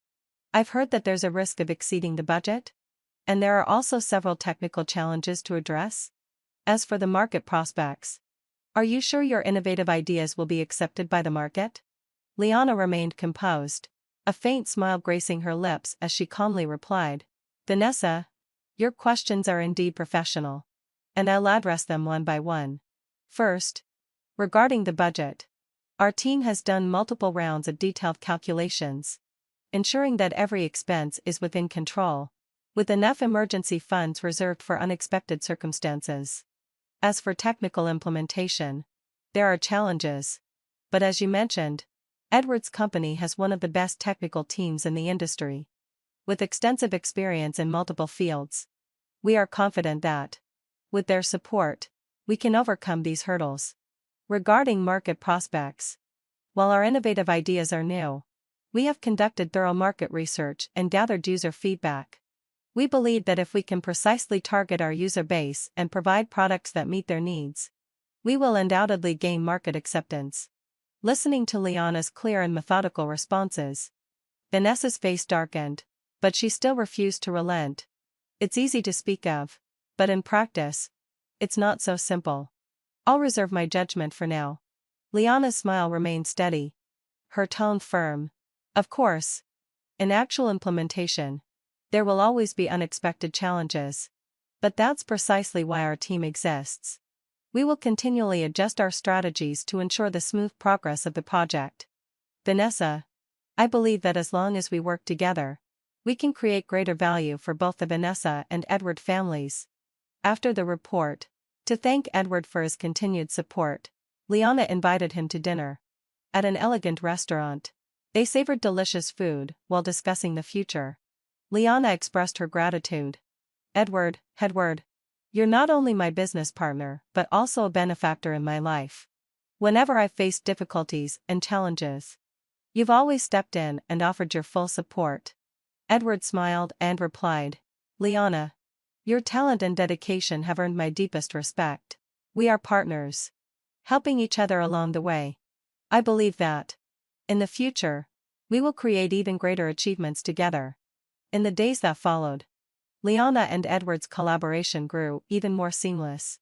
I've heard that there's a risk of exceeding the budget, and there are also several technical challenges to address. As for the market prospects, are you sure your innovative ideas will be accepted by the market?" Liana remained composed, a faint smile gracing her lips as she calmly replied, "Vanessa, your questions are indeed professional, and I'll address them one by one. First, regarding the budget, our team has done multiple rounds of detailed calculations, ensuring that every expense is within control, with enough emergency funds reserved for unexpected circumstances. As for technical implementation, there are challenges, but as you mentioned, Edward's company has one of the best technical teams in the industry. With extensive experience in multiple fields, we are confident that, with their support, we can overcome these hurdles. Regarding market prospects, while our innovative ideas are new, we have conducted thorough market research and gathered user feedback. We believe that if we can precisely target our user base and provide products that meet their needs, we will undoubtedly gain market acceptance." Listening to Liana's clear and methodical responses, Vanessa's face darkened, but she still refused to relent. "It's easy to speak of, but in practice, it's not so simple. I'll reserve my judgment for now." Liana's smile remained steady, her tone firm. "Of course, in actual implementation, there will always be unexpected challenges. But that's precisely why our team exists. We will continually adjust our strategies to ensure the smooth progress of the project. Vanessa, I believe that as long as we work together, we can create greater value for both the Vanessa and Edward families." After the report, to thank Edward for his continued support, Liana invited him to dinner. At an elegant restaurant, they savored delicious food while discussing the future. Liana expressed her gratitude. Edward, you're not only my business partner but also a benefactor in my life. Whenever I've faced difficulties and challenges, you've always stepped in and offered your full support." Edward smiled and replied, "Liana, your talent and dedication have earned my deepest respect. We are partners, helping each other along the way. I believe that, in the future, we will create even greater achievements together." In the days that followed, Liana and Edward's collaboration grew even more seamless.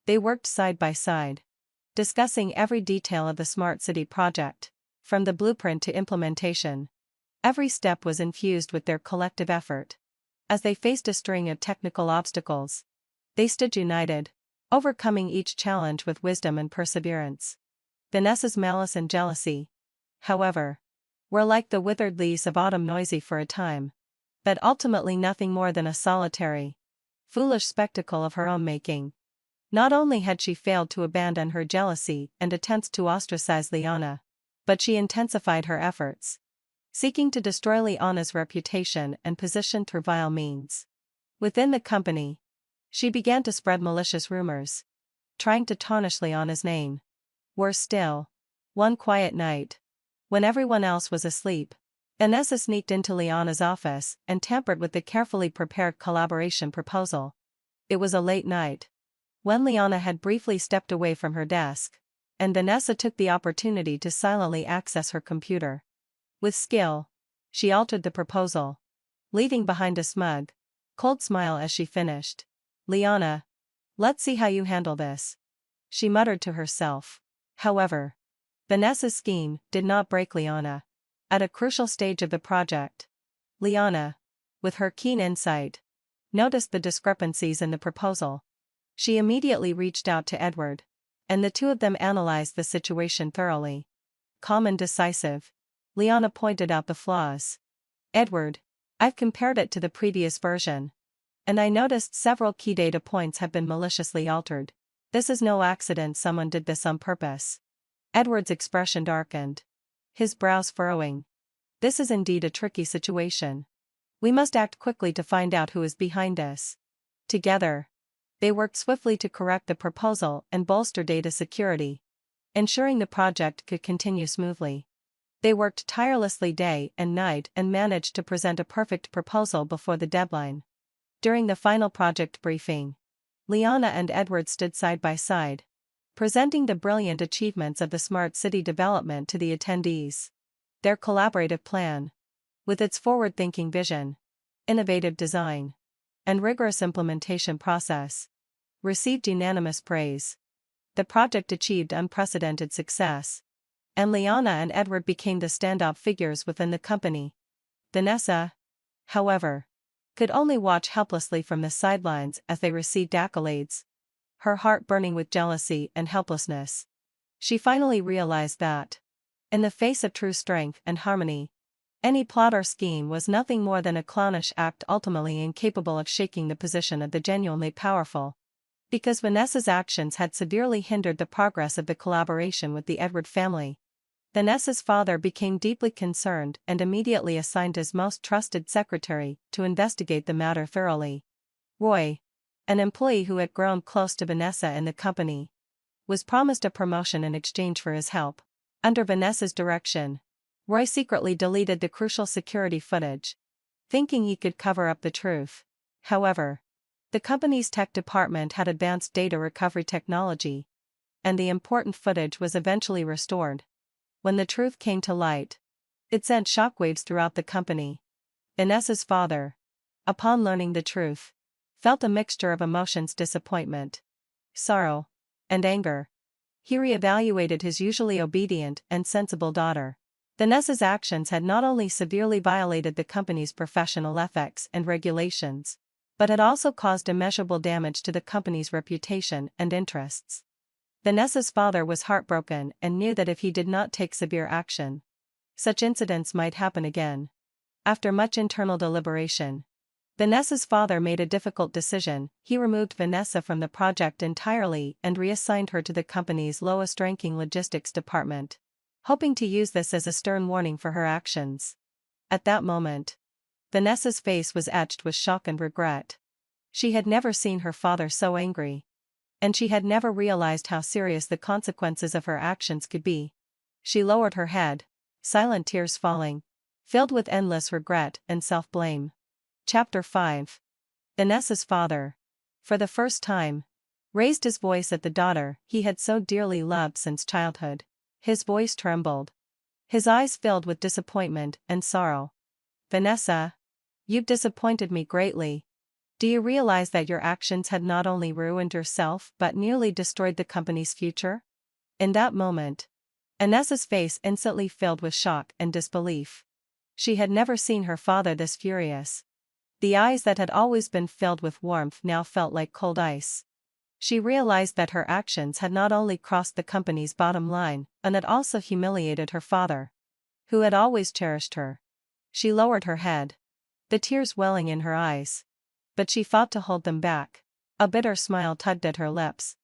They worked side by side, discussing every detail of the Smart City project, from the blueprint to implementation. Every step was infused with their collective effort. As they faced a string of technical obstacles, they stood united, overcoming each challenge with wisdom and perseverance. Vanessa's malice and jealousy, however, were like the withered leaves of autumn, noisy for a time, but ultimately nothing more than a solitary, foolish spectacle of her own making. Not only had she failed to abandon her jealousy and attempts to ostracize Liana, but she intensified her efforts, seeking to destroy Liana's reputation and position through vile means. Within the company, she began to spread malicious rumors, trying to tarnish Liana's name. Worse still, one quiet night, when everyone else was asleep, Vanessa sneaked into Liana's office and tampered with the carefully prepared collaboration proposal. It was a late night, when Liana had briefly stepped away from her desk, and Vanessa took the opportunity to silently access her computer. With skill, she altered the proposal, leaving behind a smug, cold smile as she finished. "Liana, let's see how you handle this," she muttered to herself. However, Vanessa's scheme did not break Liana. At a crucial stage of the project, Liana, with her keen insight, noticed the discrepancies in the proposal. She immediately reached out to Edward, and the two of them analyzed the situation thoroughly. Calm and decisive, Liana pointed out the flaws. "Edward, I've compared it to the previous version, and I noticed several key data points have been maliciously altered. This is no accident, someone did this on purpose." Edward's expression darkened, his brows furrowing. "This is indeed a tricky situation. We must act quickly to find out who is behind this." Together, they worked swiftly to correct the proposal and bolster data security, ensuring the project could continue smoothly. They worked tirelessly day and night and managed to present a perfect proposal before the deadline. During the final project briefing, Liana and Edward stood side by side, presenting the brilliant achievements of the smart city development to the attendees. Their collaborative plan, with its forward-thinking vision, innovative design, and rigorous implementation process, received unanimous praise. The project achieved unprecedented success, and Liana and Edward became the standout figures within the company. Vanessa, however, could only watch helplessly from the sidelines as they received accolades, her heart burning with jealousy and helplessness. She finally realized that, in the face of true strength and harmony, any plot or scheme was nothing more than a clownish act ultimately incapable of shaking the position of the genuinely powerful. Because Vanessa's actions had severely hindered the progress of the collaboration with the Edward family, Vanessa's father became deeply concerned and immediately assigned his most trusted secretary to investigate the matter thoroughly. Roy, an employee who had grown close to Vanessa in the company, was promised a promotion in exchange for his help. Under Vanessa's direction, Roy secretly deleted the crucial security footage, thinking he could cover up the truth. However, the company's tech department had advanced data recovery technology, and the important footage was eventually restored. When the truth came to light, it sent shockwaves throughout the company. Vanessa's father, upon learning the truth, felt a mixture of emotions: disappointment, sorrow, and anger. He re-evaluated his usually obedient and sensible daughter. Vanessa's actions had not only severely violated the company's professional ethics and regulations, but had also caused immeasurable damage to the company's reputation and interests. Vanessa's father was heartbroken and knew that if he did not take severe action, such incidents might happen again. After much internal deliberation, Vanessa's father made a difficult decision. He removed Vanessa from the project entirely and reassigned her to the company's lowest-ranking logistics department, hoping to use this as a stern warning for her actions. At that moment, Vanessa's face was etched with shock and regret. She had never seen her father so angry, and she had never realized how serious the consequences of her actions could be. She lowered her head, silent tears falling, filled with endless regret and self-blame. Chapter 5. Vanessa's father, for the first time, raised his voice at the daughter he had so dearly loved since childhood. His voice trembled, his eyes filled with disappointment and sorrow. "Vanessa, you've disappointed me greatly. Do you realize that your actions had not only ruined yourself but nearly destroyed the company's future?" In that moment, Vanessa's face instantly filled with shock and disbelief. She had never seen her father this furious. The eyes that had always been filled with warmth now felt like cold ice. She realized that her actions had not only crossed the company's bottom line, and had also humiliated her father, who had always cherished her. She lowered her head, the tears welling in her eyes. But she fought to hold them back. A bitter smile tugged at her lips,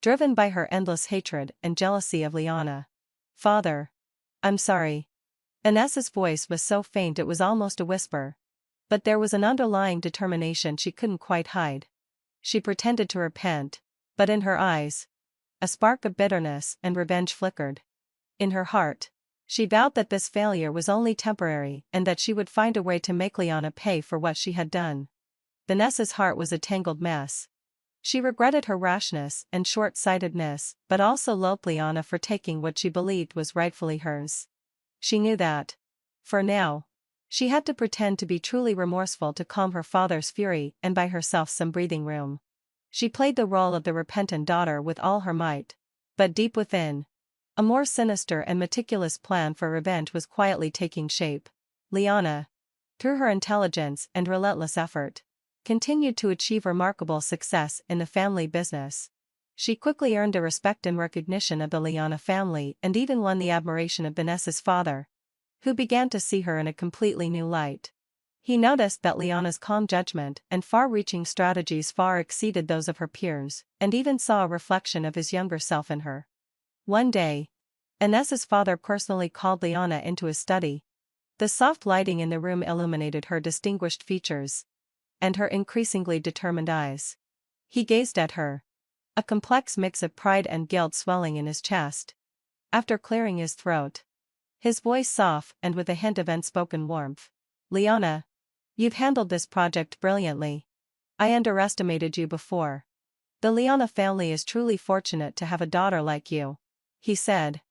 driven by her endless hatred and jealousy of Liana. "Father, I'm sorry. Inessa's voice was so faint it was almost a whisper. But there was an underlying determination she couldn't quite hide. She pretended to repent, but in her eyes, a spark of bitterness and revenge flickered. In her heart, she vowed that this failure was only temporary and that she would find a way to make Liana pay for what she had done. Vanessa's heart was a tangled mess. She regretted her rashness and short-sightedness, but also loathed Liana for taking what she believed was rightfully hers. She knew that, for now, she had to pretend to be truly remorseful to calm her father's fury and buy herself some breathing room. She played the role of the repentant daughter with all her might. But deep within, a more sinister and meticulous plan for revenge was quietly taking shape. Liana, through her intelligence and relentless effort, continued to achieve remarkable success in the family business. She quickly earned the respect and recognition of the Liana family and even won the admiration of Vanessa's father, who began to see her in a completely new light. He noticed that Liana's calm judgment and far-reaching strategies far exceeded those of her peers, and even saw a reflection of his younger self in her. One day, Inessa's father personally called Liana into his study. The soft lighting in the room illuminated her distinguished features and her increasingly determined eyes. He gazed at her, a complex mix of pride and guilt swelling in his chest. After clearing his throat, his voice soft and with a hint of unspoken warmth. Liana, you've handled this project brilliantly. I underestimated you before. The Liana family is truly fortunate to have a daughter like you, he said.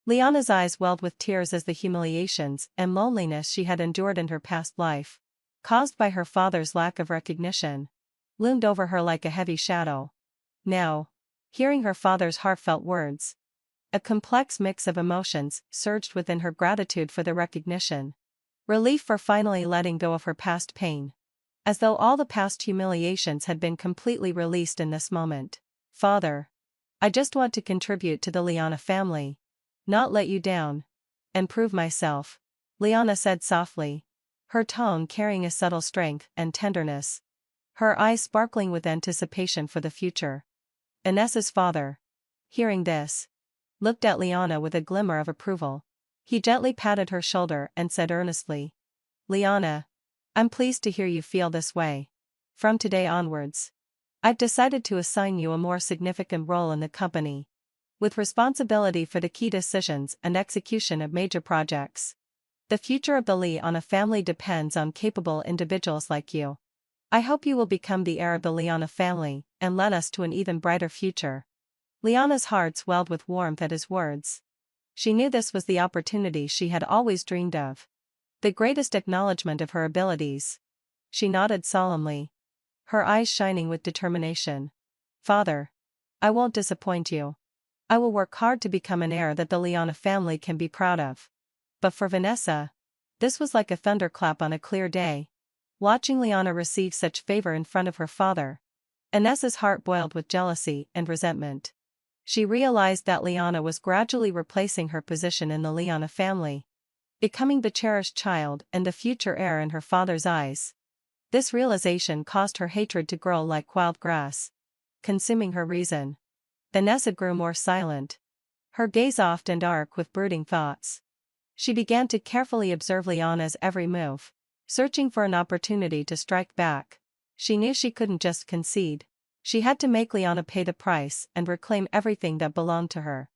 Liana's eyes welled with tears as the humiliations and loneliness she had endured in her past life, caused by her father's lack of recognition, loomed over her like a heavy shadow. Now, hearing her father's heartfelt words, a complex mix of emotions surged within her: gratitude for the recognition, relief for finally letting go of her past pain, as though all the past humiliations had been completely released in this moment. Father, I just want to contribute to the Liana family, not let you down, and prove myself, Liana said softly, her tone carrying a subtle strength and tenderness, her eyes sparkling with anticipation for the future. Inessa's father, hearing this, looked at Liana with a glimmer of approval. He gently patted her shoulder and said earnestly, Liana, I'm pleased to hear you feel this way. From today onwards, I've decided to assign you a more significant role in the company, with responsibility for the key decisions and execution of major projects. The future of the Liana family depends on capable individuals like you. I hope you will become the heir of the Liana family and lead us to an even brighter future. Liana's heart swelled with warmth at his words. She knew this was the opportunity she had always dreamed of, the greatest acknowledgement of her abilities. She nodded solemnly, her eyes shining with determination. Father, I won't disappoint you. I will work hard to become an heir that the Liana family can be proud of. But for Vanessa, this was like a thunderclap on a clear day. Watching Liana receive such favor in front of her father, Inessa's heart boiled with jealousy and resentment. She realized that Liana was gradually replacing her position in the Liana family, becoming the cherished child and the future heir in her father's eyes. This realization caused her hatred to grow like wild grass, consuming her reason. Inessa grew more silent, her gaze oft and dark with brooding thoughts. She began to carefully observe Liana's every move, searching for an opportunity to strike back. She knew she couldn't just concede. She had to make Liana pay the price and reclaim everything that belonged to her.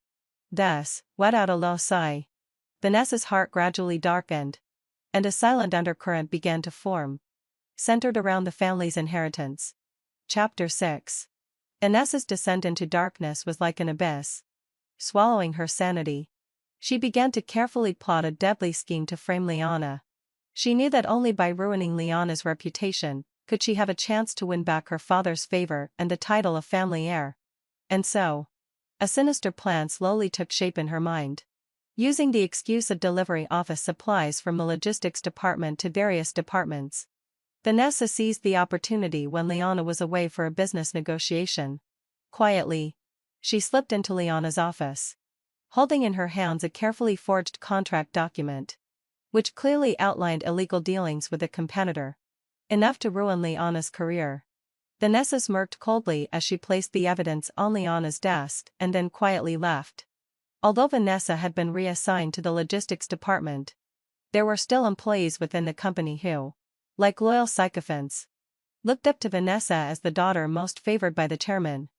Thus, let out a low sigh. Vanessa's heart gradually darkened, and a silent undercurrent began to form, centered around the family's inheritance. Chapter 6. Inessa's descent into darkness was like an abyss, swallowing her sanity. She began to carefully plot a deadly scheme to frame Liana. She knew that only by ruining Liana's reputation could she have a chance to win back her father's favor and the title of family heir. And so, a sinister plan slowly took shape in her mind. Using the excuse of delivering office supplies from the logistics department to various departments, Vanessa seized the opportunity when Liana was away for a business negotiation. Quietly, she slipped into Liana's office, holding in her hands a carefully forged contract document, which clearly outlined illegal dealings with a competitor, enough to ruin Liana's career. Vanessa smirked coldly as she placed the evidence on Liana's desk and then quietly left. Although Vanessa had been reassigned to the logistics department, there were still employees within the company who, like loyal sycophants, looked up to Vanessa as the daughter most favored by the chairman.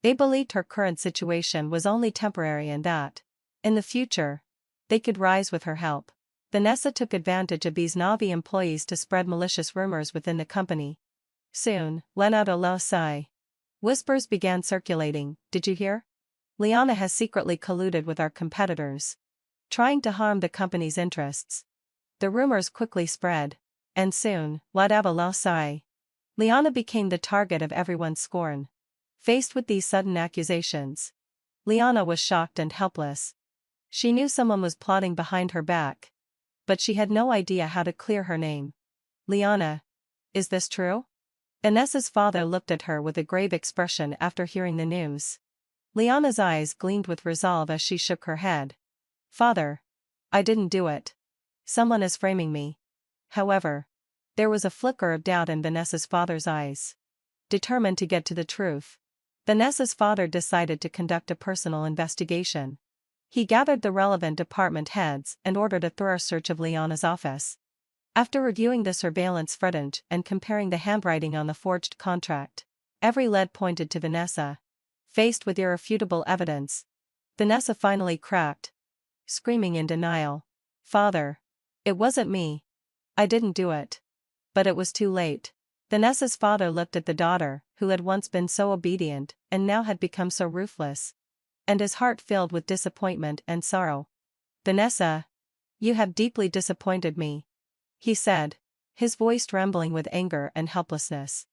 They believed her current situation was only temporary and that, in the future, they could rise with her help. Vanessa took advantage of these Navi employees to spread malicious rumors within the company. Soon, Leonardo Lo Sai. Whispers began circulating, "Did you hear? Liana has secretly colluded with our competitors, trying to harm the company's interests." The rumors quickly spread, and soon, Wadaba Lo Sai. Liana became the target of everyone's scorn. Faced with these sudden accusations, Liana was shocked and helpless. She knew someone was plotting behind her back, but she had no idea how to clear her name. "Liana, is this true?" Vanessa's father looked at her with a grave expression after hearing the news. Liana's eyes gleamed with resolve as she shook her head. "Father, I didn't do it. Someone is framing me." However, there was a flicker of doubt in Vanessa's father's eyes. Determined to get to the truth, Vanessa's father decided to conduct a personal investigation. He gathered the relevant department heads and ordered a thorough search of Liana's office. After reviewing the surveillance footage and comparing the handwriting on the forged contract, every lead pointed to Vanessa. Faced with irrefutable evidence, Vanessa finally cracked, screaming in denial, "Father, it wasn't me. I didn't do it." But it was too late. Vanessa's father looked at the daughter, who had once been so obedient and now had become so ruthless, and his heart filled with disappointment and sorrow. "Vanessa, you have deeply disappointed me," he said, his voice trembling with anger and helplessness.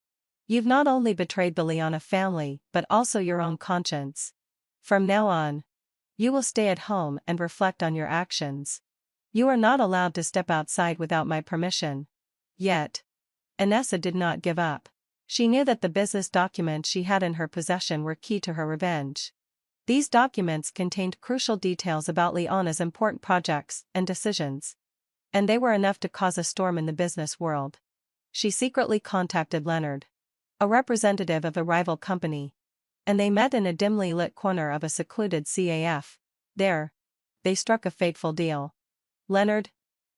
"You've not only betrayed the Liana family but also your own conscience. From now on, you will stay at home and reflect on your actions. You are not allowed to step outside without my permission." Yet, Vanessa did not give up. She knew that the business documents she had in her possession were key to her revenge. These documents contained crucial details about Liana's important projects and decisions, and they were enough to cause a storm in the business world. She secretly contacted Leonard, a representative of a rival company, and they met in a dimly lit corner of a secluded CAF. There, they struck a fateful deal. "Leonard,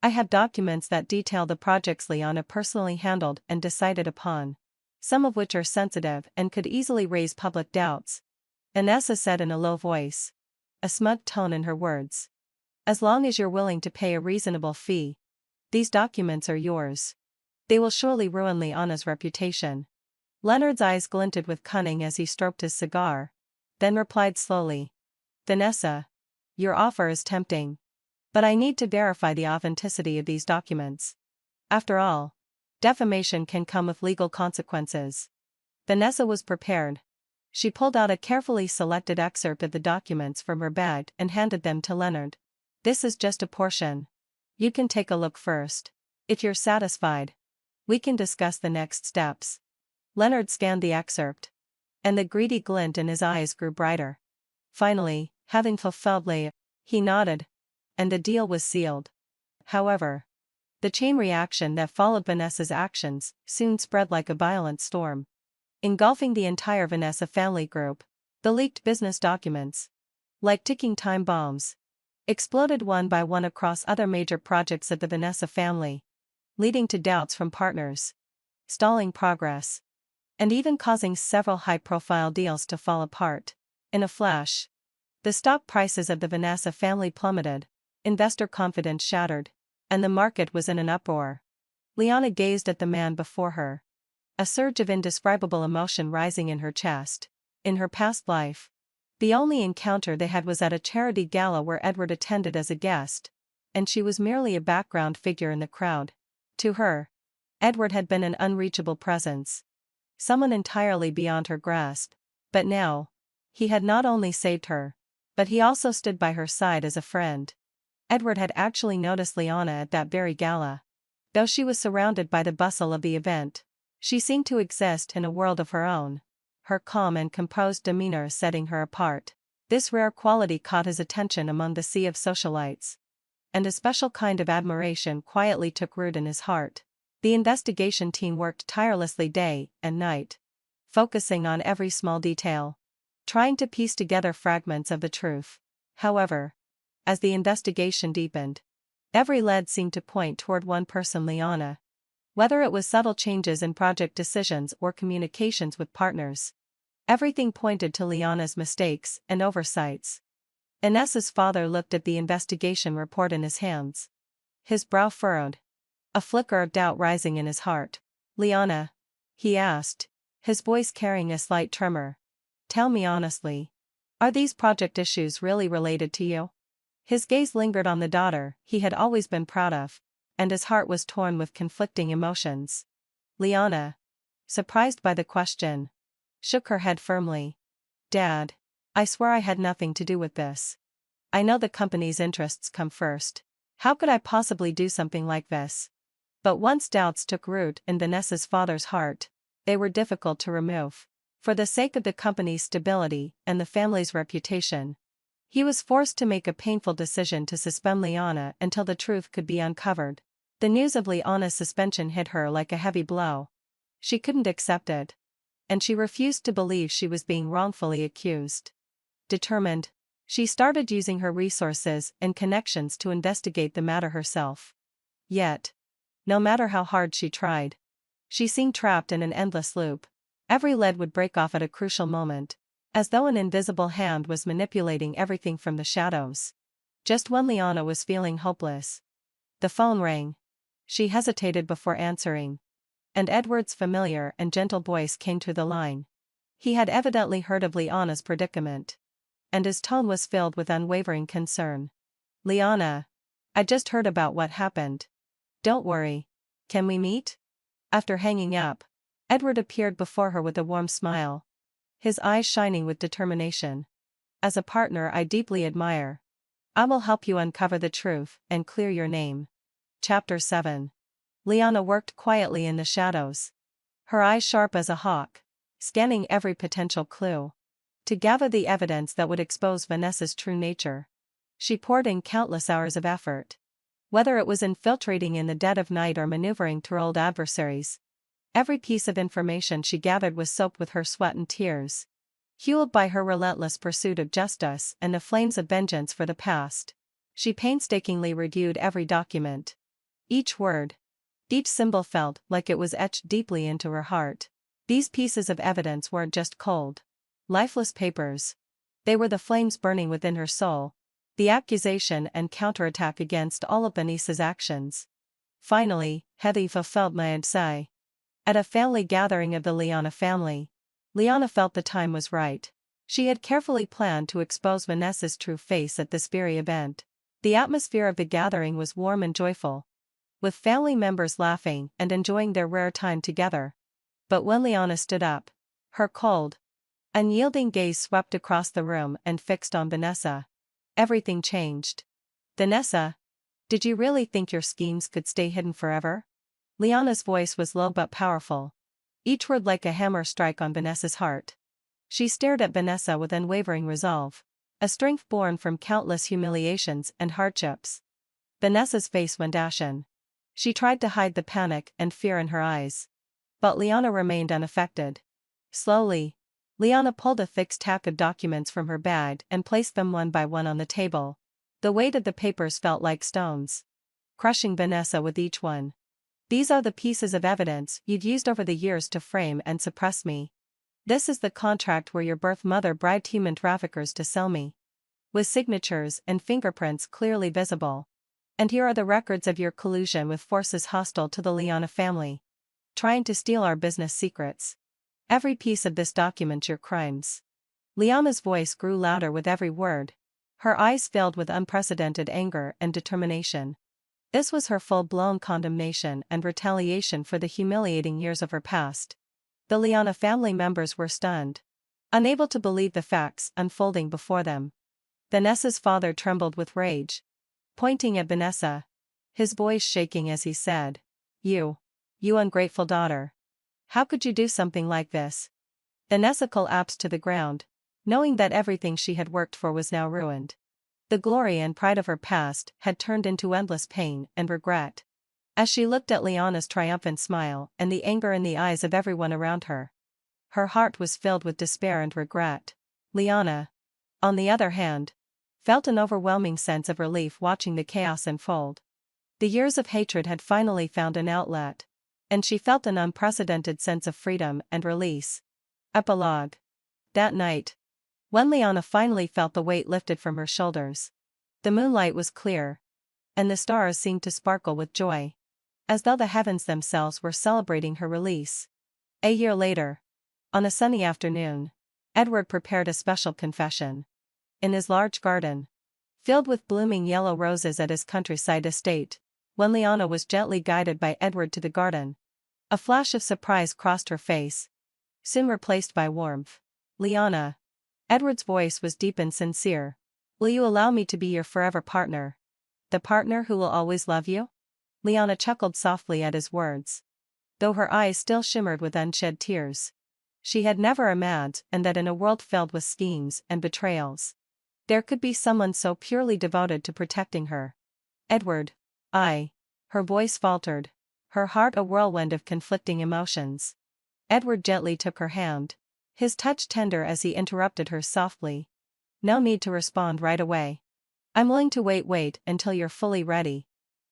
I have documents that detail the projects Liana personally handled and decided upon, some of which are sensitive and could easily raise public doubts," Vanessa said in a low voice, a smug tone in her words. "As long as you're willing to pay a reasonable fee, these documents are yours. They will surely ruin Liana's reputation." Leonard's eyes glinted with cunning as he stroked his cigar, then replied slowly, "Vanessa, your offer is tempting. But I need to verify the authenticity of these documents. After all, defamation can come with legal consequences." Vanessa was prepared. She pulled out a carefully selected excerpt of the documents from her bag and handed them to Leonard. "This is just a portion. You can take a look first. If you're satisfied, we can discuss the next steps." Leonard scanned the excerpt, and the greedy glint in his eyes grew brighter. Finally, having fulfilled he nodded, and the deal was sealed. However, the chain reaction that followed Vanessa's actions soon spread like a violent storm, engulfing the entire Vanessa family group. The leaked business documents, like ticking time bombs, exploded one by one across other major projects of the Vanessa family, leading to doubts from partners, stalling progress, and even causing several high-profile deals to fall apart. In a flash, the stock prices of the Vanessa family plummeted, investor confidence shattered, and the market was in an uproar. Liana gazed at the man before her, a surge of indescribable emotion rising in her chest. In her past life, the only encounter they had was at a charity gala where Edward attended as a guest, and she was merely a background figure in the crowd. To her, Edward had been an unreachable presence, someone entirely beyond her grasp. But now, he had not only saved her, but he also stood by her side as a friend. Edward had actually noticed Liana at that very gala. Though she was surrounded by the bustle of the event, she seemed to exist in a world of her own, her calm and composed demeanor setting her apart. This rare quality caught his attention among the sea of socialites, and a special kind of admiration quietly took root in his heart. The investigation team worked tirelessly day and night, focusing on every small detail, trying to piece together fragments of the truth. However, as the investigation deepened, every lead seemed to point toward one person, Liana. Whether it was subtle changes in project decisions or communications with partners, everything pointed to Liana's mistakes and oversights. Inessa's father looked at the investigation report in his hands. His brow furrowed, a flicker of doubt rising in his heart. "Liana?" he asked, his voice carrying a slight tremor. "Tell me honestly. Are these project issues really related to you?" His gaze lingered on the daughter he had always been proud of, and his heart was torn with conflicting emotions. Liana, surprised by the question, shook her head firmly. "Dad, I swear I had nothing to do with this. I know the company's interests come first. How could I possibly do something like this?" But once doubts took root in Vanessa's father's heart, they were difficult to remove. For the sake of the company's stability and the family's reputation, he was forced to make a painful decision to suspend Liana until the truth could be uncovered. The news of Liana's suspension hit her like a heavy blow. She couldn't accept it, and she refused to believe she was being wrongfully accused. Determined, she started using her resources and connections to investigate the matter herself. Yet, no matter how hard she tried, she seemed trapped in an endless loop. Every lead would break off at a crucial moment, as though an invisible hand was manipulating everything from the shadows. Just when Liana was feeling hopeless, the phone rang. She hesitated before answering, and Edward's familiar and gentle voice came through the line. He had evidently heard of Liana's predicament, and his tone was filled with unwavering concern. "Liana, I just heard about what happened. Don't worry. Can we meet?" After hanging up, Edward appeared before her with a warm smile, his eyes shining with determination. "As a partner I deeply admire. I will help you uncover the truth and clear your name." Chapter 7. Liana worked quietly in the shadows, her eyes sharp as a hawk, scanning every potential clue to gather the evidence that would expose Vanessa's true nature. She poured in countless hours of effort. Whether it was infiltrating in the dead of night or maneuvering through old adversaries, every piece of information she gathered was soaked with her sweat and tears. Fueled by her relentless pursuit of justice and the flames of vengeance for the past, she painstakingly reviewed every document. Each word, each symbol felt like it was etched deeply into her heart. These pieces of evidence weren't just cold, lifeless papers. They were the flames burning within her soul, the accusation and counterattack against all of Vanessa's actions. Finally, heavy fulfilled my sigh. At a family gathering of the Liana family, Liana felt the time was right. She had carefully planned to expose Vanessa's true face at this very event. The atmosphere of the gathering was warm and joyful, with family members laughing and enjoying their rare time together. But when Liana stood up, her cold, unyielding gaze swept across the room and fixed on Vanessa, everything changed. "Vanessa, did you really think your schemes could stay hidden forever?" Liana's voice was low but powerful, each word like a hammer strike on Vanessa's heart. She stared at Vanessa with unwavering resolve, a strength born from countless humiliations and hardships. Vanessa's face went ashen. She tried to hide the panic and fear in her eyes, but Liana remained unaffected. Slowly, Liana pulled a thick stack of documents from her bag and placed them one by one on the table. The weight of the papers felt like stones, crushing Vanessa with each one. "These are the pieces of evidence you've used over the years to frame and suppress me. This is the contract where your birth mother bribed human traffickers to sell me, with signatures and fingerprints clearly visible. And here are the records of your collusion with forces hostile to the Liana family, trying to steal our business secrets. Every piece of this documents your crimes." Liana's voice grew louder with every word, her eyes filled with unprecedented anger and determination. This was her full-blown condemnation and retaliation for the humiliating years of her past. The Liana family members were stunned, unable to believe the facts unfolding before them. Vanessa's father trembled with rage, pointing at Vanessa, his voice shaking as he said, You ungrateful daughter. How could you do something like this?" Vanessa collapsed to the ground, knowing that everything she had worked for was now ruined. The glory and pride of her past had turned into endless pain and regret. As she looked at Liana's triumphant smile and the anger in the eyes of everyone around her, her heart was filled with despair and regret. Liana, on the other hand, felt an overwhelming sense of relief watching the chaos unfold. The years of hatred had finally found an outlet, and she felt an unprecedented sense of freedom and release. Epilogue. That night, when Liana finally felt the weight lifted from her shoulders, the moonlight was clear, and the stars seemed to sparkle with joy, as though the heavens themselves were celebrating her release. A year later, on a sunny afternoon, Edward prepared a special confession. In his large garden, filled with blooming yellow roses at his countryside estate, when Liana was gently guided by Edward to the garden, a flash of surprise crossed her face, soon replaced by warmth. Liana. Edward's voice was deep and sincere. Will you allow me to be your forever partner? The partner who will always love you? Liana chuckled softly at his words, though her eyes still shimmered with unshed tears. She had never imagined that in a world filled with schemes and betrayals, there could be someone so purely devoted to protecting her. Edward, I. Her voice faltered, her heart a whirlwind of conflicting emotions. Edward gently took her hand, his touch tender as he interrupted her softly. No need to respond right away. I'm willing to wait until you're fully ready.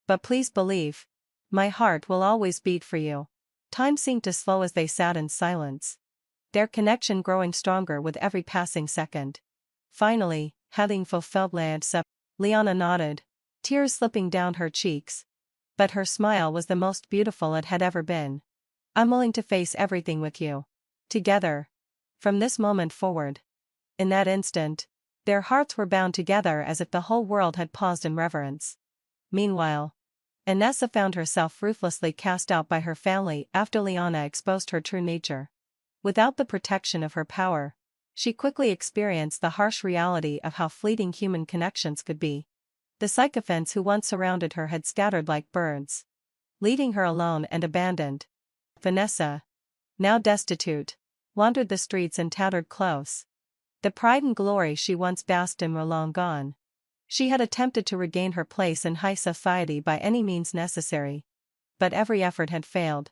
But please believe, my heart will always beat for you. Time seemed to slow as they sat in silence, their connection growing stronger with every passing second. Finally, having fulfilled Liana nodded, tears slipping down her cheeks. But her smile was the most beautiful it had ever been. I'm willing to face everything with you. Together. From this moment forward. In that instant, their hearts were bound together as if the whole world had paused in reverence. Meanwhile, Inessa found herself ruthlessly cast out by her family after Liana exposed her true nature. Without the protection of her power, she quickly experienced the harsh reality of how fleeting human connections could be. The sycophants who once surrounded her had scattered like birds, leaving her alone and abandoned. Vanessa, now destitute, wandered the streets in tattered clothes. The pride and glory she once basked in were long gone. She had attempted to regain her place in high society by any means necessary, but every effort had failed,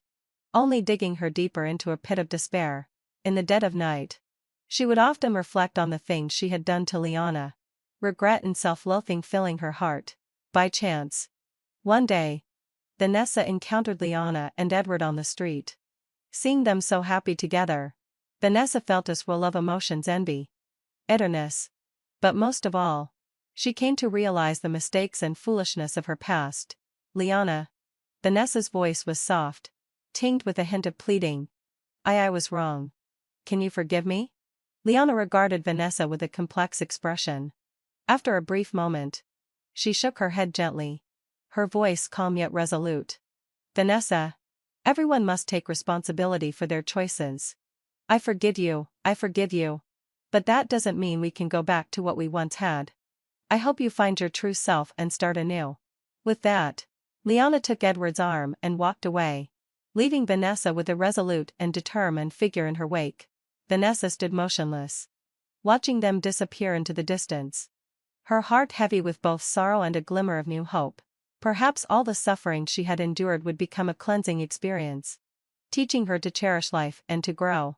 only digging her deeper into a pit of despair. In the dead of night, she would often reflect on the things she had done to Liana, regret and self-loathing filling her heart. By chance, one day, Vanessa encountered Liana and Edward on the street. Seeing them so happy together, Vanessa felt a swirl of emotions: envy, bitterness, but most of all, she came to realize the mistakes and foolishness of her past. Liana. Vanessa's voice was soft, tinged with a hint of pleading. I was wrong. Can you forgive me? Liana regarded Vanessa with a complex expression. After a brief moment, she shook her head gently, her voice calm yet resolute. Vanessa, everyone must take responsibility for their choices. I forgive you, but that doesn't mean we can go back to what we once had. I hope you find your true self and start anew. With that, Liana took Edward's arm and walked away, leaving Vanessa with a resolute and determined figure in her wake. Vanessa stood motionless, watching them disappear into the distance, her heart heavy with both sorrow and a glimmer of new hope. Perhaps all the suffering she had endured would become a cleansing experience, teaching her to cherish life and to grow.